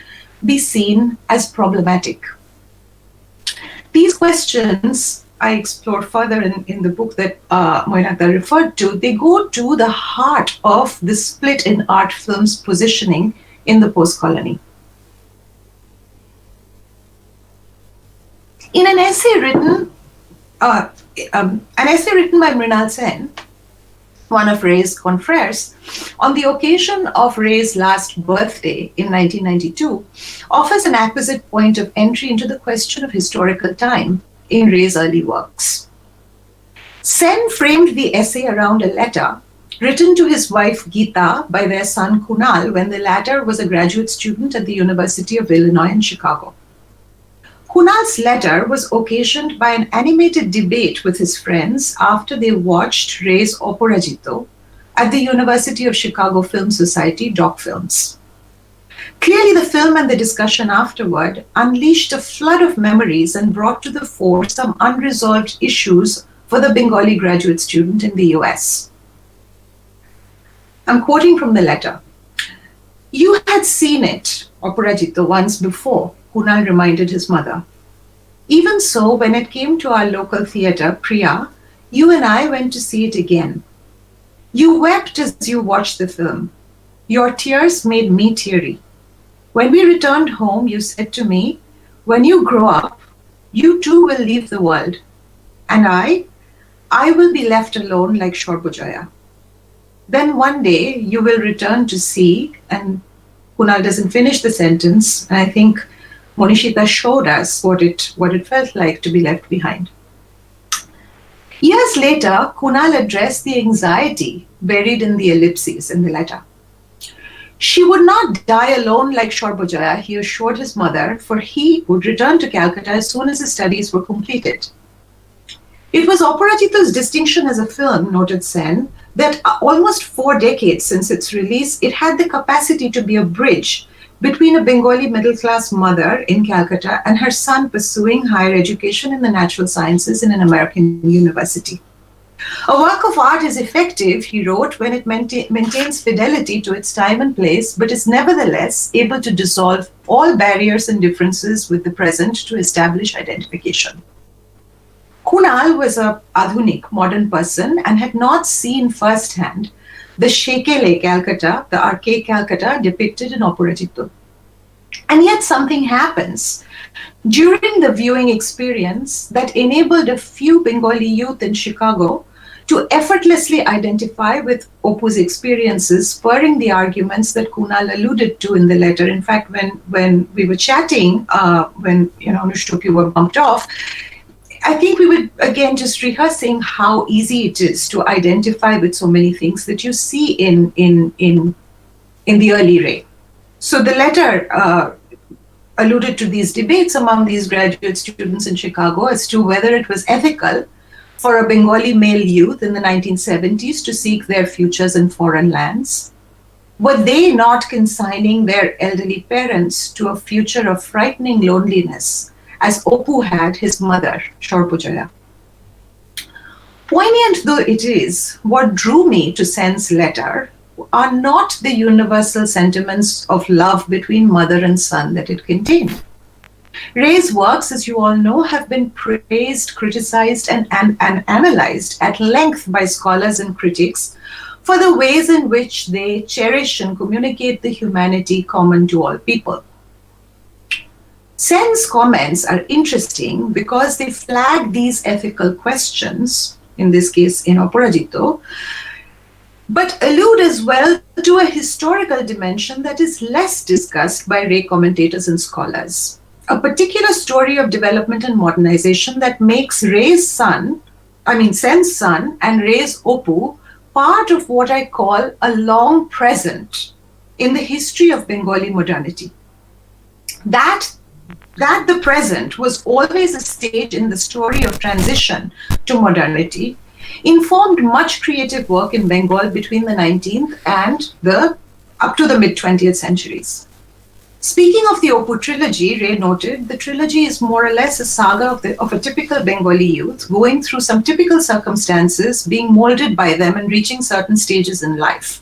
be seen as problematic? These questions I explore further in the book that Moinakda referred to. They go to the heart of the split in art films positioning in the post-colony. In an essay written by Mrinal Sen, one of Ray's confreres, on the occasion of Ray's last birthday in 1992, offers an acquisite point of entry into the question of historical time in Ray's early works. Sen framed the essay around a letter written to his wife Geeta by their son Kunal when the latter was a graduate student at the University of Illinois in Chicago. Kunal's letter was occasioned by an animated debate with his friends after they watched Ray's Oporajito at the University of Chicago Film Society doc films. Clearly, the film and the discussion afterward unleashed a flood of memories and brought to the fore some unresolved issues for the Bengali graduate student in the US. I'm quoting from the letter. "You had seen it, Oporajito, once before," Kunal reminded his mother. "Even so, when it came to our local theatre, Priya, you and I went to see it again. You wept as you watched the film. Your tears made me teary. When we returned home, you said to me, 'When you grow up, you too will leave the world. And I will be left alone like Shorbujaya. Then one day you will return to see,'" and Kunal doesn't finish the sentence, and I think Monishita showed us what it felt like to be left behind. Years later, Kunal addressed the anxiety buried in the ellipses in the letter. She would not die alone like Shorbujaya, he assured his mother, for he would return to Calcutta as soon as his studies were completed. It was Oporajito's distinction as a film, noted Sen, that almost 4 decades since its release, it had the capacity to be a bridge between a Bengali middle-class mother in Calcutta and her son pursuing higher education in the natural sciences in an American university. "A work of art is effective," he wrote, "when it maintains fidelity to its time and place, but is nevertheless able to dissolve all barriers and differences with the present to establish identification." Kunal was a adhunik, modern person and had not seen firsthand the Shekele Calcutta, the archaic Calcutta depicted in Operajito. And yet something happens during the viewing experience that enabled a few Bengali youth in Chicago to effortlessly identify with Opu's experiences, spurring the arguments that Kunal alluded to in the letter. In fact, when we were chatting, when Anushtup, you were bumped off, I think we were again just rehearsing how easy it is to identify with so many things that you see in the early Ray. So the letter alluded to these debates among these graduate students in Chicago as to whether it was ethical for a Bengali male youth in the 1970s to seek their futures in foreign lands. Were they not consigning their elderly parents to a future of frightening loneliness, as Opu had his mother, Shorpujaya? Poignant though it is, what drew me to Sen's letter are not the universal sentiments of love between mother and son that it contained. Ray's works, as you all know, have been praised, criticized, and analyzed at length by scholars and critics for the ways in which they cherish and communicate the humanity common to all people. Sen's comments are interesting because they flag these ethical questions, in this case in Operajito, but allude as well to a historical dimension that is less discussed by Ray commentators and scholars. A particular story of development and modernization that makes Sen's son, and Ray's Opu part of what I call a long present in the history of Bengali modernity. That the present was always a stage in the story of transition to modernity informed much creative work in Bengal between the 19th and up to the mid-20th centuries. Speaking of the Opu trilogy, Ray noted, the trilogy is more or less a saga of a typical Bengali youth going through some typical circumstances, being molded by them and reaching certain stages in life.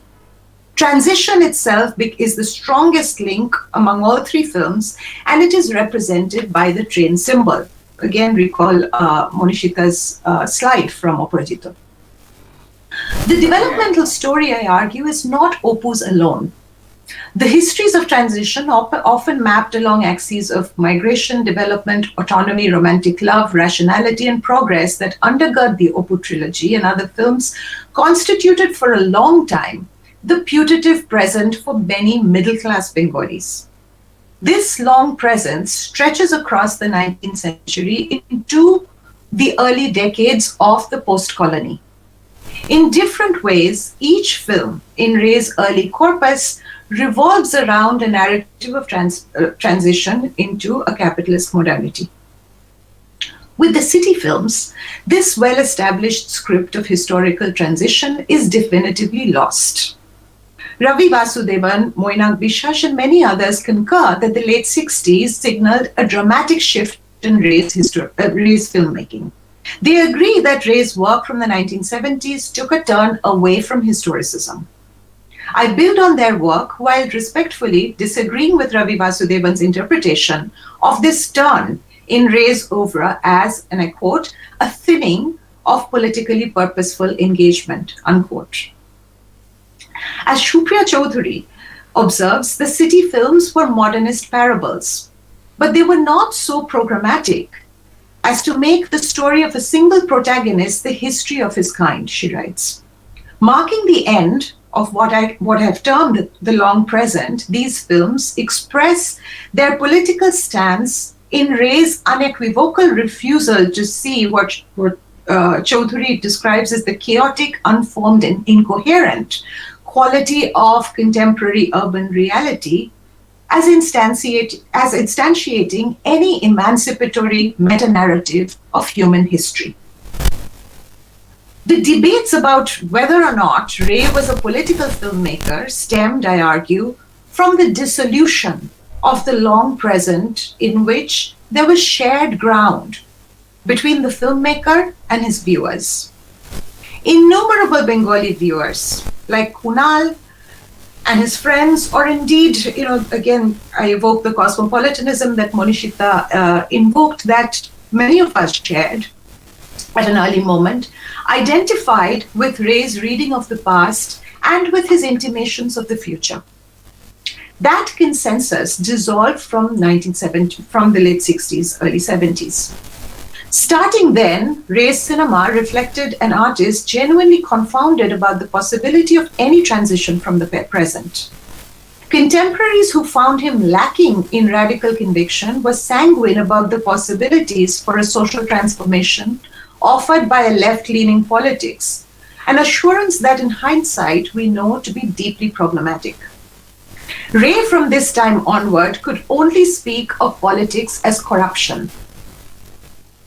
Transition itself is the strongest link among all three films, and it is represented by the train symbol. Again, recall Monishita's slide from Operajito. The developmental story, I argue, is not Opu's alone. The histories of transition often mapped along axes of migration, development, autonomy, romantic love, rationality, and progress that undergird the Opu trilogy and other films constituted for a long time the putative present for many middle-class Bengalis. This long presence stretches across the 19th century into the early decades of the post-colony. In different ways, each film in Ray's early corpus revolves around a narrative of transition into a capitalist modernity. With the city films, this well-established script of historical transition is definitively lost. Ravi Vasudevan, Moinak Bishwash, and many others concur that the late 60s signaled a dramatic shift in Ray's filmmaking. They agree that Ray's work from the 1970s took a turn away from historicism. I build on their work while respectfully disagreeing with Ravi Vasudevan's interpretation of this turn in Ray's oeuvre as, and I quote, a thinning of politically purposeful engagement, unquote. As Shupriya Chaudhuri observes, the city films were modernist parables, but they were not so programmatic as to make the story of a single protagonist the history of his kind, she writes. Marking the end of what I've termed the long present, these films express their political stance in Ray's unequivocal refusal to see what Chaudhuri describes as the chaotic, unformed, and incoherent quality of contemporary urban reality as instantiating any emancipatory meta-narrative of human history. The debates about whether or not Ray was a political filmmaker stemmed, I argue, from the dissolution of the long present in which there was shared ground between the filmmaker and his viewers. Innumerable Bengali viewers, like Kunal and his friends, or indeed, again, I evoke the cosmopolitanism that Monishita invoked, that many of us shared, at an early moment, identified with Ray's reading of the past and with his intimations of the future. That consensus dissolved from the late 60s, early 70s. Starting then, Ray's cinema reflected an artist genuinely confounded about the possibility of any transition from the present. Contemporaries who found him lacking in radical conviction were sanguine about the possibilities for a social transformation offered by a left-leaning politics, an assurance that in hindsight we know to be deeply problematic. Ray, from this time onward, could only speak of politics as corruption.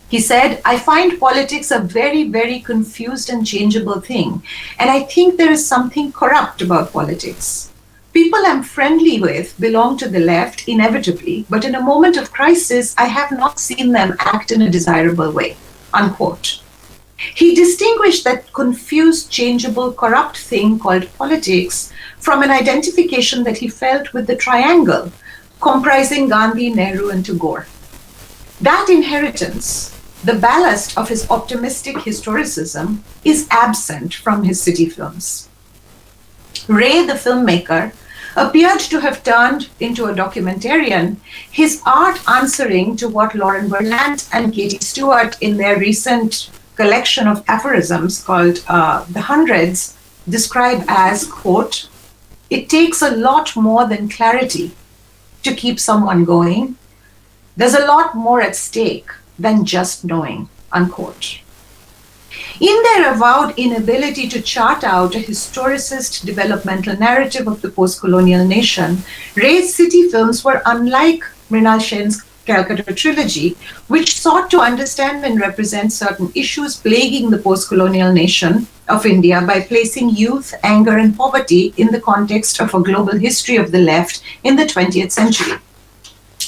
He said, "I find politics a very, very confused and changeable thing, and I think there is something corrupt about politics. People I'm friendly with belong to the left inevitably, but in a moment of crisis, I have not seen them act in a desirable way," unquote. He distinguished that confused, changeable, corrupt thing called politics from an identification that he felt with the triangle comprising Gandhi, Nehru, and Tagore. That inheritance, the ballast of his optimistic historicism, is absent from his city films. Ray, the filmmaker, appeared to have turned into a documentarian, his art answering to what Lauren Berlant and Katie Stewart, in their recent collection of aphorisms called The Hundreds, describe as, quote, "It takes a lot more than clarity to keep someone going. There's a lot more at stake than just knowing," unquote. In their avowed inability to chart out a historicist developmental narrative of the post-colonial nation, Ray's city films were unlike Mrinal Sen's Calcutta trilogy, which sought to understand and represent certain issues plaguing the post-colonial nation of India by placing youth, anger, and poverty in the context of a global history of the left in the 20th century.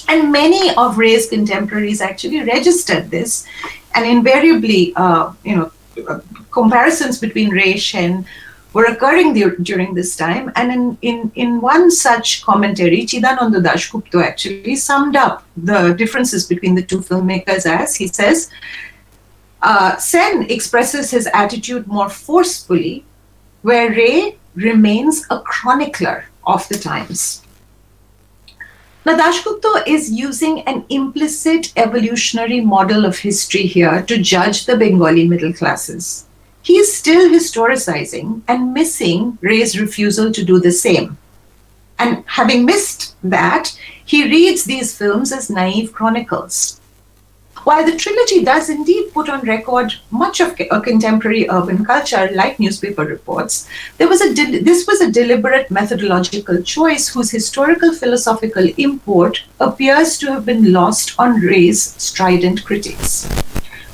And many of Ray's contemporaries actually registered this, and invariably, comparisons between Ray and Sen were occurring during this time. And in one such commentary, Chidananda Dasgupta actually summed up the differences between the two filmmakers as, he says, Sen expresses his attitude more forcefully, where Ray remains a chronicler of the times. Now, Dasgupta is using an implicit evolutionary model of history here to judge the Bengali middle classes. He is still historicizing and missing Ray's refusal to do the same. And having missed that, he reads these films as naive chronicles. While the trilogy does indeed put on record much of a contemporary urban culture, like newspaper reports, this was a deliberate methodological choice whose historical philosophical import appears to have been lost on Ray's strident critics.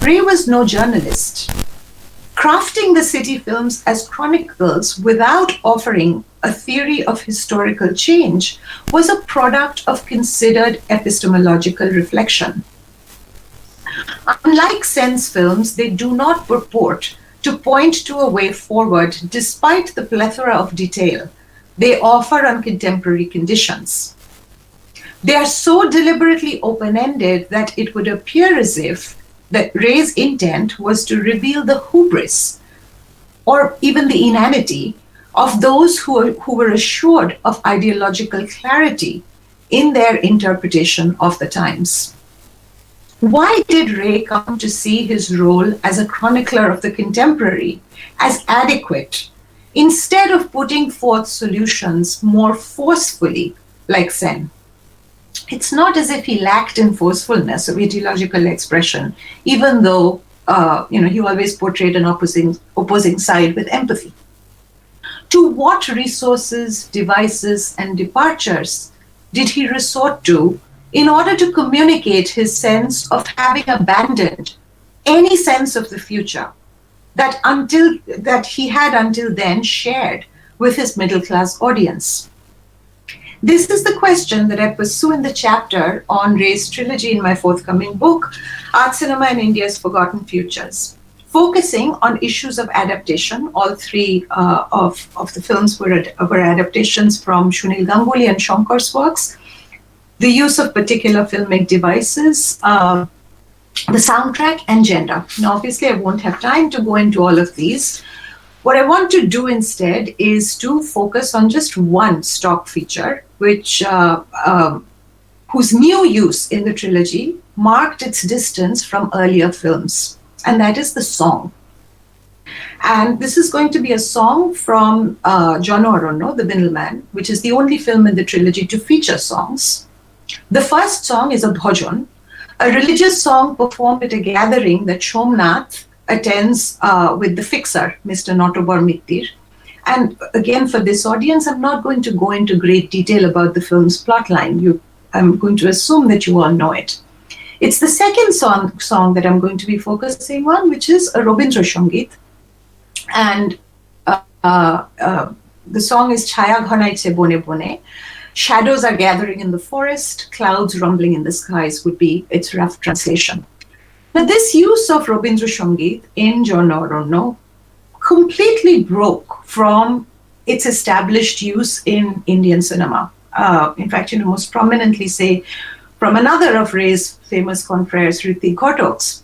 Ray was no journalist. Crafting the city films as chronicles without offering a theory of historical change was a product of considered epistemological reflection. Unlike Sen's films, they do not purport to point to a way forward despite the plethora of detail they offer on contemporary conditions. They are so deliberately open-ended that it would appear as if that Ray's intent was to reveal the hubris or even the inanity of those who were assured of ideological clarity in their interpretation of the times. Why did Ray come to see his role as a chronicler of the contemporary as adequate, instead of putting forth solutions more forcefully like Sen? It's not as if he lacked in forcefulness of ideological expression, even though he always portrayed an opposing side with empathy. To what resources, devices, and departures did he resort to in order to communicate his sense of having abandoned any sense of the future that he had until then shared with his middle-class audience? This is the question that I pursue in the chapter on Ray's trilogy in my forthcoming book, Art Cinema and India's Forgotten Futures, focusing on issues of adaptation. All three of the films were adaptations from Sunil Ganguly and Shankar's works, the use of particular filmic devices, the soundtrack, and gender. Now, obviously, I won't have time to go into all of these. What I want to do instead is to focus on just one stock feature, which whose new use in the trilogy marked its distance from earlier films, and that is the song. And this is going to be a song from Jono Aronno, The Middleman, which is the only film in the trilogy to feature songs. The first song is a bhajan, a religious song performed at a gathering that Somnath attends with the fixer, Mr. Notobor Mittir. And again, for this audience, I'm not going to go into great detail about the film's plotline. I'm going to assume that you all know it. It's the second song that I'm going to be focusing on, which is a Robindra Sangit. And the song is Chaya Ghanaiche Bone Bone. Shadows are gathering in the forest, clouds rumbling in the skies would be its rough translation. Now, this use of Robindra Sangit in Jono Aronno completely broke from its established use in Indian cinema. In fact, most prominently, say, from another of Ray's famous confreres, Hrithik Ghatok's,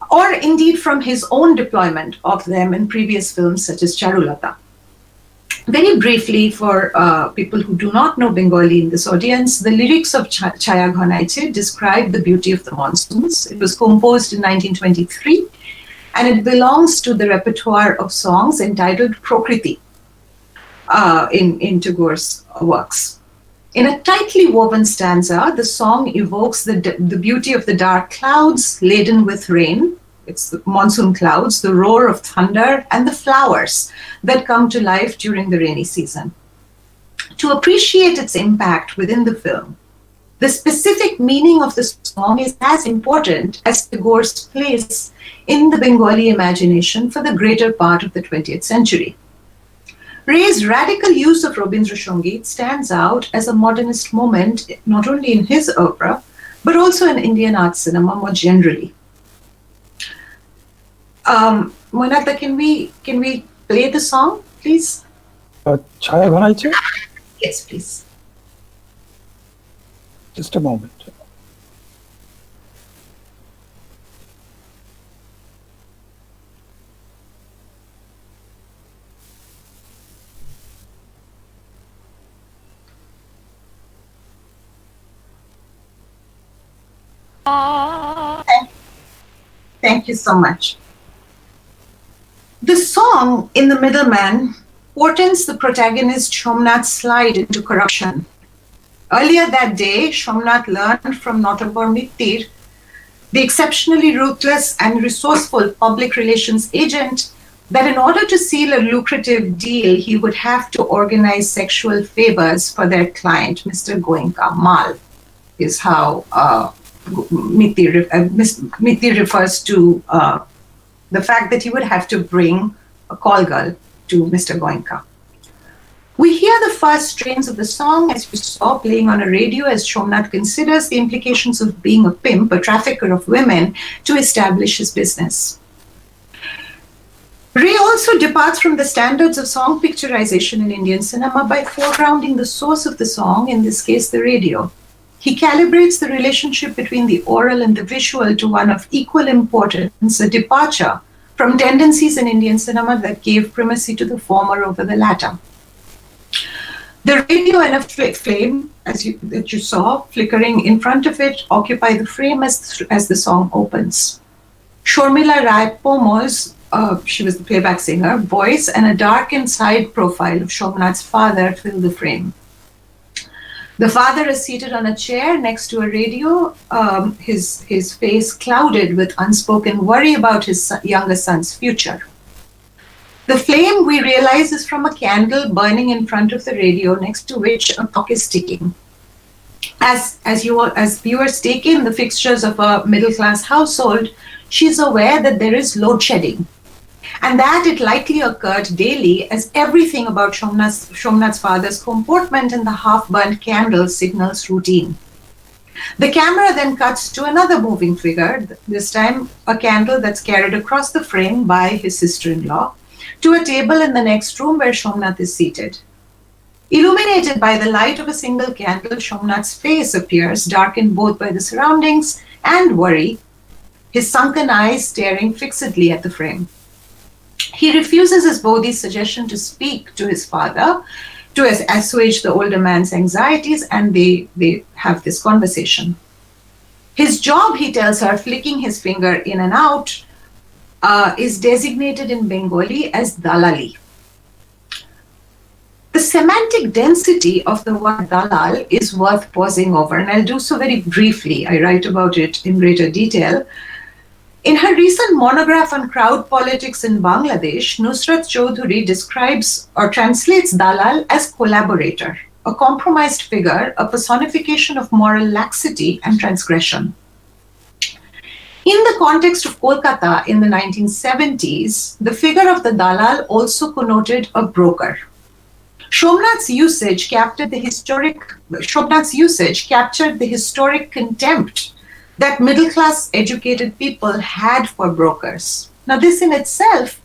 or indeed from his own deployment of them in previous films such as Charulata. Very briefly, for people who do not know Bengali in this audience, the lyrics of Chaya Ghanaiche describe the beauty of the monsoons. It was composed in 1923, and it belongs to the repertoire of songs entitled Prokriti in Tagore's works. In a tightly woven stanza, the song evokes the beauty of the dark clouds laden with rain. It's the monsoon clouds, the roar of thunder, and the flowers that come to life during the rainy season. To appreciate its impact within the film, the specific meaning of the song is as important as Tagore's place in the Bengali imagination for the greater part of the 20th century. Ray's radical use of Robindra Sangit stands out as a modernist moment, not only in his opera, but also in Indian art cinema more generally. Moinakda, can we play the song, please? Chaya Ghanaiche? Yes, please. Just a moment. Thank you so much. The song in The Middleman portends the protagonist Somnath's slide into corruption. Earlier that day, Somnath learned from Notobor Mittir, the exceptionally ruthless and resourceful public relations agent, that in order to seal a lucrative deal, he would have to organize sexual favors for their client, Mr. Goenka. Mal is how Mittir refers to the fact that he would have to bring a call girl to Mr. Goenka. We hear the first strains of the song, as you saw, playing on a radio as Somnath considers the implications of being a pimp, a trafficker of women, to establish his business. Ray also departs from the standards of song picturization in Indian cinema by foregrounding the source of the song, in this case the radio. He calibrates the relationship between the oral and the visual to one of equal importance, a departure from tendencies in Indian cinema that gave primacy to the former over the latter. The radio and a flame, that you saw, flickering in front of it, occupy the frame as the song opens. Shormila Rai Pomo's, she was the playback singer, voice and a darkened side profile of Somnath's father fill the frame. The father is seated on a chair next to a radio, his face clouded with unspoken worry about his younger son's future. The flame, we realize, is from a candle burning in front of the radio, next to which a clock is ticking. As viewers take in the fixtures of a middle-class household, she is aware that there is load shedding, and that it likely occurred daily, as everything about Somnath's father's comportment in the half-burnt candle signals routine. The camera then cuts to another moving figure, this time a candle that's carried across the frame by his sister-in-law, to a table in the next room where Somnath is seated. Illuminated by the light of a single candle, Somnath's face appears, darkened both by the surroundings and worry, his sunken eyes staring fixedly at the frame. He refuses his Bodhi's suggestion to speak to his father to assuage the older man's anxieties, and they have this conversation. His job, he tells her, flicking his finger in and out, is designated in Bengali as dalali. The semantic density of the word dalal is worth pausing over, and I'll do so very briefly. I write about it in greater detail. In her recent monograph on crowd politics in Bangladesh, Nusrat Chowdhury describes or translates dalal as collaborator, a compromised figure, a personification of moral laxity and transgression. In the context of Kolkata in the 1970s, the figure of the dalal also connoted a broker. Shomnath's usage captured the historic contempt that middle-class educated people had for brokers. Now, this in itself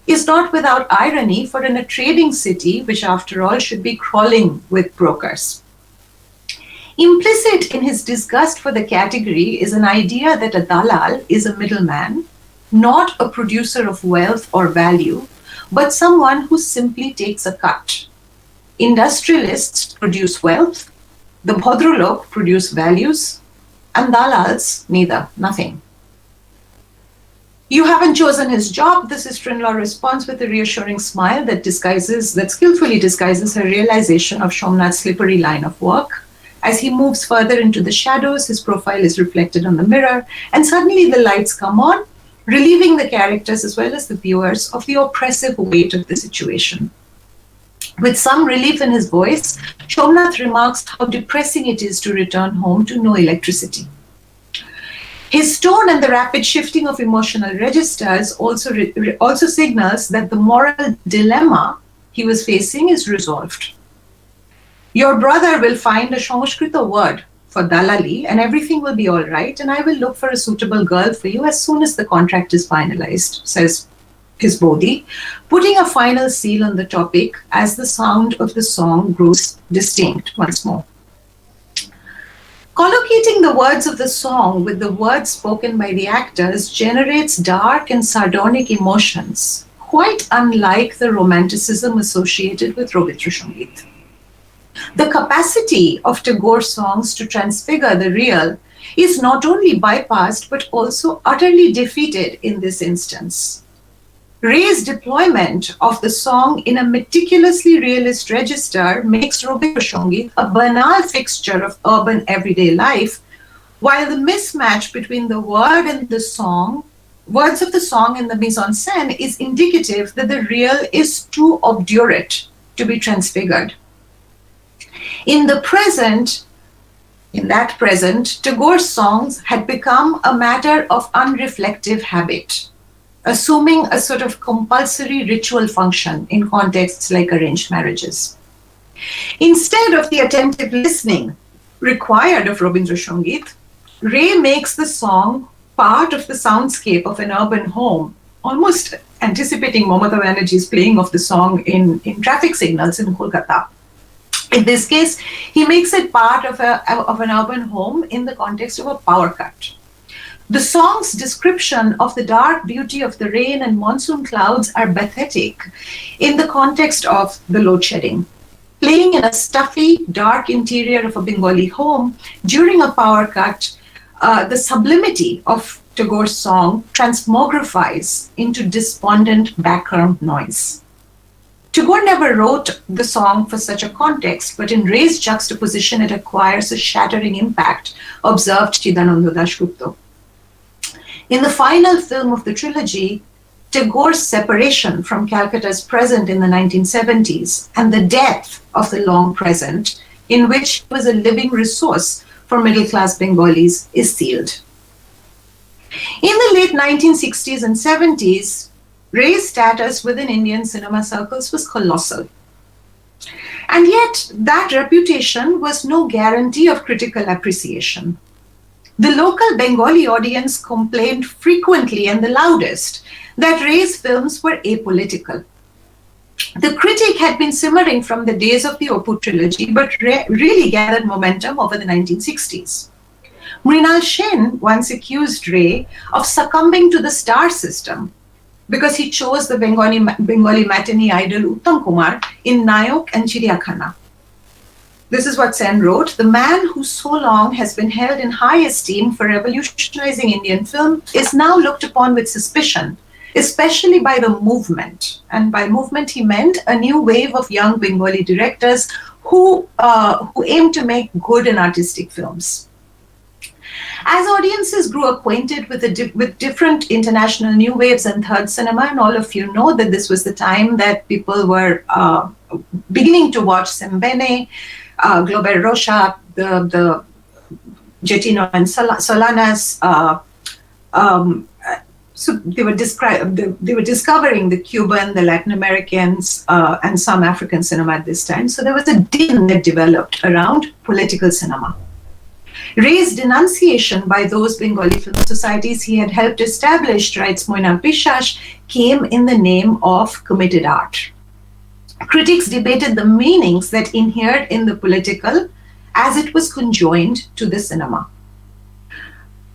is not without irony, for in a trading city, which after all should be crawling with brokers. Implicit in his disgust for the category is an idea that a dalal is a middleman, not a producer of wealth or value, but someone who simply takes a cut. Industrialists produce wealth, the Bhadralok produce values, and dalals neither, nothing. You haven't chosen his job, the sister-in-law responds with a reassuring smile that skillfully disguises her realization of Shomnath's slippery line of work. As he moves further into the shadows, his profile is reflected on the mirror, and suddenly the lights come on, relieving the characters as well as the viewers of the oppressive weight of the situation. With some relief in his voice, Shomnath remarks how depressing it is to return home to no electricity. His tone and the rapid shifting of emotional registers also signals that the moral dilemma he was facing is resolved. Your brother will find a Sanskrit word for dalali and everything will be all right, and I will look for a suitable girl for you as soon as the contract is finalized, says his Bodhi, putting a final seal on the topic as the sound of the song grows distinct once more. Collocating the words of the song with the words spoken by the actors generates dark and sardonic emotions, quite unlike the romanticism associated with Rabindra Sangeet. The capacity of Tagore's songs to transfigure the real is not only bypassed but also utterly defeated in this instance. Ray's deployment of the song in a meticulously realist register makes Rabindra Sangeet a banal fixture of urban everyday life, while the mismatch between the words of the song and the mise-en-scène is indicative that the real is too obdurate to be transfigured. In that present, Tagore's songs had become a matter of unreflective habit, assuming a sort of compulsory ritual function in contexts like arranged marriages. Instead of the attentive listening required of Rabindra Sangeet, Ray makes the song part of the soundscape of an urban home, almost anticipating Mamata Banerjee's playing of the song in traffic signals in Kolkata. In this case, he makes it part of an urban home in the context of a power cut. The song's description of the dark beauty of the rain and monsoon clouds are pathetic in the context of the load shedding. Playing in a stuffy, dark interior of a Bengali home during a power cut, the sublimity of Tagore's song transmogrifies into despondent background noise. Tagore never wrote the song for such a context, but in Ray's juxtaposition, it acquires a shattering impact, observed Chidananda Dasgupta. In the final film of the trilogy, Tagore's separation from Calcutta's present in the 1970s and the death of the long present, in which he was a living resource for middle-class Bengalis, is sealed. In the late 1960s and 70s, Ray's status within Indian cinema circles was colossal. And yet, that reputation was no guarantee of critical appreciation. The local Bengali audience complained frequently and the loudest that Ray's films were apolitical. The critique had been simmering from the days of the Oppu trilogy, but really gathered momentum over the 1960s. Mrinal Sen once accused Ray of succumbing to the star system because he chose the Bengali matinee idol Uttam Kumar in Nayok and Chiriyakhana. This is what Sen wrote: "The man who so long has been held in high esteem for revolutionizing Indian film is now looked upon with suspicion, especially by the movement." And by movement, he meant a new wave of young Bengali directors who aim to make good and artistic films. As audiences grew acquainted with different international new waves and third cinema, and all of you know that this was the time that people were beginning to watch Sembene, Glover Rocha, the Getino and Solanas. So they were discovering the Cuban, the Latin Americans, and some African cinema at this time. So there was a din that developed around political cinema. Ray's denunciation by those Bengali film societies he had helped establish, writes Moina Pishash, came in the name of committed art. Critics debated the meanings that inhered in the political as it was conjoined to the cinema.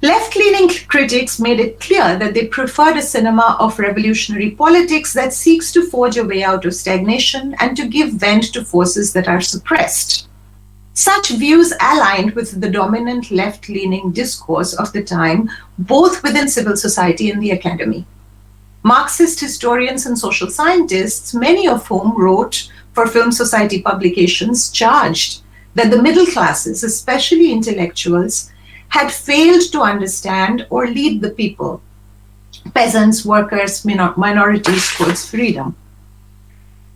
Left-leaning critics made it clear that they preferred a cinema of revolutionary politics that seeks to forge a way out of stagnation and to give vent to forces that are suppressed. Such views aligned with the dominant left-leaning discourse of the time, both within civil society and the academy. Marxist historians and social scientists, many of whom wrote for film society publications, charged that the middle classes, especially intellectuals, had failed to understand or lead the people, peasants, workers, minorities, towards freedom.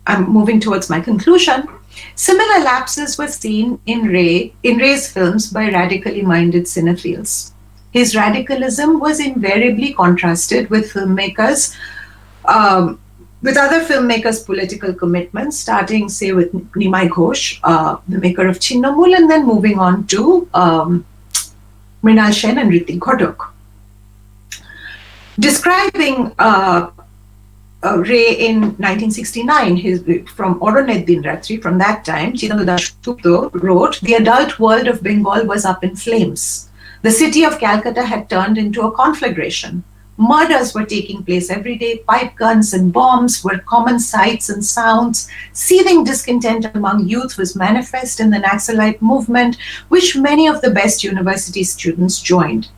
I'm moving towards my conclusion. Similar lapses were seen in Ray's films by radically minded cinephiles. His radicalism was invariably contrasted with filmmakers, with other filmmakers' political commitments, starting, say, with Nimai Ghosh, the maker of Chinnamul, and then moving on to Mrinal Sen and Ritik Ghodok. Describing Ray in 1969, from Oronet Din Ratri, from that time, Chidambu Dasgupta wrote, "The adult world of Bengal was up in flames. The city of Calcutta had turned into a conflagration. Murders were taking place every day. Pipe guns and bombs were common sights and sounds. Seething discontent among youth was manifest in the Naxalite movement, which many of the best university students joined.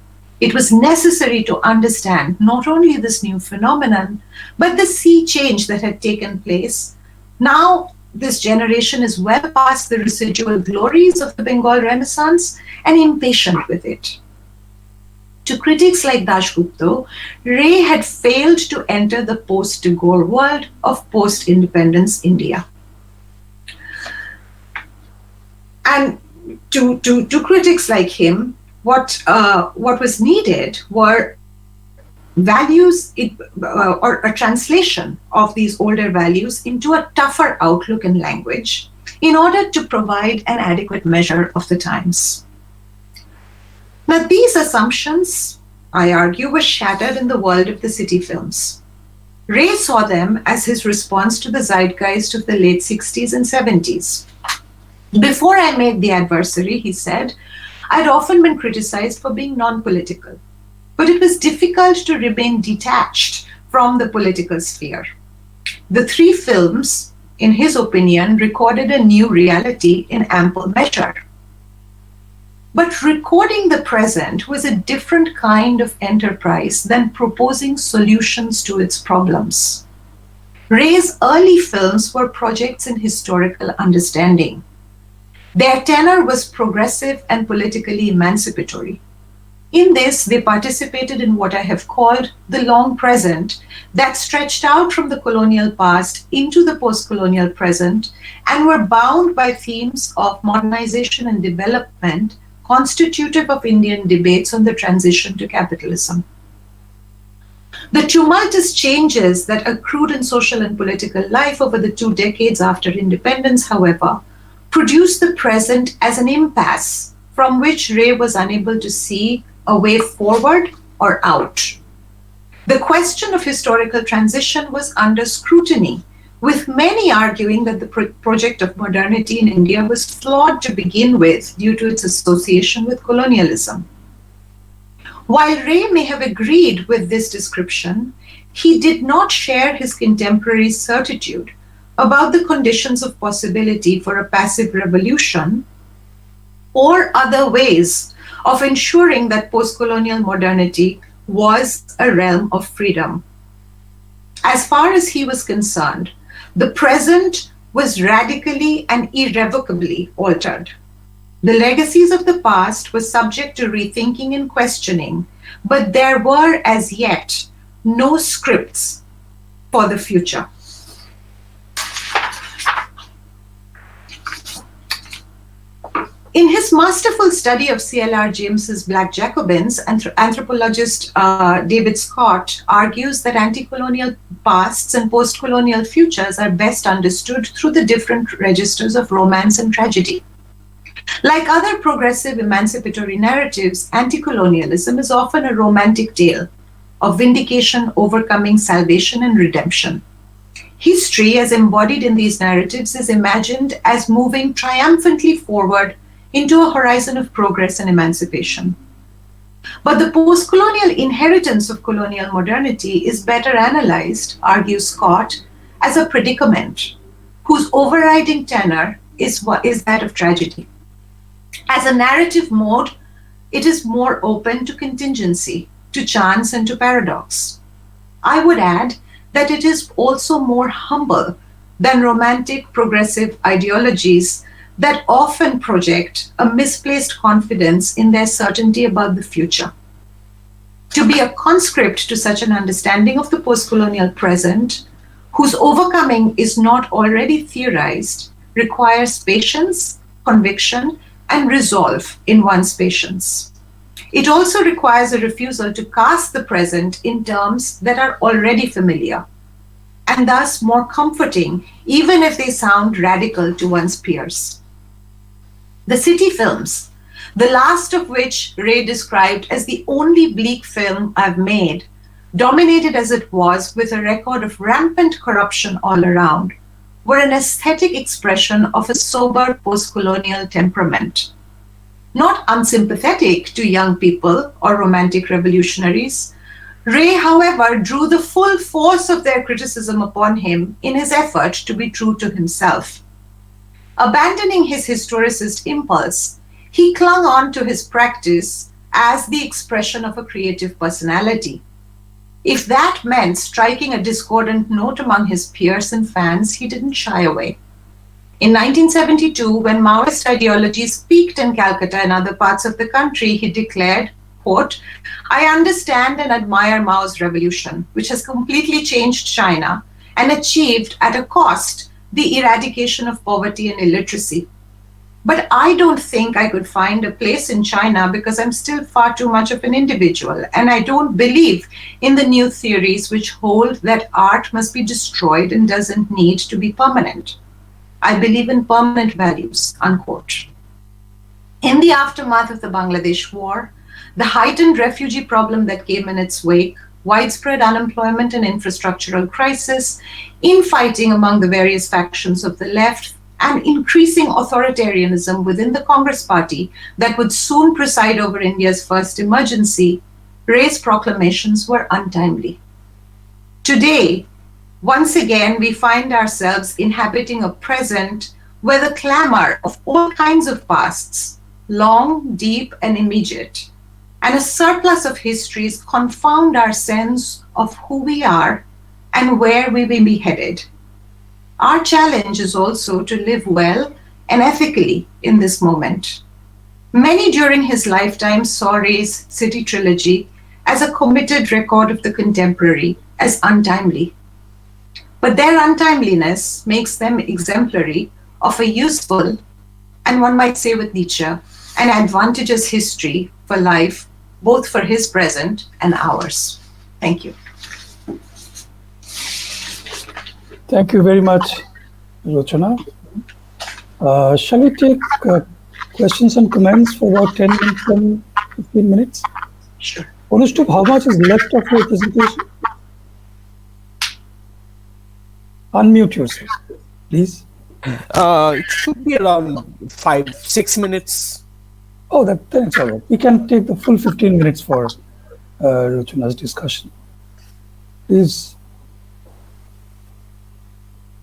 It was necessary to understand not only this new phenomenon, but the sea change that had taken place. Now, this generation is well past the residual glories of the Bengal Renaissance and impatient with it." To critics like Dasgupta, Ray had failed to enter the post-de Gaulle world of post-independence India. And to critics like him, what was needed were values, or a translation of these older values into a tougher outlook and language in order to provide an adequate measure of the times. Now, these assumptions, I argue, were shattered in the world of the city films. Ray saw them as his response to the zeitgeist of the late 60s and 70s. "Before I made The Adversary," he said, "I'd often been criticized for being non-political, but it was difficult to remain detached from the political sphere. The three films, in his opinion, recorded a new reality in ample measure. But recording the present was a different kind of enterprise than proposing solutions to its problems. Ray's early films were projects in historical understanding. Their tenor was progressive and politically emancipatory. In this, they participated in what I have called the long present that stretched out from the colonial past into the post-colonial present and were bound by themes of modernization and development constitutive of Indian debates on the transition to capitalism. The tumultuous changes that accrued in social and political life over the 2 decades after independence, however, produced the present as an impasse from which Ray was unable to see a way forward or out. The question of historical transition was under scrutiny, with many arguing that the project of modernity in India was flawed to begin with due to its association with colonialism. While Ray may have agreed with this description, he did not share his contemporaries' certitude about the conditions of possibility for a passive revolution or other ways of ensuring that post-colonial modernity was a realm of freedom. As far as he was concerned, the present was radically and irrevocably altered. The legacies of the past were subject to rethinking and questioning, but there were as yet no scripts for the future. In his masterful study of C.L.R. James's Black Jacobins, anthropologist David Scott argues that anti-colonial pasts and post-colonial futures are best understood through the different registers of romance and tragedy. Like other progressive emancipatory narratives, anti-colonialism is often a romantic tale of vindication, overcoming, salvation, and redemption. History, as embodied in these narratives, is imagined as moving triumphantly forward into a horizon of progress and emancipation. But the post-colonial inheritance of colonial modernity is better analyzed, argues Scott, as a predicament whose overriding tenor is that of tragedy. As a narrative mode, it is more open to contingency, to chance, and to paradox. I would add that it is also more humble than romantic progressive ideologies that often project a misplaced confidence in their certainty about the future. To be a conscript to such an understanding of the post-colonial present, whose overcoming is not already theorized, requires patience, conviction, and resolve in one's patience. It also requires a refusal to cast the present in terms that are already familiar, and thus more comforting, even if they sound radical to one's peers. The City films, the last of which Ray described as the only bleak film I've made, dominated as it was with a record of rampant corruption all around, were an aesthetic expression of a sober post-colonial temperament. Not unsympathetic to young people or romantic revolutionaries, Ray, however, drew the full force of their criticism upon him in his effort to be true to himself. Abandoning his historicist impulse, he clung on to his practice as the expression of a creative personality. If that meant striking a discordant note among his peers and fans, he didn't shy away. In 1972, when Maoist ideologies peaked in Calcutta and other parts of the country, he declared, quote, "I understand and admire Mao's revolution, which has completely changed China and achieved at a cost the eradication of poverty and illiteracy. But I don't think I could find a place in China because I'm still far too much of an individual, and I don't believe in the new theories which hold that art must be destroyed and doesn't need to be permanent. I believe in permanent values," unquote. In the aftermath of the Bangladesh War, the heightened refugee problem that came in its wake, widespread unemployment and infrastructural crisis, infighting among the various factions of the left, and increasing authoritarianism within the Congress Party that would soon preside over India's first emergency, Ray's proclamations were untimely. Today, once again, we find ourselves inhabiting a present where the clamor of all kinds of pasts, long, deep, and immediate, and a surplus of histories confound our sense of who we are and where we may be headed. Our challenge is also to live well and ethically in this moment. Many during his lifetime saw Ray's City trilogy as a committed record of the contemporary, as untimely. But their untimeliness makes them exemplary of a useful, and one might say with Nietzsche, an advantageous history for life, both for his present and ours. Thank you. Thank you very much, Rochana. Shall we take questions and comments for about 10 minutes and 15 minutes? Sure. Anushtup, how much is left of your presentation? Unmute yourself, please. It should be around 5-6 minutes. Oh, then it's all right. We can take the full 15 minutes for Rochuna's discussion. Please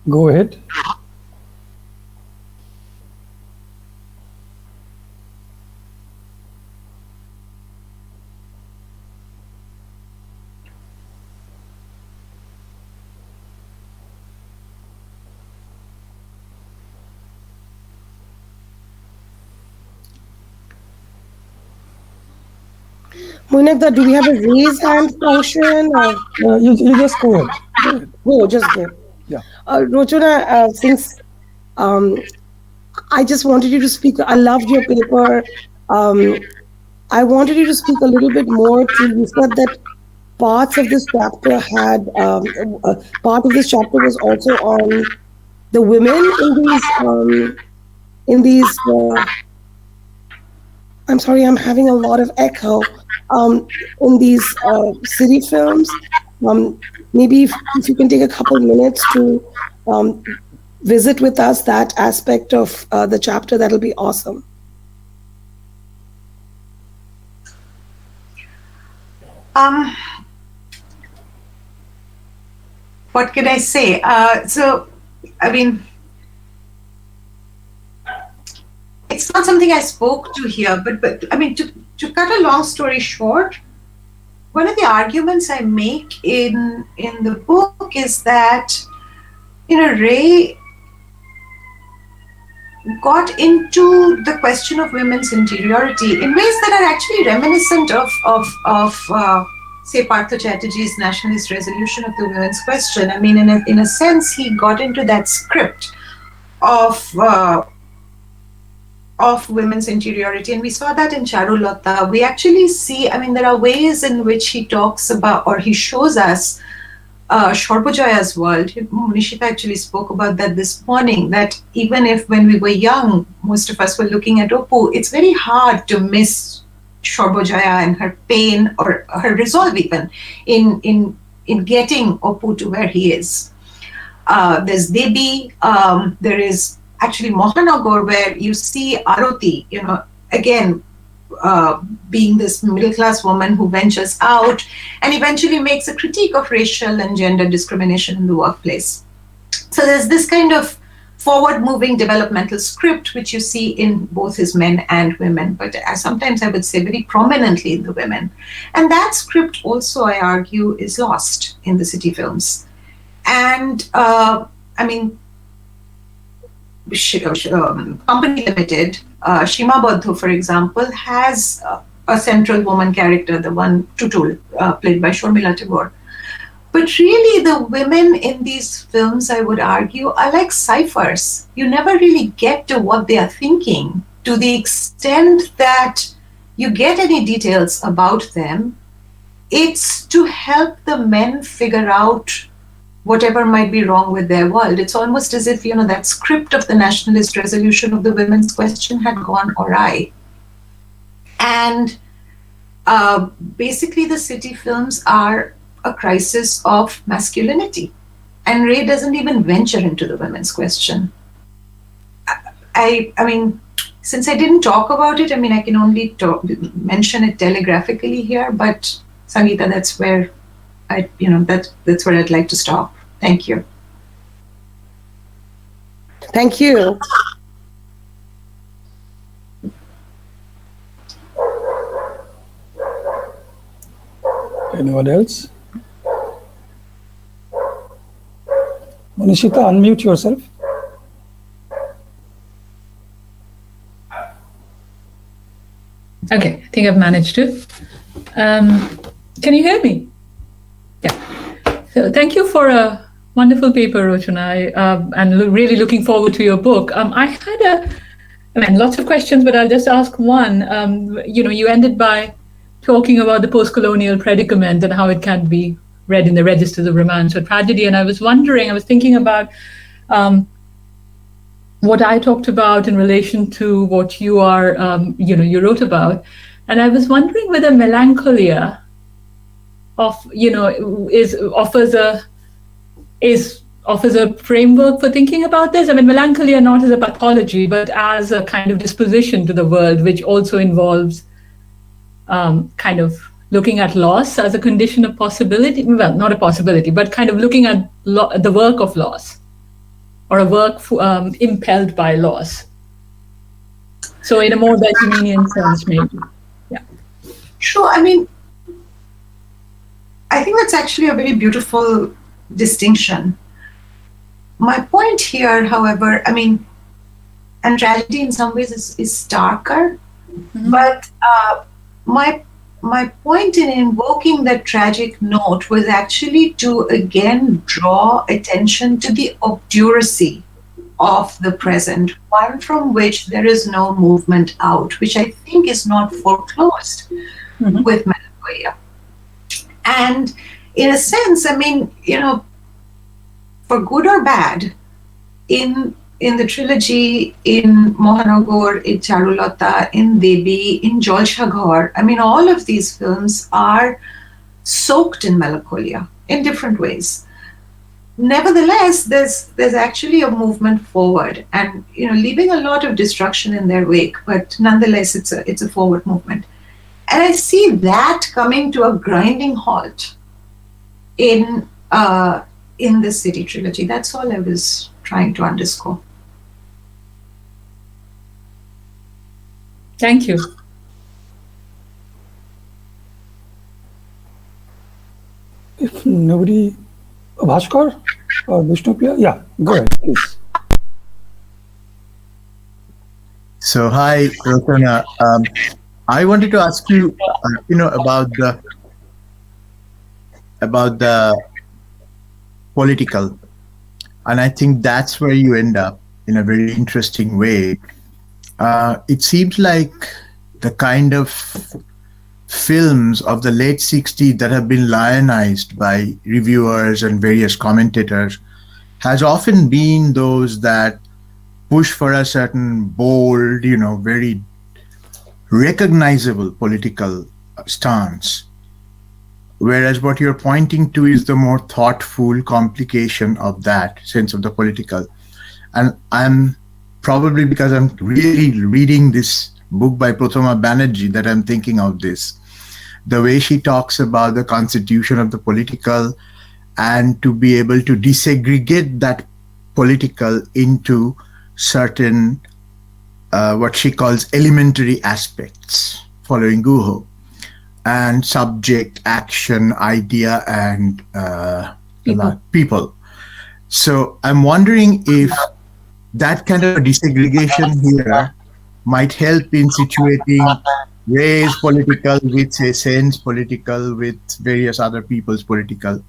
go ahead. Moinakda, do we have a raise hand function? Or? You just go ahead. Go ahead. Go, just go. Yeah. Rochuna, since I just wanted you to speak, I loved your paper. I wanted you to speak a little bit more to, you said that parts of this chapter had, part of this chapter was also on the women in these, I'm sorry, I'm having a lot of echo, in these city films. Maybe if you can take a couple minutes to visit with us that aspect of the chapter, that'll be awesome. What can I say? So, I mean, it's not something I spoke to here, but I mean, to cut a long story short, one of the arguments I make in the book is that, you know, Ray got into the question of women's interiority in ways that are actually reminiscent of say, Partha Chatterjee's nationalist resolution of the women's question. I mean, in a sense, he got into that script of women's interiority, and we saw that in Charulata. We actually see, I mean, there are ways in which he talks about, or he shows us, Shorbojoya's world. Nishita actually spoke about that this morning, that even if when we were young, most of us were looking at Opu, it's very hard to miss Shorbojoya and her pain or her resolve even in getting Opu to where he is. There's Debi, there is actually Mohanagor, where you see Aroti, you know, again, being this middle-class woman who ventures out and eventually makes a critique of racial and gender discrimination in the workplace. So there's this kind of forward-moving developmental script which you see in both his men and women, but sometimes I would say very prominently in the women. And that script also, I argue, is lost in the city films. And I mean, Company Limited, Shima Badho, for example, has a central woman character, the one Tutul, played by Sharmila Tagore. But really, the women in these films, I would argue, are like ciphers. You never really get to what they are thinking. To the extent that you get any details about them, it's to help the men figure out whatever might be wrong with their world. It's almost as if, you know, that script of the nationalist resolution of the women's question had gone awry. And basically, the city films are a crisis of masculinity. And Ray doesn't even venture into the women's question. I mean, since I didn't talk about it, I mean, I can only mention it telegraphically here, but Sangeeta, that's where that's where I'd like to stop. Thank you. Thank you. Anyone else? Nishita, unmute yourself. Okay, I think I've managed to. Can you hear me? Yeah. So thank you for a wonderful paper, Rochuna, and really looking forward to your book. I had lots of questions, but I'll just ask one. You ended by talking about the post-colonial predicament and how it can be read in the registers of romance or tragedy. And I was thinking about what I talked about in relation to what you are, you wrote about. And I was wondering whether melancholia offers a framework for thinking about this. I mean, melancholia not as a pathology, but as a kind of disposition to the world, which also involves kind of looking at loss as a condition of possibility. Well, not a possibility, but kind of looking at the work of loss, or a work impelled by loss. So in a more Benjaminian sense, maybe. Yeah. Sure. I mean, I think that's actually a very beautiful distinction. My point here, however, I mean, and tragedy in some ways is starker, but my point in invoking that tragic note was actually to again draw attention to the obduracy of the present, one from which there is no movement out, which I think is not foreclosed with melancholia. And in a sense, I mean, you know, for good or bad, in the trilogy, in Mohanagor, in Charulata, in Debi, in Jalsha Ghar, I mean, all of these films are soaked in melancholia in different ways. Nevertheless, there's actually a movement forward, and you know, leaving a lot of destruction in their wake, but nonetheless, it's a forward movement. And I see that coming to a grinding halt in the City trilogy. That's all I was trying to underscore. Thank you. If nobody, Bhaskar or Vishnupriya, yeah, go ahead, please. So, hi, Rotana. I wanted to ask you, about the political, and I think that's where you end up in a very interesting way. It seems like the kind of films of the late 60s that have been lionized by reviewers and various commentators has often been those that push for a certain bold, very recognizable political stance. Whereas what you're pointing to is the more thoughtful complication of that sense of the political. And I'm probably, because I'm really reading this book by Prathama Banerjee, that I'm thinking of this. The way she talks about the constitution of the political, and to be able to desegregate that political into certain, what she calls elementary aspects, following Guho, and subject, action, idea, and people. So I'm wondering if that kind of desegregation here might help in situating Ray's political with, say, Sen's political with various other people's political.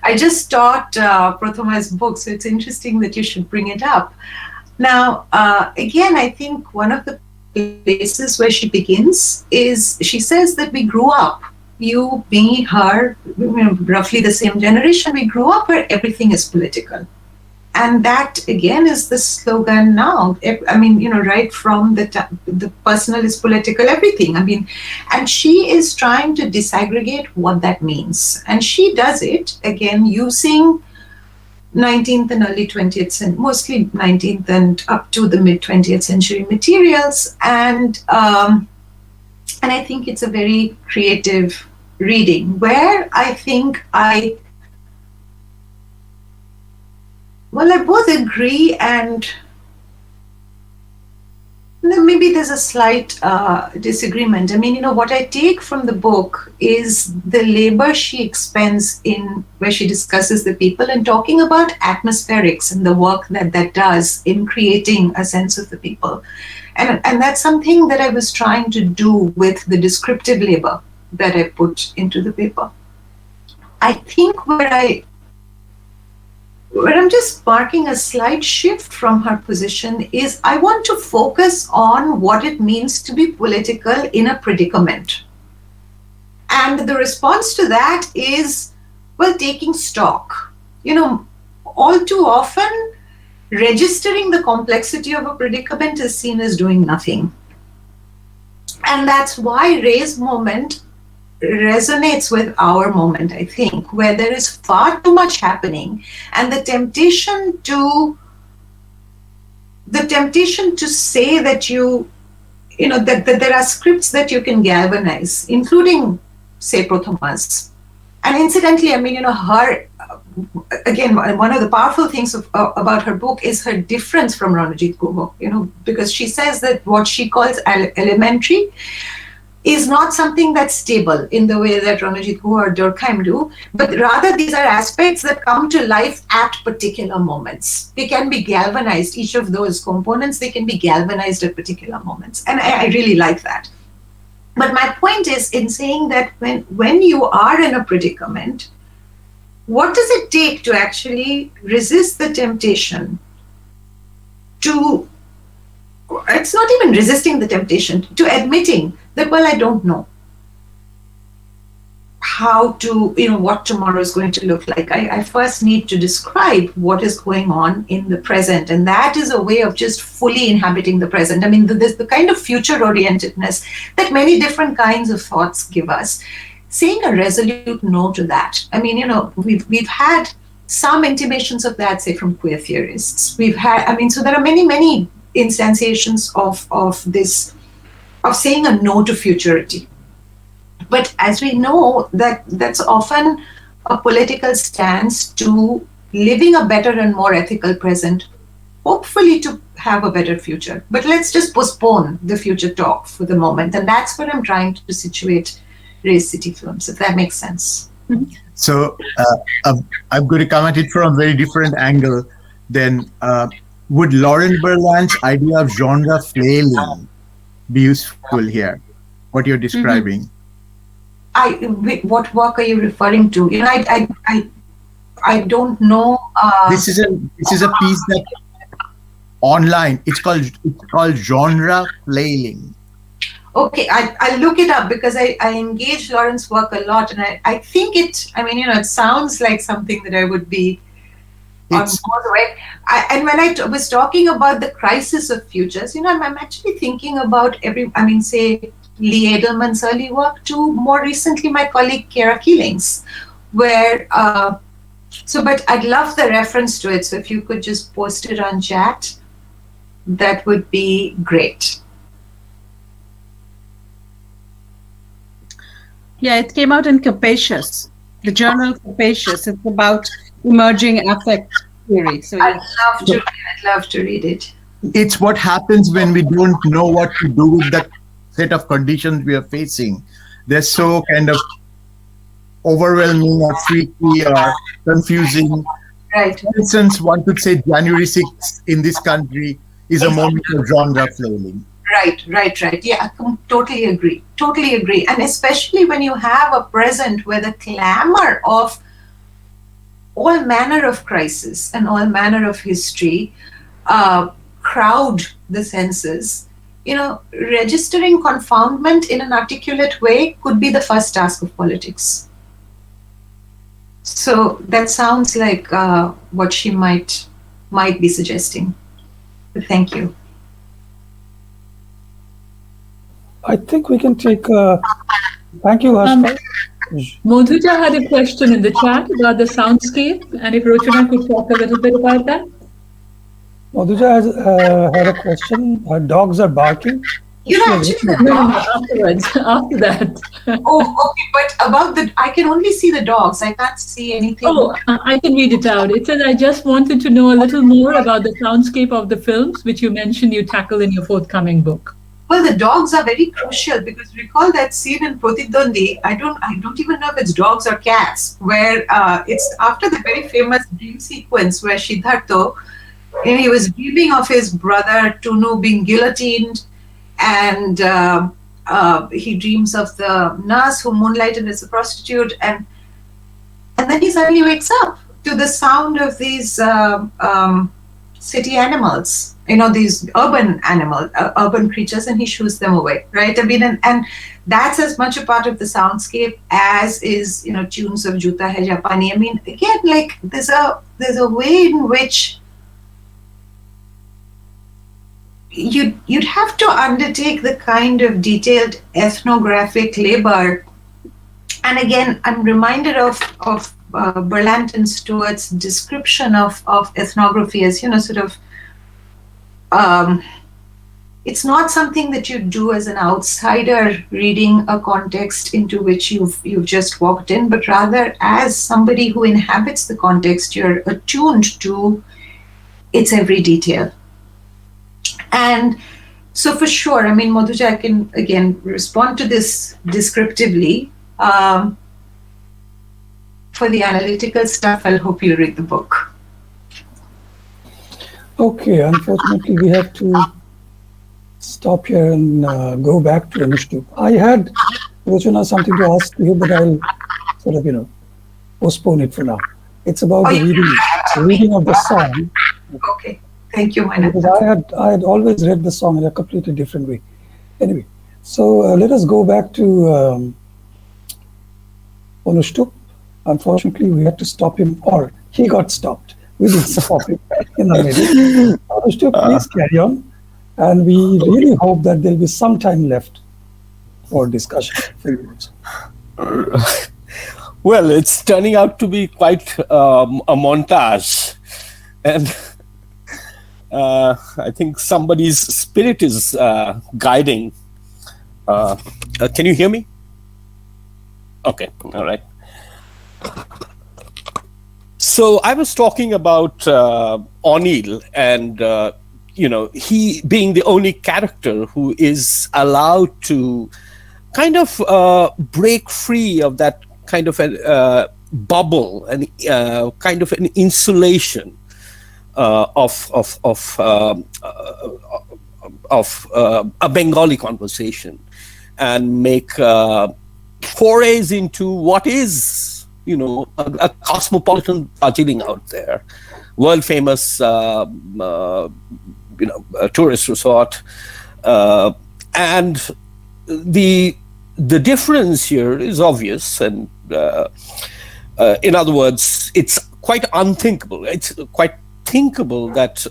I just taught Prathama's book, so it's interesting that you should bring it up. Now, again, I think one of the places where she begins is, she says that we grew up, you, me, her, roughly the same generation, we grew up where everything is political. And that, again, is the slogan now. I mean, right from the personal is political, everything. I mean, and she is trying to disaggregate what that means. And she does it, again, using 19th and early 20th century, mostly 19th and up to the mid 20th century materials. And I think it's a very creative reading, where I think I both agree and maybe there's a slight disagreement. I mean, what I take from the book is the labor she expends in where she discusses the people and talking about atmospherics and the work that does in creating a sense of the people. And that's something that I was trying to do with the descriptive labor that I put into the paper. I think where I'm just sparking a slight shift from her position is I want to focus on what it means to be political in a predicament. And the response to that is, taking stock. All too often, registering the complexity of a predicament is seen as doing nothing. And that's why Ray's moment resonates with our moment, I think, where there is far too much happening, and the temptation to the temptation to say that that there are scripts that you can galvanize, including, say, Prothoma's. And incidentally, I mean, her, again, one of the powerful things about her book is her difference from Ranajit Guha, because she says that what she calls elementary is not something that's stable in the way that Ranajit Guha or Durkheim do, but rather these are aspects that come to life at particular moments. They can be galvanized, each of those components, they can be galvanized at particular moments. And I really like that. But my point is in saying that when you are in a predicament, what does it take to actually resist the temptation to, it's not even resisting the temptation, to admitting that, well, I don't know how to, what tomorrow is going to look like. I first need to describe what is going on in the present. And that is a way of just fully inhabiting the present. I mean, there's the kind of future orientedness that many different kinds of thoughts give us. Saying a resolute no to that. I mean, we've had some intimations of that, say, from queer theorists. So there are many instantiations of this, of saying a no to futurity. But as we know, that's often a political stance to living a better and more ethical present, hopefully to have a better future. But let's just postpone the future talk for the moment. And that's where I'm trying to situate Race City Films, if that makes sense. So I'm going to come at it from a very different angle. Then would Lauren Berland's idea of genre flailing be useful here? What you're describing? What work are you referring to? I don't know. This is a piece that online. It's called genre flailing. Okay, I'll look it up because I engage Lauren's work a lot, and I think it sounds like something that I would be on board with. And when I was talking about the crisis of futures, I'm actually thinking about say Lee Edelman's early work to more recently my colleague Kara Keeling's, where but I'd love the reference to it. So if you could just post it on chat, that would be great. Yeah, it came out in Capacious, the journal Capacious. It's about emerging affect theory. So I'd love to read it. It's what happens when we don't know what to do with the set of conditions we are facing. They're so kind of overwhelming or freaky or confusing. Right. For instance, one could say January 6th in this country is a moment of genre flailing. Right. Yeah, I totally agree. And especially when you have a present where the clamor of all manner of crisis and all manner of history crowd the senses, registering confoundment in an articulate way could be the first task of politics. So that sounds like what she might be suggesting. But thank you. I think we can take. Thank you, Harshal. Madhuja had a question in the chat about the soundscape, and if Rochana could talk a little bit about that. Madhuja has had a question. Her dogs are barking. Afterwards, after that. Okay, but about I can only see the dogs. I can't see anything. I can read it out. It says, I just wanted to know a little more about the soundscape of the films, which you mentioned you tackle in your forthcoming book. Well, the dogs are very crucial because recall that scene in Protidwandi. I don't even know if it's dogs or cats, where it's after the very famous dream sequence where Siddhartha, he was dreaming of his brother Tunu being guillotined, and he dreams of the nurse who moonlighted as a prostitute, and then he suddenly wakes up to the sound of these city animals, these urban creatures, and he shoos them away, right? I mean, and that's as much a part of the soundscape as is, tunes of Juta Hai Japani. I mean, again, like there's a way in which you'd have to undertake the kind of detailed ethnographic labor. And again, I'm reminded of Berlant and Stewart's description of ethnography as, sort of it's not something that you do as an outsider reading a context into which you've just walked in, but rather as somebody who inhabits the context, you're attuned to its every detail. And so for sure, I mean, Madhuja, I can again respond to this descriptively. For the analytical stuff, I'll hope you read the book. Okay, unfortunately, we have to stop here and go back to Anushtup. I had, Rochana, something to ask you, but I'll sort of, postpone it for now. It's about the reading of the song. Okay, thank you, Maina. Because I had always read the song in a completely different way. Anyway, so let us go back to Anushtup. Unfortunately, we had to stop him, or he got stopped. We didn't stop him in the middle. Anushtup, please carry on. And we really hope that there'll be some time left for discussion. Well, it's turning out to be quite a montage. And I think somebody's spirit is guiding. Can you hear me? Okay, all right. So I was talking about O'Neill and he being the only character who is allowed to kind of break free of that kind of a bubble and kind of an insulation of a Bengali conversation and make forays into what is, a cosmopolitan Darjeeling out there, world famous, a tourist resort, and the difference here is obvious, and in other words, it's quite unthinkable. It's quite thinkable that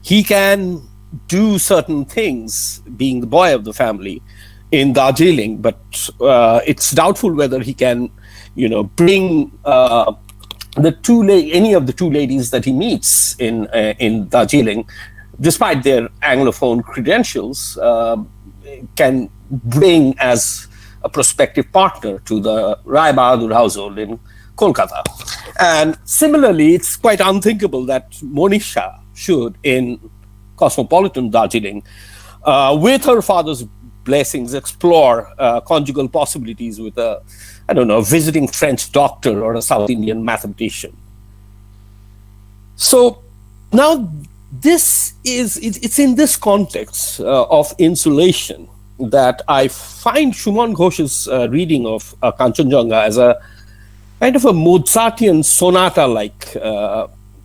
he can do certain things, being the boy of the family in Darjeeling, but it's doubtful whether he can, bring any of the two ladies that he meets in Darjeeling, despite their Anglophone credentials, can bring as a prospective partner to the Rai Bahadur household in Kolkata. And similarly, it's quite unthinkable that Monisha should, in cosmopolitan Darjeeling, with her father's blessings, explore conjugal possibilities with a visiting French doctor or a South Indian mathematician. So now it's in this context of insulation that I find Shuman Ghosh's reading of Kanchenjunga as a kind of a Mozartian sonata-like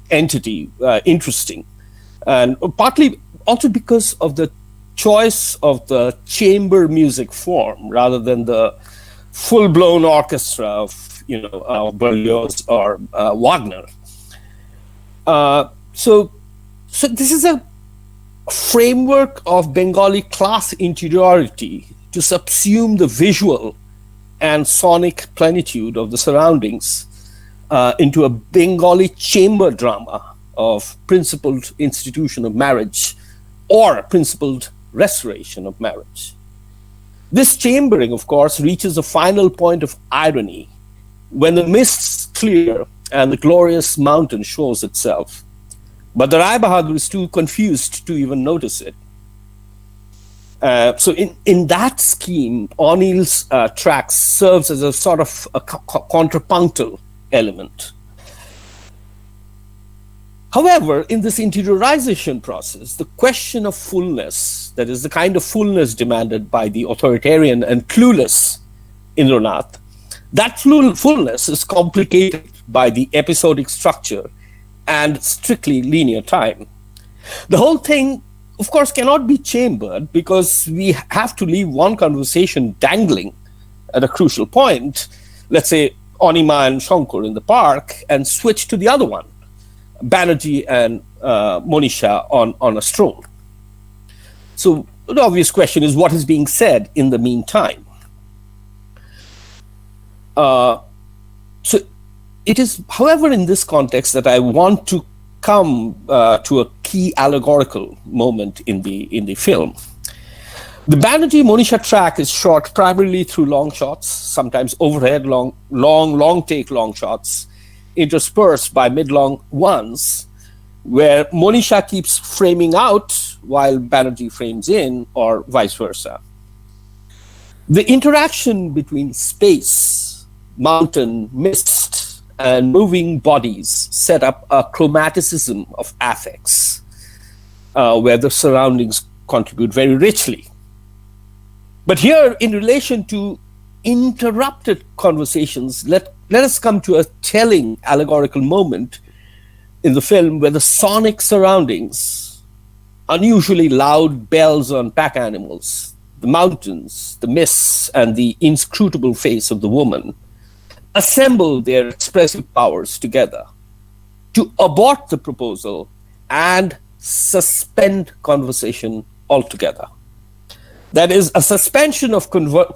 entity interesting, and partly also because of the choice of the chamber music form rather than the full-blown orchestra of Berlioz or Wagner. So this is a framework of Bengali class interiority to subsume the visual and sonic plenitude of the surroundings into a Bengali chamber drama of principled institution of marriage or principled restoration of marriage. This chambering, of course, reaches a final point of irony when the mists clear and the glorious mountain shows itself. But the Rai Bahadur is too confused to even notice it. So in that scheme, O'Neill's track serves as a sort of a contrapuntal element. However, in this interiorization process, the question of fullness, that is the kind of fullness demanded by the authoritarian and clueless Indranath, that fullness is complicated by the episodic structure and strictly linear time. The whole thing, of course, cannot be chambered because we have to leave one conversation dangling at a crucial point, let's say Anima and Shankar in the park, and switch to the other one, Banerjee and Monisha on a stroll. So the obvious question is, what is being said in the meantime? So it is, however, in this context that I want to come to a key allegorical moment in the film. The Banerjee Monisha track is shot primarily through long shots, sometimes overhead long take long shots, interspersed by mid-long ones, where Monisha keeps framing out while Banerjee frames in, or vice versa. The interaction between space, mountain, mist, and moving bodies set up a chromaticism of affects, where the surroundings contribute very richly. But here, in relation to interrupted conversations, let us come to a telling allegorical moment in the film where the sonic surroundings, unusually loud bells on pack animals, the mountains, the mists, and the inscrutable face of the woman assemble their expressive powers together to abort the proposal and suspend conversation altogether. That is, a suspension of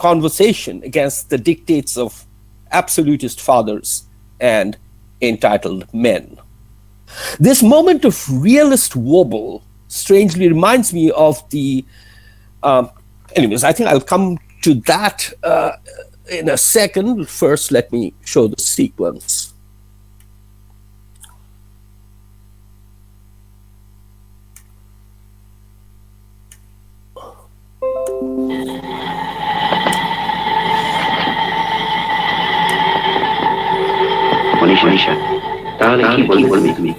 conversation against the dictates of absolutist fathers and entitled men. This moment of realist wobble strangely reminds me of the... anyways, I think I'll come to that in a second. First, let me show the sequence. Manisha, তাহলে কি বলবে তুমি?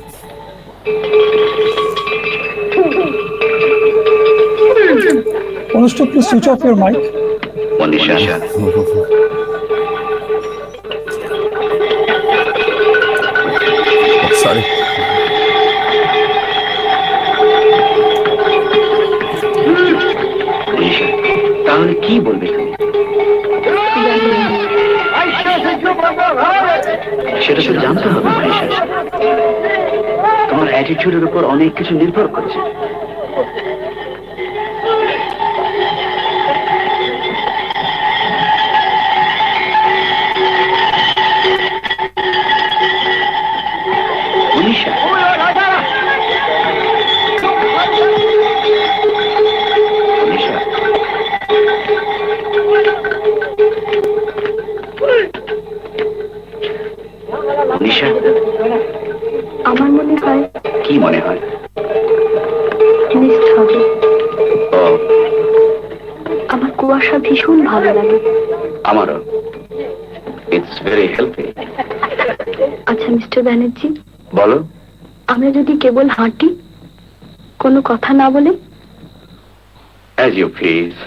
Honest, please switch off your mic. Manisha, Sorry. Manisha, তাহলে কি বলবে তুমি? সেটা তো জানতে হবে মনীষা। তোমার অ্যাটিটিউডের উপর অনেক কিছু নির্ভর করছে। মনীষা, মনীষা, আমার মনে হয় কি মনে হয়? মিস্ট হবে। ও, আমার কুয়াশা ভীষণ ভালো লাগে। আমারও। It's very helpful. আচ্ছা মিস্টার ব্যানার্জি, বলো। আমরা যদি কেবল হাঁটি, কোনো কথা না বলে? As you please.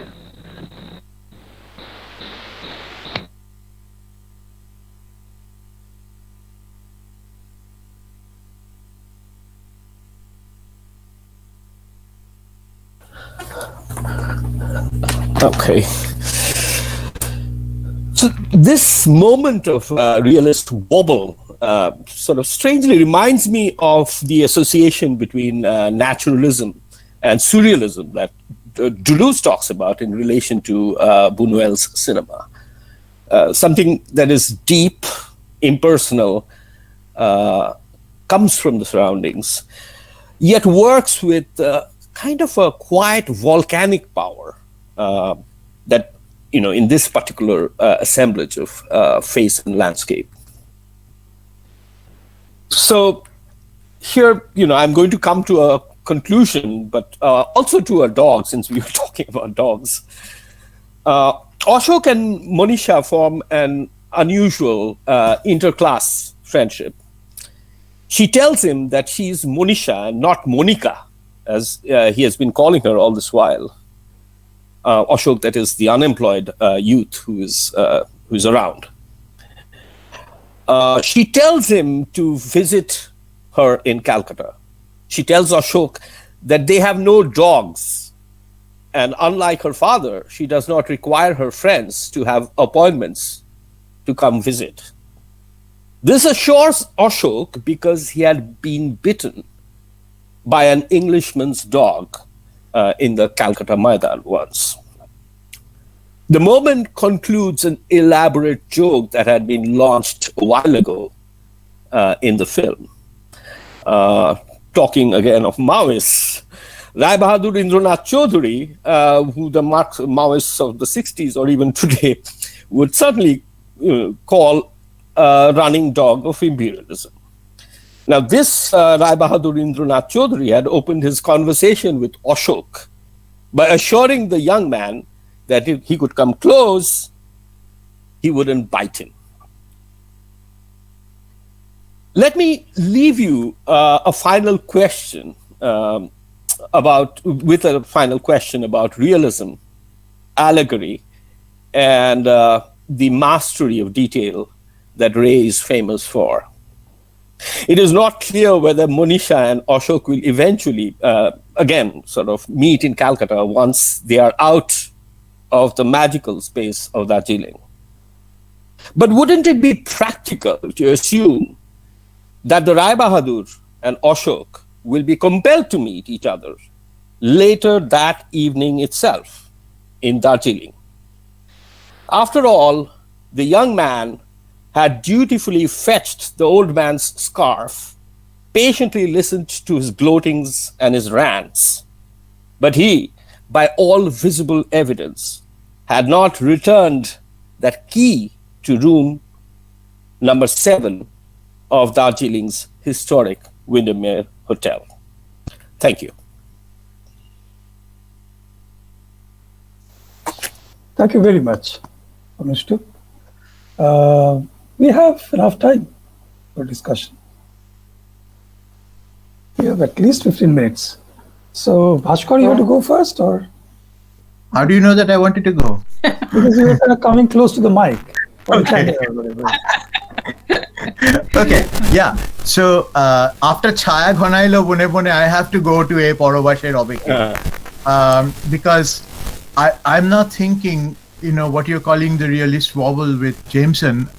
Okay. So this moment of realist wobble sort of strangely reminds me of the association between naturalism and surrealism that Deleuze talks about in relation to Buñuel's cinema. Something that is deep, impersonal, comes from the surroundings, yet works with kind of a quiet volcanic power that, in this particular assemblage of face and landscape. So here, I'm going to come to a conclusion, but also to a dog, since we were talking about dogs. Ashok and Monisha form an unusual interclass friendship. She tells him that she's Monisha and not Monica, as he has been calling her all this while. Ashok, that is the unemployed youth who is around. She tells him to visit her in Calcutta. She tells Ashok that they have no dogs, and unlike her father, she does not require her friends to have appointments to come visit. This assures Ashok because he had been bitten by an Englishman's dog in the Calcutta Maidan once. The moment concludes an elaborate joke that had been launched a while ago in the film. talking again of Maoists, Rai Bahadur Indranath Chaudhary, who the Maoists of the 60s or even today would certainly call a running dog of imperialism. Now, this Rai Bahadur Indranath Chaudhary had opened his conversation with Ashok by assuring the young man that if he could come close, he wouldn't bite him. Let me leave you a final question about realism, allegory, and the mastery of detail that Ray is famous for. It is not clear whether Monisha and Ashok will eventually, again, sort of meet in Calcutta once they are out of the magical space of Darjeeling. But wouldn't it be practical to assume that the Rai Bahadur and Ashok will be compelled to meet each other later that evening itself in Darjeeling? After all, the young man had dutifully fetched the old man's scarf, patiently listened to his gloatings and his rants, but he, by all visible evidence, had not returned that key to room number 7 of Darjeeling's historic Windermere Hotel. Thank you. Thank you very much, Anushka. We have enough time for discussion. We have at least 15 minutes. So, Bhaskar, you want to go first, or? How do you know that I wanted to go? Because you were kind of coming close to the mic. Okay. Okay, yeah. So, after Chaya Ghonailo Bone Bone, I have to go to a Porobasher Obeke. Because I'm not thinking, what you're calling the realist wobble with Jameson.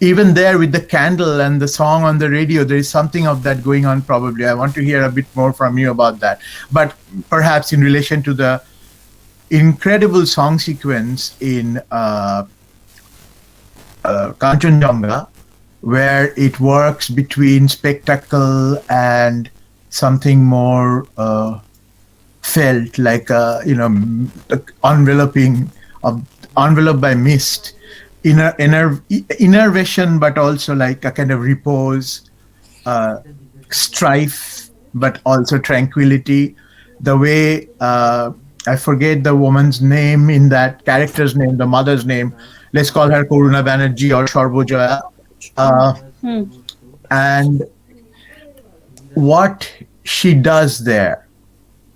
Even there with the candle and the song on the radio, there is something of that going on probably. I want to hear a bit more from you about that. But perhaps in relation to the incredible song sequence in Kanchenjunga, where it works between spectacle and something more felt, like enveloped by mist, innervation, but also like a kind of repose, strife, but also tranquility. The way I forget the woman's name in that character's name, the mother's name. Let's call her Karuna Banerjee or Sarbojoya. And what she does there,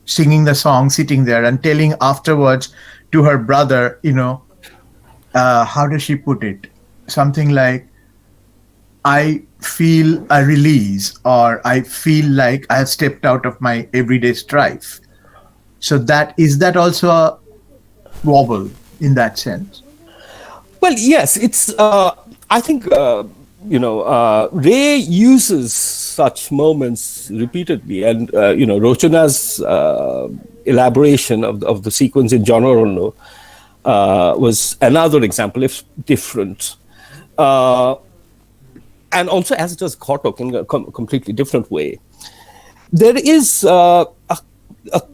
singing the song, sitting there and telling afterwards to her brother, how does she put it? Something like, I feel a release, or I feel like I have stepped out of my everyday strife. So is that also a wobble in that sense? Well, yes, it's, I think, Ray uses such moments repeatedly, and, Rochana's elaboration of the sequence in John Orono was another example, if different. And also, as it was Ghotok in a completely different way. There is a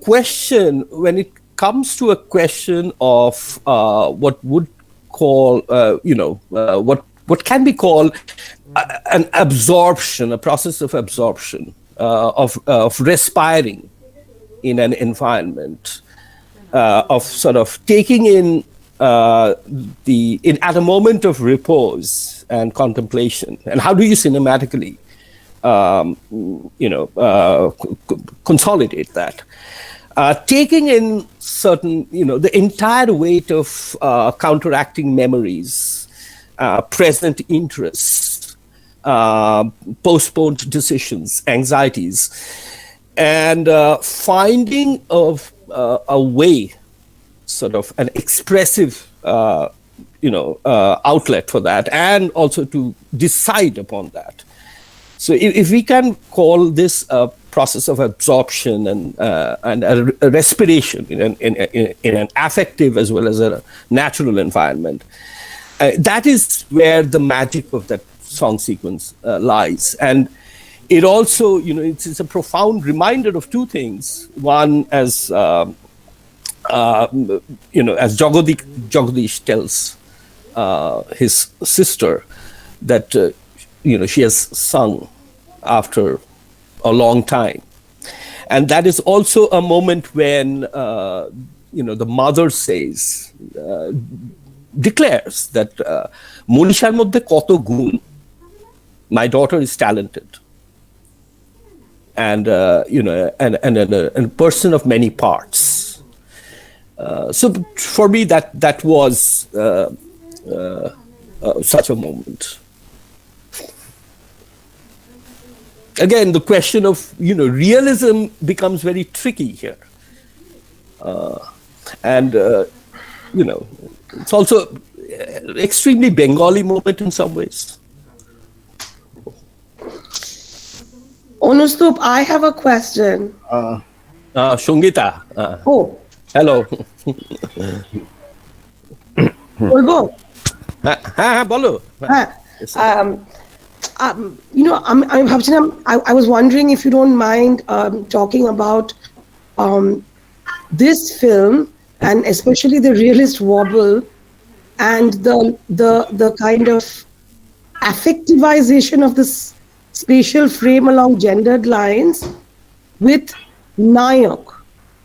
question, when it comes to a question of what would call, what can be called an absorption, a process of absorption, of respiring in an environment, of sort of taking in at a moment of repose and contemplation. And how do you cinematically, consolidate that? Taking in certain, the entire weight of counteracting memories, present interests, postponed decisions, anxieties, and finding of a way, sort of an expressive, outlet for that, and also to decide upon that. So if we can call this a process of absorption and a respiration in an affective as well as a natural environment, that is where the magic of that song sequence lies. And it also, it's a profound reminder of two things. One, as as Jagadish tells his sister, that she has sung after a long time, and that is also a moment when the mother says, declares that Monishar moddhe koto gun, my daughter is talented, and and a person of many parts. So for me, that was such a moment. Again, the question of realism becomes very tricky here, and it's also extremely Bengali moment in some ways. Onustup, I have a question. Shongita. Oh. Hello. Bolbo? হ্যাঁ বলো I was wondering if you don't mind talking about this film, and especially the realist wobble and the kind of affectivization of this spatial frame along gendered lines with Nayak,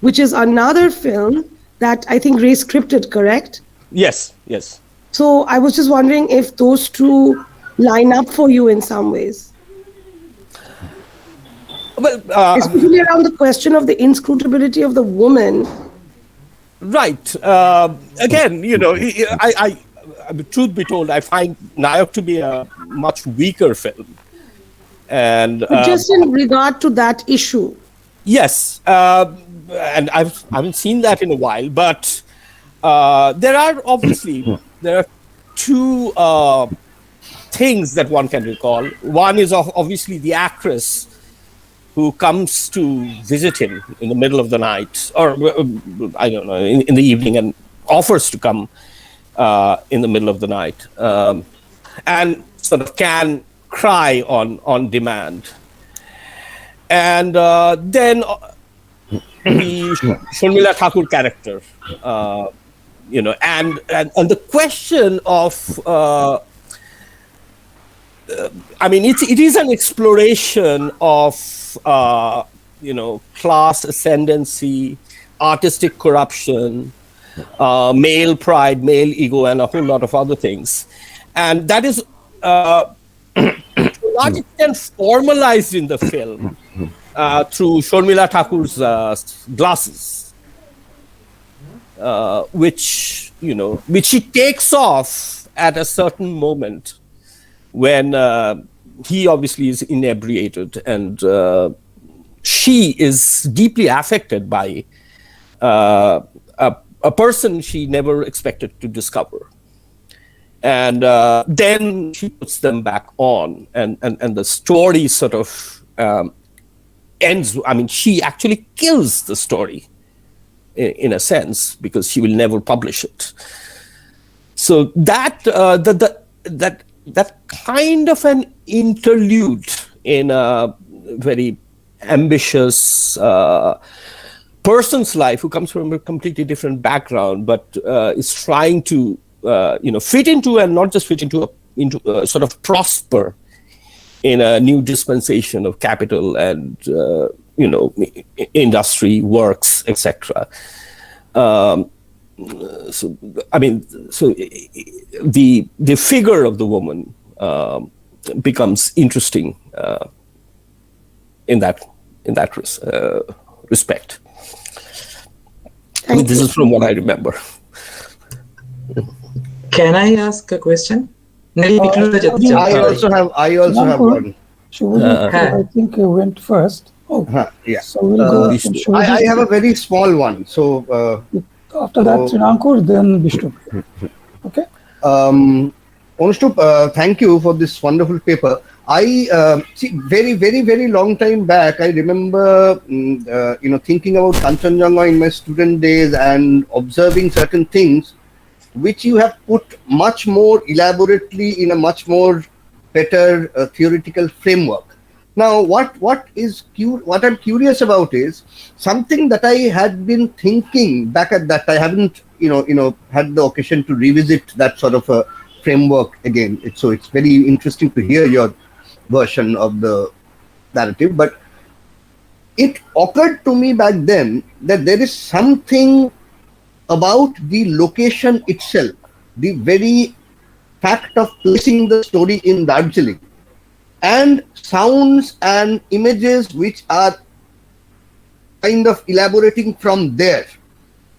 which is another film that I think Ray scripted, correct? Yes. So I was just wondering if those two line up for you in some ways. Well, especially around the question of the inscrutability of the woman. Right. Again, I truth be told, I find Nayak to be a much weaker film. And just in regard to that issue. Yes. And I haven't seen that in a while, but there are two things that one can recall. One is obviously the actress who comes to visit him in the middle of the night, or I don't know, in the evening, and offers to come in the middle of the night, and sort of can cry on demand. And then the Sharmila Thakur character, and the question of, it is an exploration of, class ascendancy, artistic corruption, male pride, male ego, and a whole lot of other things. And that is, to a large extent, formalized in the film through Sharmila Thakur's glasses, which she takes off at a certain moment when he obviously is inebriated, and she is deeply affected by a person she never expected to discover. And then she puts them back on, and the story sort of ends. She actually kills the story in a sense, because she will never publish it. So that that kind of an interlude in a very ambitious person's life who comes from a completely different background, but is trying to fit into, and not just fit into sort of prosper in a new dispensation of capital and industry, works, etc. So the figure of the woman becomes interesting in that respect. This is from what I remember. Can I ask a question? I also have one. I think you went first. Yeah. So we'll go. I have a very small one. So after that, Srinankur, then Vishnu. Okay. Onustup, thank you for this wonderful paper. I see very, very, very long time back. I remember, thinking about Kanchanjunga in my student days and observing certain things, which you have put much more elaborately in a much more better theoretical framework. Now, what I'm curious about is something that I had been thinking back at that. I haven't, had the occasion to revisit that sort of a framework again. So it's very interesting to hear your version of the narrative. But it occurred to me back then that there is something about the location itself, the very fact of placing the story in Darjeeling, and sounds and images which are kind of elaborating from there.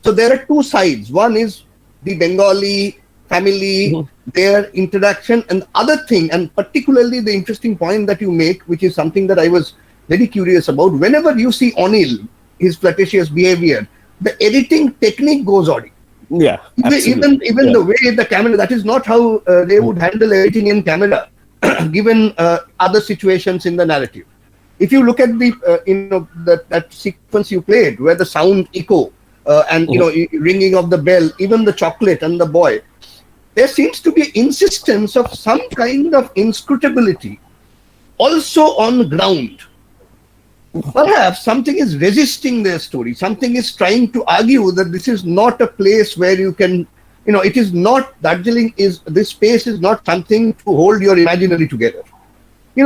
So there are two sides. One is the Bengali family, their interaction, and other thing, and particularly the interesting point that you make, which is something that I was very curious about. Whenever you see Anil, his flirtatious behavior, the editing technique goes on. Yeah, Even the way the camera, that is not how they would handle editing in camera, given other situations in the narrative. If you look at the that sequence you played, where the sound echo and ringing of the bell, even the chocolate and the boy, there seems to be insistence of some kind of inscrutability also on ground. Perhaps something is resisting their story. Something is trying to argue that this is not a place where you can, it is not, Darjeeling is, this space is not something to hold your imaginary together.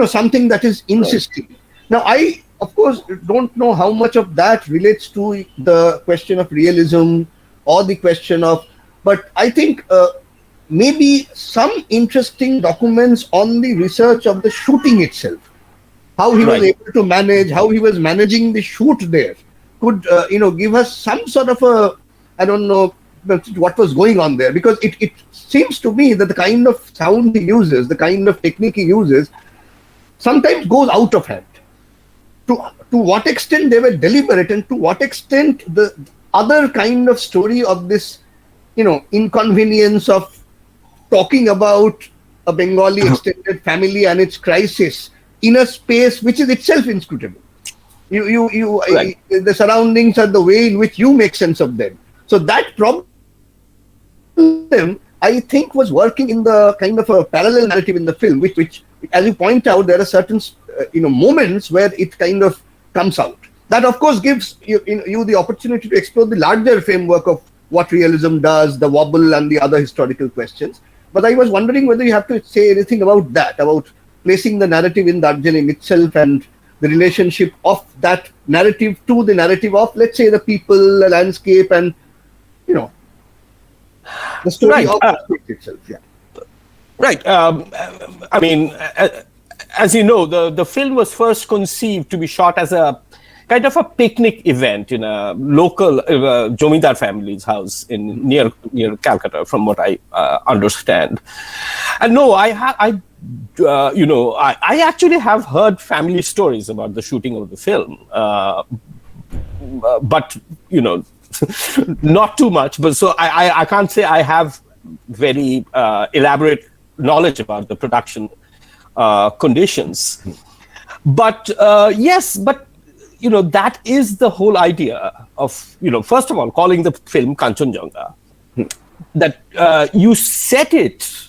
Something that is insisting. Right. Now, I, of course, don't know how much of that relates to the question of realism or the question of, but I think maybe some interesting documents on the research of the shooting itself, how he was able to manage, how he was managing the shoot there, could give us some sort of a, I don't know what was going on there, because it seems to me that the kind of sound he uses, the kind of technique he uses, sometimes goes out of hand. To what extent they were deliberate, and to what extent the other kind of story of this, inconvenience of talking about a Bengali extended family and its crisis in a space which is itself inscrutable. The surroundings are the way in which you make sense of them. So that problem, I think, was working in the kind of a parallel narrative in the film, which as you point out, there are certain moments where it kind of comes out. That, of course, gives you the opportunity to explore the larger framework of what realism does, the wobble, and the other historical questions. But I was wondering whether you have to say anything about that, about placing the narrative in Darjeeling itself and the relationship of that narrative to the narrative of, let's say, the people, the landscape, and, the story of the state itself. Yeah. Right. I mean, as you know, the film was first conceived to be shot as a kind of a picnic event in a local Jomidar family's house near Calcutta, from what I understand. And no, I actually have heard family stories about the shooting of the film, but not too much. But so I can't say I have very elaborate knowledge about the production conditions. But yes, but that is the whole idea of, first of all, calling the film Kanchenjunga, that you set it.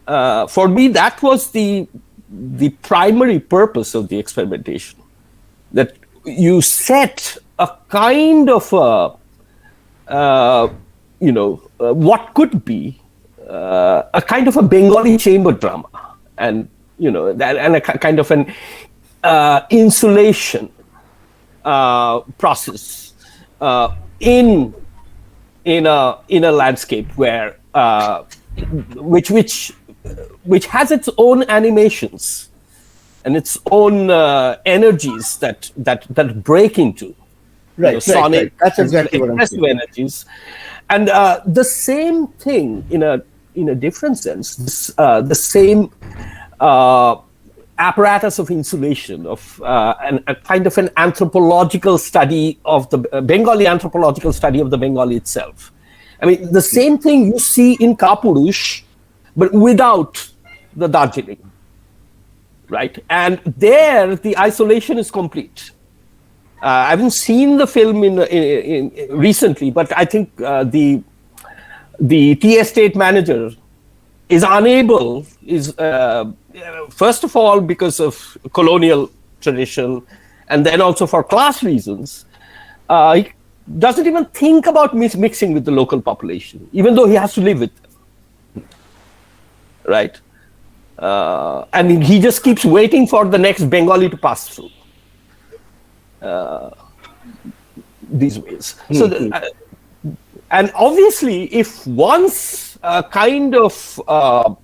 For me, that was the primary purpose of the experimentation, that you set a kind of what could be a kind of a Bengali chamber drama, and and a kind of an insulation process in a landscape where which has its own animations and its own energies that break into sonic. Right. That's exactly what I'm saying. Energies, and the same thing in a different sense. The same apparatus of insulation of a kind of an anthropological study of the Bengali anthropological study of the Bengali itself. I mean, the same thing you see in Kapurush, but without the Darjeeling, right? And there, the isolation is complete. I haven't seen the film in recently, but I think the tea estate manager is unable, is first of all because of colonial tradition, and then also for class reasons, he doesn't even think about mixing with the local population, even though he has to live with them. Right? And he just keeps waiting for the next Bengali to pass through these ways. So, and obviously, if once a kind of a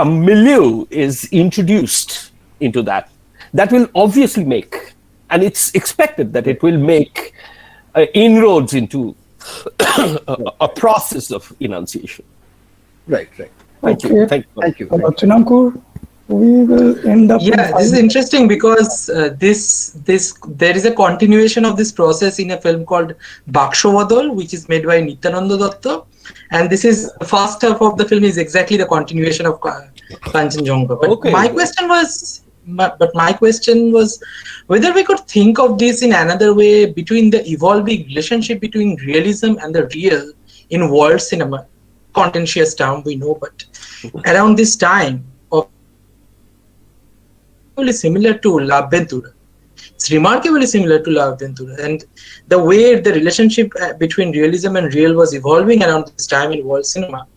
milieu is introduced into that, that will obviously make, and it's expected that it will make inroads into a process of enunciation. Right. Thank Okay. you. Thank you. Chinankur, we will end up. Yeah, this is interesting because there is a continuation of this process in a film called Bakshovadol, which is made by Nityananda Datta, and this is the first half of the film is exactly the continuation of Kanchenjunga. But Okay. my question was whether we could think of this in another way between the evolving relationship between realism and the real in world cinema. Contentious term, we know, but around this time, similar to La Ventura. It's remarkably similar to La Ventura, and the way the relationship between realism and real was evolving around this time in world cinema.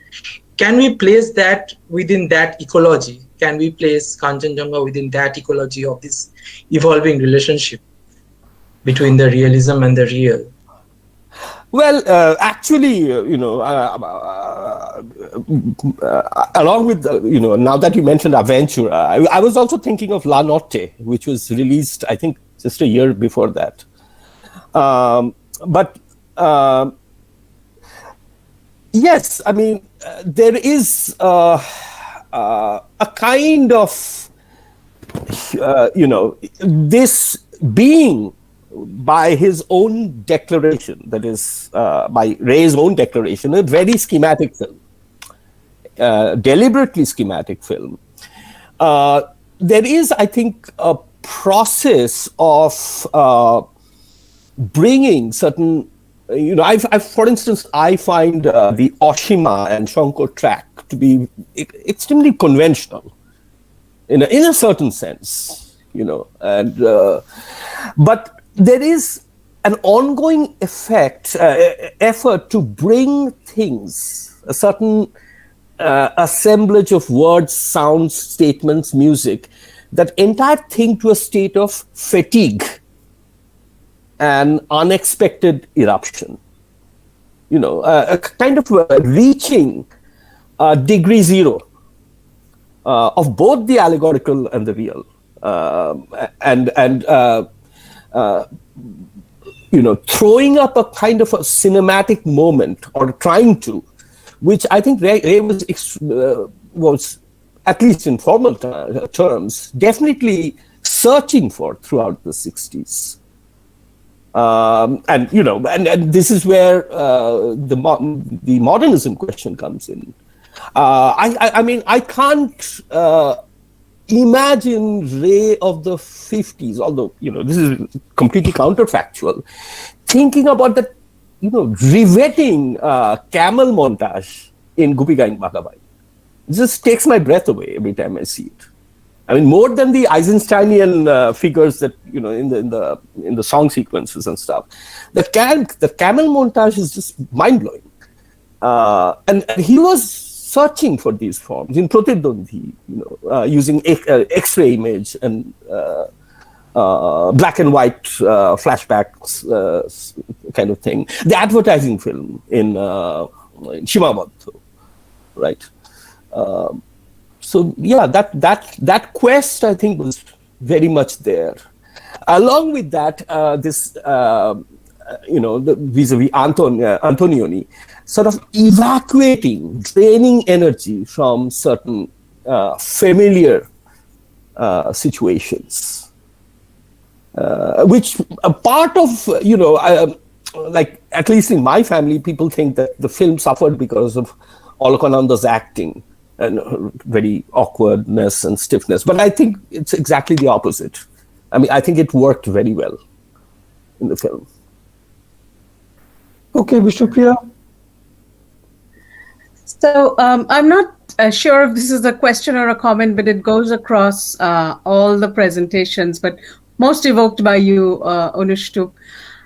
Can we place that within that ecology? Can we place Kanchenjunga within that ecology of this evolving relationship between the realism and the real? Well, actually, along with, now that you mentioned Aventura, I was also thinking of La Notte, which was released, I think, just a year before that. But yes, I mean, there is a kind of, this being by his own declaration, that is, by Ray's own declaration, a very schematic film, deliberately schematic film. There is, I think, a process of bringing certain, for instance, I find the Oshima and Shankar track to be extremely conventional in a certain sense, and but there is an ongoing effort to bring things, a certain assemblage of words, sounds, statements, music, that entire thing to a state of fatigue and unexpected eruption. A kind of reaching degree zero of both the allegorical and the real, throwing up a kind of a cinematic moment, or trying to, which I think Ray was, at least in formal terms, definitely searching for throughout the 60s. And this is where the modernism question comes in. I mean, I can't imagine Ray of the 50s, although, this is completely counterfactual, thinking about the, riveting camel montage in Gupi Gaing Bagabai. It just takes my breath away every time I see it. I mean, more than the Eisensteinian figures that, in the song sequences and stuff. The camel montage is just mind-blowing. And he was searching for these forms in Pratidwandi, using X-ray image and black and white flashbacks kind of thing. The advertising film in Shimabadho, right? So yeah, that quest, I think, was very much there. Along with that, this vis-a-vis Antonioni, sort of evacuating, draining energy from certain familiar situations, which a part of, like, at least in my family, people think that the film suffered because of Olokananda's acting and very awkwardness and stiffness. But I think it's exactly the opposite. I mean, I think it worked very well in the film. Okay, Vishnupriya. So I'm not sure if this is a question or a comment, but it goes across all the presentations, but most evoked by you, Anushtup.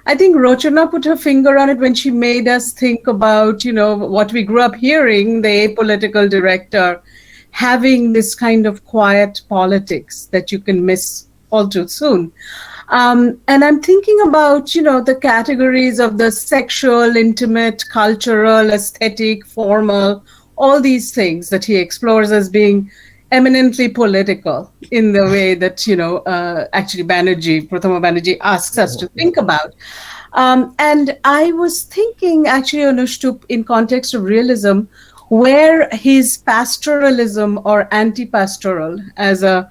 I think Rochana put her finger on it when she made us think about, what we grew up hearing, the apolitical director having this kind of quiet politics that you can miss all too soon. And I'm thinking about, the categories of the sexual, intimate, cultural, aesthetic, formal, all these things that he explores as being eminently political in the way that, actually Prathama Banerjee asks us to think about. And I was thinking, actually, Anushtup, in context of realism, where his pastoralism or anti-pastoral as a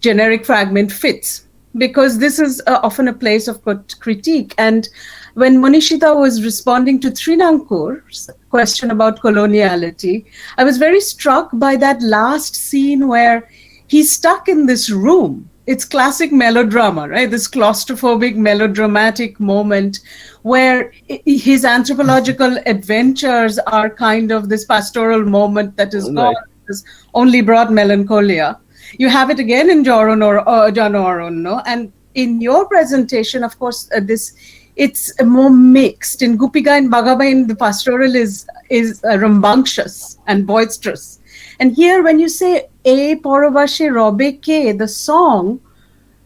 generic fragment fits, because this is often a place of critique. And when Monishita was responding to Trinankur's question about coloniality, I was very struck by that last scene where he's stuck in this room. It's classic melodrama, right? This claustrophobic, melodramatic moment where his anthropological adventures are kind of this pastoral moment that is gone, has only brought melancholia. You have it again in Janoronno, and in your presentation, of course, it's more mixed. In Gupiga and Bagabain, the pastoral is rambunctious and boisterous. And here, when you say "E Porobashe Robe Ke," the song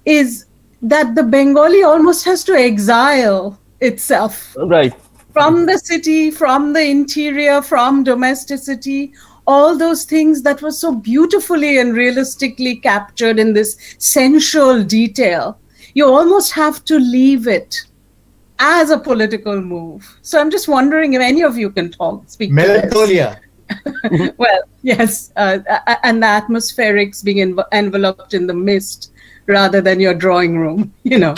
is that the Bengali almost has to exile itself, right, from the city, from the interior, from domesticity. All those things that were so beautifully and realistically captured in this sensual detail, you almost have to leave it as a political move. So I'm just wondering if any of you can speak Melancholia. Well, yes, and the atmospherics being enveloped in the mist rather than your drawing room, yeah.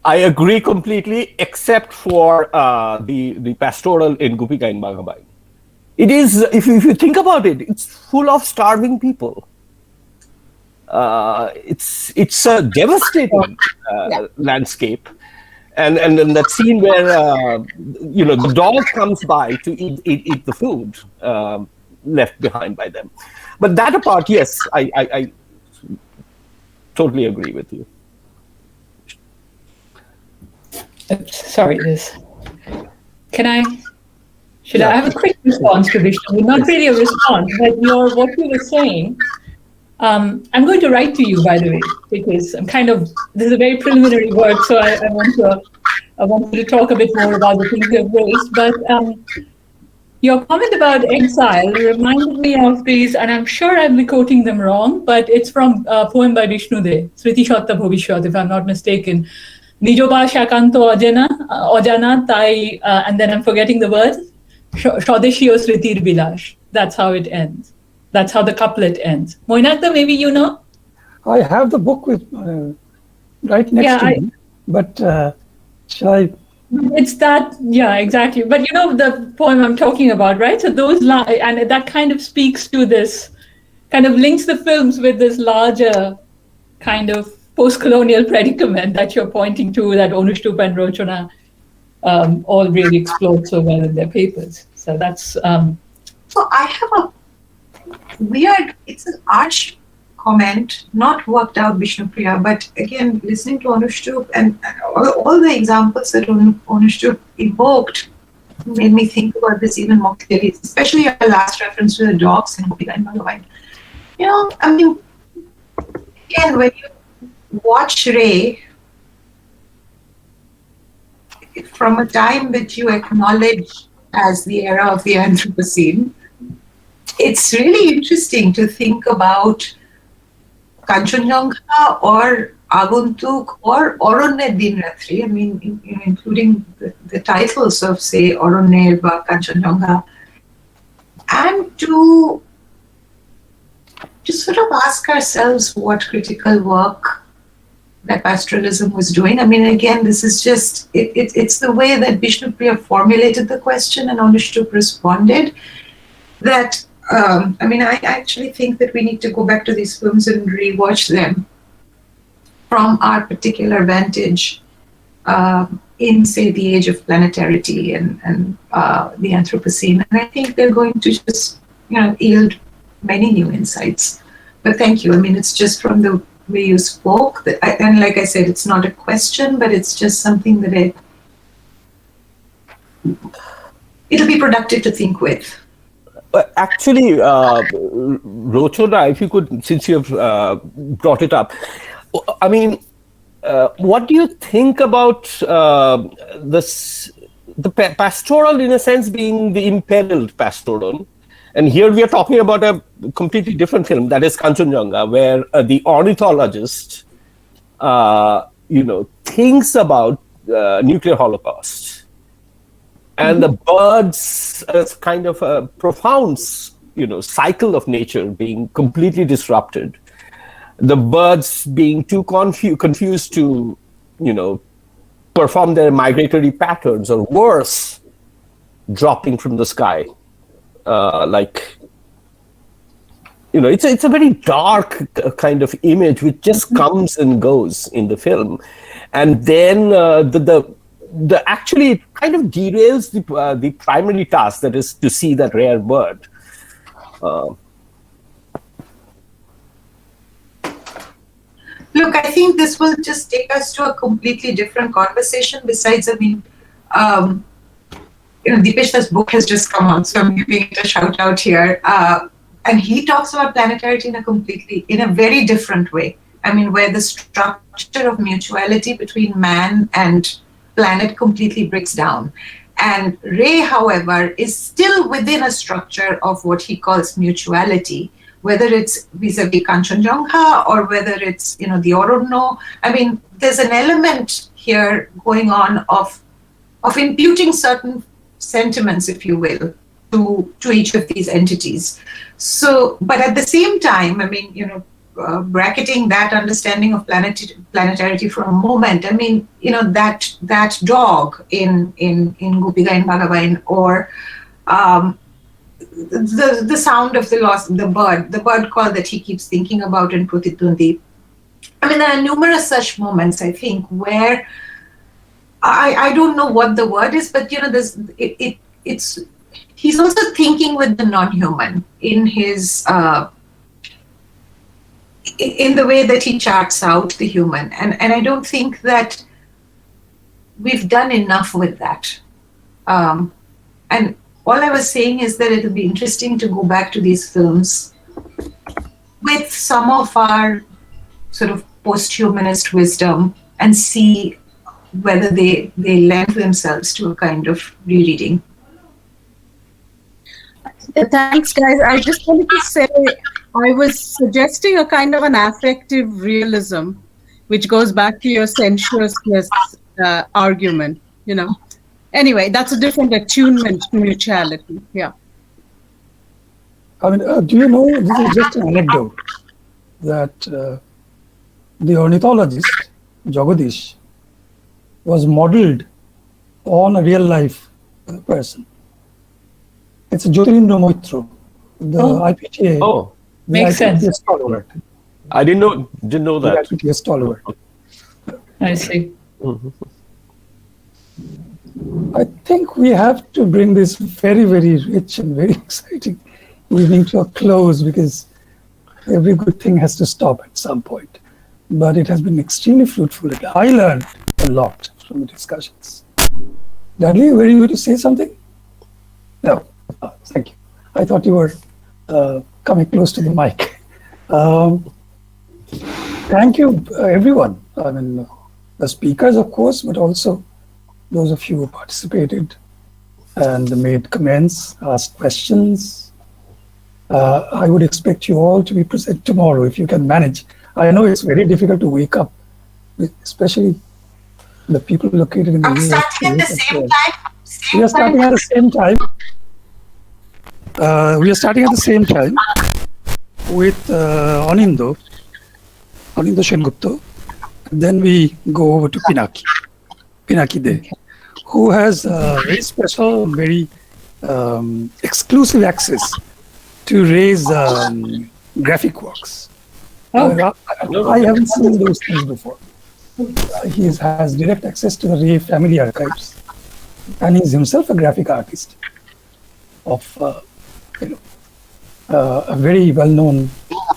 I agree completely, except for the pastoral in Gupika in Bagabai. It is, if you think about it, it's full of starving people. It's a devastating landscape. And then that scene where the dog comes by to eat the food left behind by them. But that apart, yes, I totally agree with you. Sorry, should I have a quick response to Vishnu? Not really a response, but what you were saying. I'm going to write to you, by the way, because this is a very preliminary work, so I want you to talk a bit more about the things you've raised. But your comment about exile reminded me of these, and I'm sure I'll be quoting them wrong, but it's from a poem by Vishnu De, Sriti Shatta Bhovishwat, if I'm not mistaken. Nijoba Shakanto Ojana Tai, and then I'm forgetting the word, Shodeshio Sritir Bilash. That's how it ends. That's how the couplet ends. Moinakta, maybe you know? I have the book with right next to me, but shall I? It's that, yeah, exactly. But you know the poem I'm talking about, right? So those and that kind of speaks to this, kind of links the films with this larger kind of post-colonial predicament that you're pointing to, that Anushtup and Rochana all really explored so well in their papers. So that's... So I have a weird, it's an arch comment, not worked out, Vishnupriya, but again, listening to Anushtup and all the examples that Anushtup evoked made me think about this even more clearly, especially your last reference to the dogs in Gopika and Bhagavan. I mean, again, when you watch Ray, from a time that you acknowledge as the era of the Anthropocene, it's really interesting to think about Kanchanjunga or Aguntuk or Oronne Din Ratri, I mean, including the titles of, say, Oronne or Kanchanjunga, and to sort of ask ourselves what critical work that pastoralism was doing. I mean, again, this is just, it's the way that Vishnupriya formulated the question and Anushtup responded that, I mean, I actually think that we need to go back to these films and rewatch them from our particular vantage in, say, the age of planetarity and the Anthropocene. And I think they're going to just yield many new insights. But thank you. I mean, it's just from the way you spoke, and like I said, it's not a question, but it's just something that it'll be productive to think with. Actually, Rochoda, if you could, since you have brought it up, I mean, what do you think about the pastoral, in a sense, being the imperiled pastoral? And here we are talking about a completely different film, that is Kanchenjunga, where the ornithologist, thinks about nuclear holocaust. And the birds as kind of a profound, cycle of nature being completely disrupted. The birds being too confused to, perform their migratory patterns, or worse, dropping from the sky. It's a very dark kind of image which just comes and goes in the film. And then the actually it kind of derails the primary task, that is to see that rare bird. Look, I think this will just take us to a completely different conversation. Besides, I mean, Deepesh's book has just come out, so I'm giving it a shout out here. And he talks about planetarity in a very different way. I mean, where the structure of mutuality between man and planet completely breaks down. And Ray, however, is still within a structure of what he calls mutuality, whether it's vis-a-vis Kanchenjunga or whether it's, the Orono. I mean, there's an element here going on of imputing certain sentiments, if you will, to each of these entities. So, but at the same time, I mean, bracketing that understanding of planetarity for a moment, I mean, that dog in Gopika in Bhagavan, or the sound of the bird call that he keeps thinking about in Pratidwandi. I mean, there are numerous such moments, I think, where I don't know what the word is, but it's he's also thinking with the non-human in his in the way that he charts out the human, and I don't think that we've done enough with that. And all I was saying is that it'll be interesting to go back to these films with some of our sort of post-humanist wisdom and see whether they lend themselves to a kind of rereading. Thanks, guys. I just wanted to say I was suggesting a kind of an affective realism, which goes back to your sensuousness argument, Anyway, that's a different attunement to mutuality. Yeah. I mean, do you know, this is just an anecdote, that the ornithologist, Jagadish, was modeled on a real life person. It's Jyotirindra Moitra, the IPTA. Oh, makes sense. Stalwart. I didn't know that. The IPTA stalwart. I see. Mm-hmm. I think we have to bring this very, very rich and very exciting evening to a close, because every good thing has to stop at some point. But it has been extremely fruitful. I learned a lot from the discussions. Dudley, were you going to say something? No. Oh, thank you. I thought you were coming close to the mic. Thank you, everyone. I mean, the speakers, of course, but also those of you who participated and made comments, asked questions. I would expect you all to be present tomorrow if you can manage. I know it's very difficult to wake up, especially the people located in the US. Starting at the same time. We are starting at the same time. We are starting at the same time with Anindo Sengupta. Then we go over to Pinaki De, who has very special, very exclusive access to Ray's graphic works. I haven't seen those things before. He has direct access to the Ray family archives, and he's himself a graphic artist of a very well-known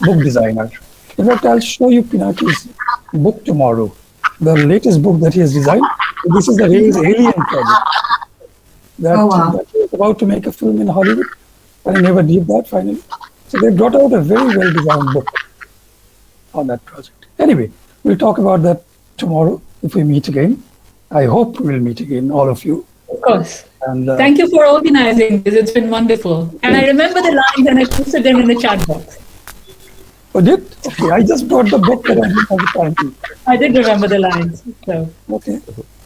book designer. In fact, I'll show you Pinaki's book tomorrow, the latest book that he has designed. This is the Alien project that he was about to make a film in Hollywood, but he never did that finally. So they brought out a very well-designed book on that project. Anyway, we'll talk about that tomorrow if we meet again. I hope we'll meet again, all of you. Of course. And thank you for organizing this. It's been wonderful. And I remember the lines and I posted them in the chat box. Oh, did? Okay, I just brought the book that I didn't have the time to. I did remember the lines. So. Okay.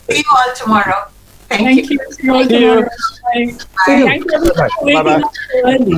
See you all tomorrow. Thank you. See you all tomorrow. Bye. Thank you everyone for waking up so early.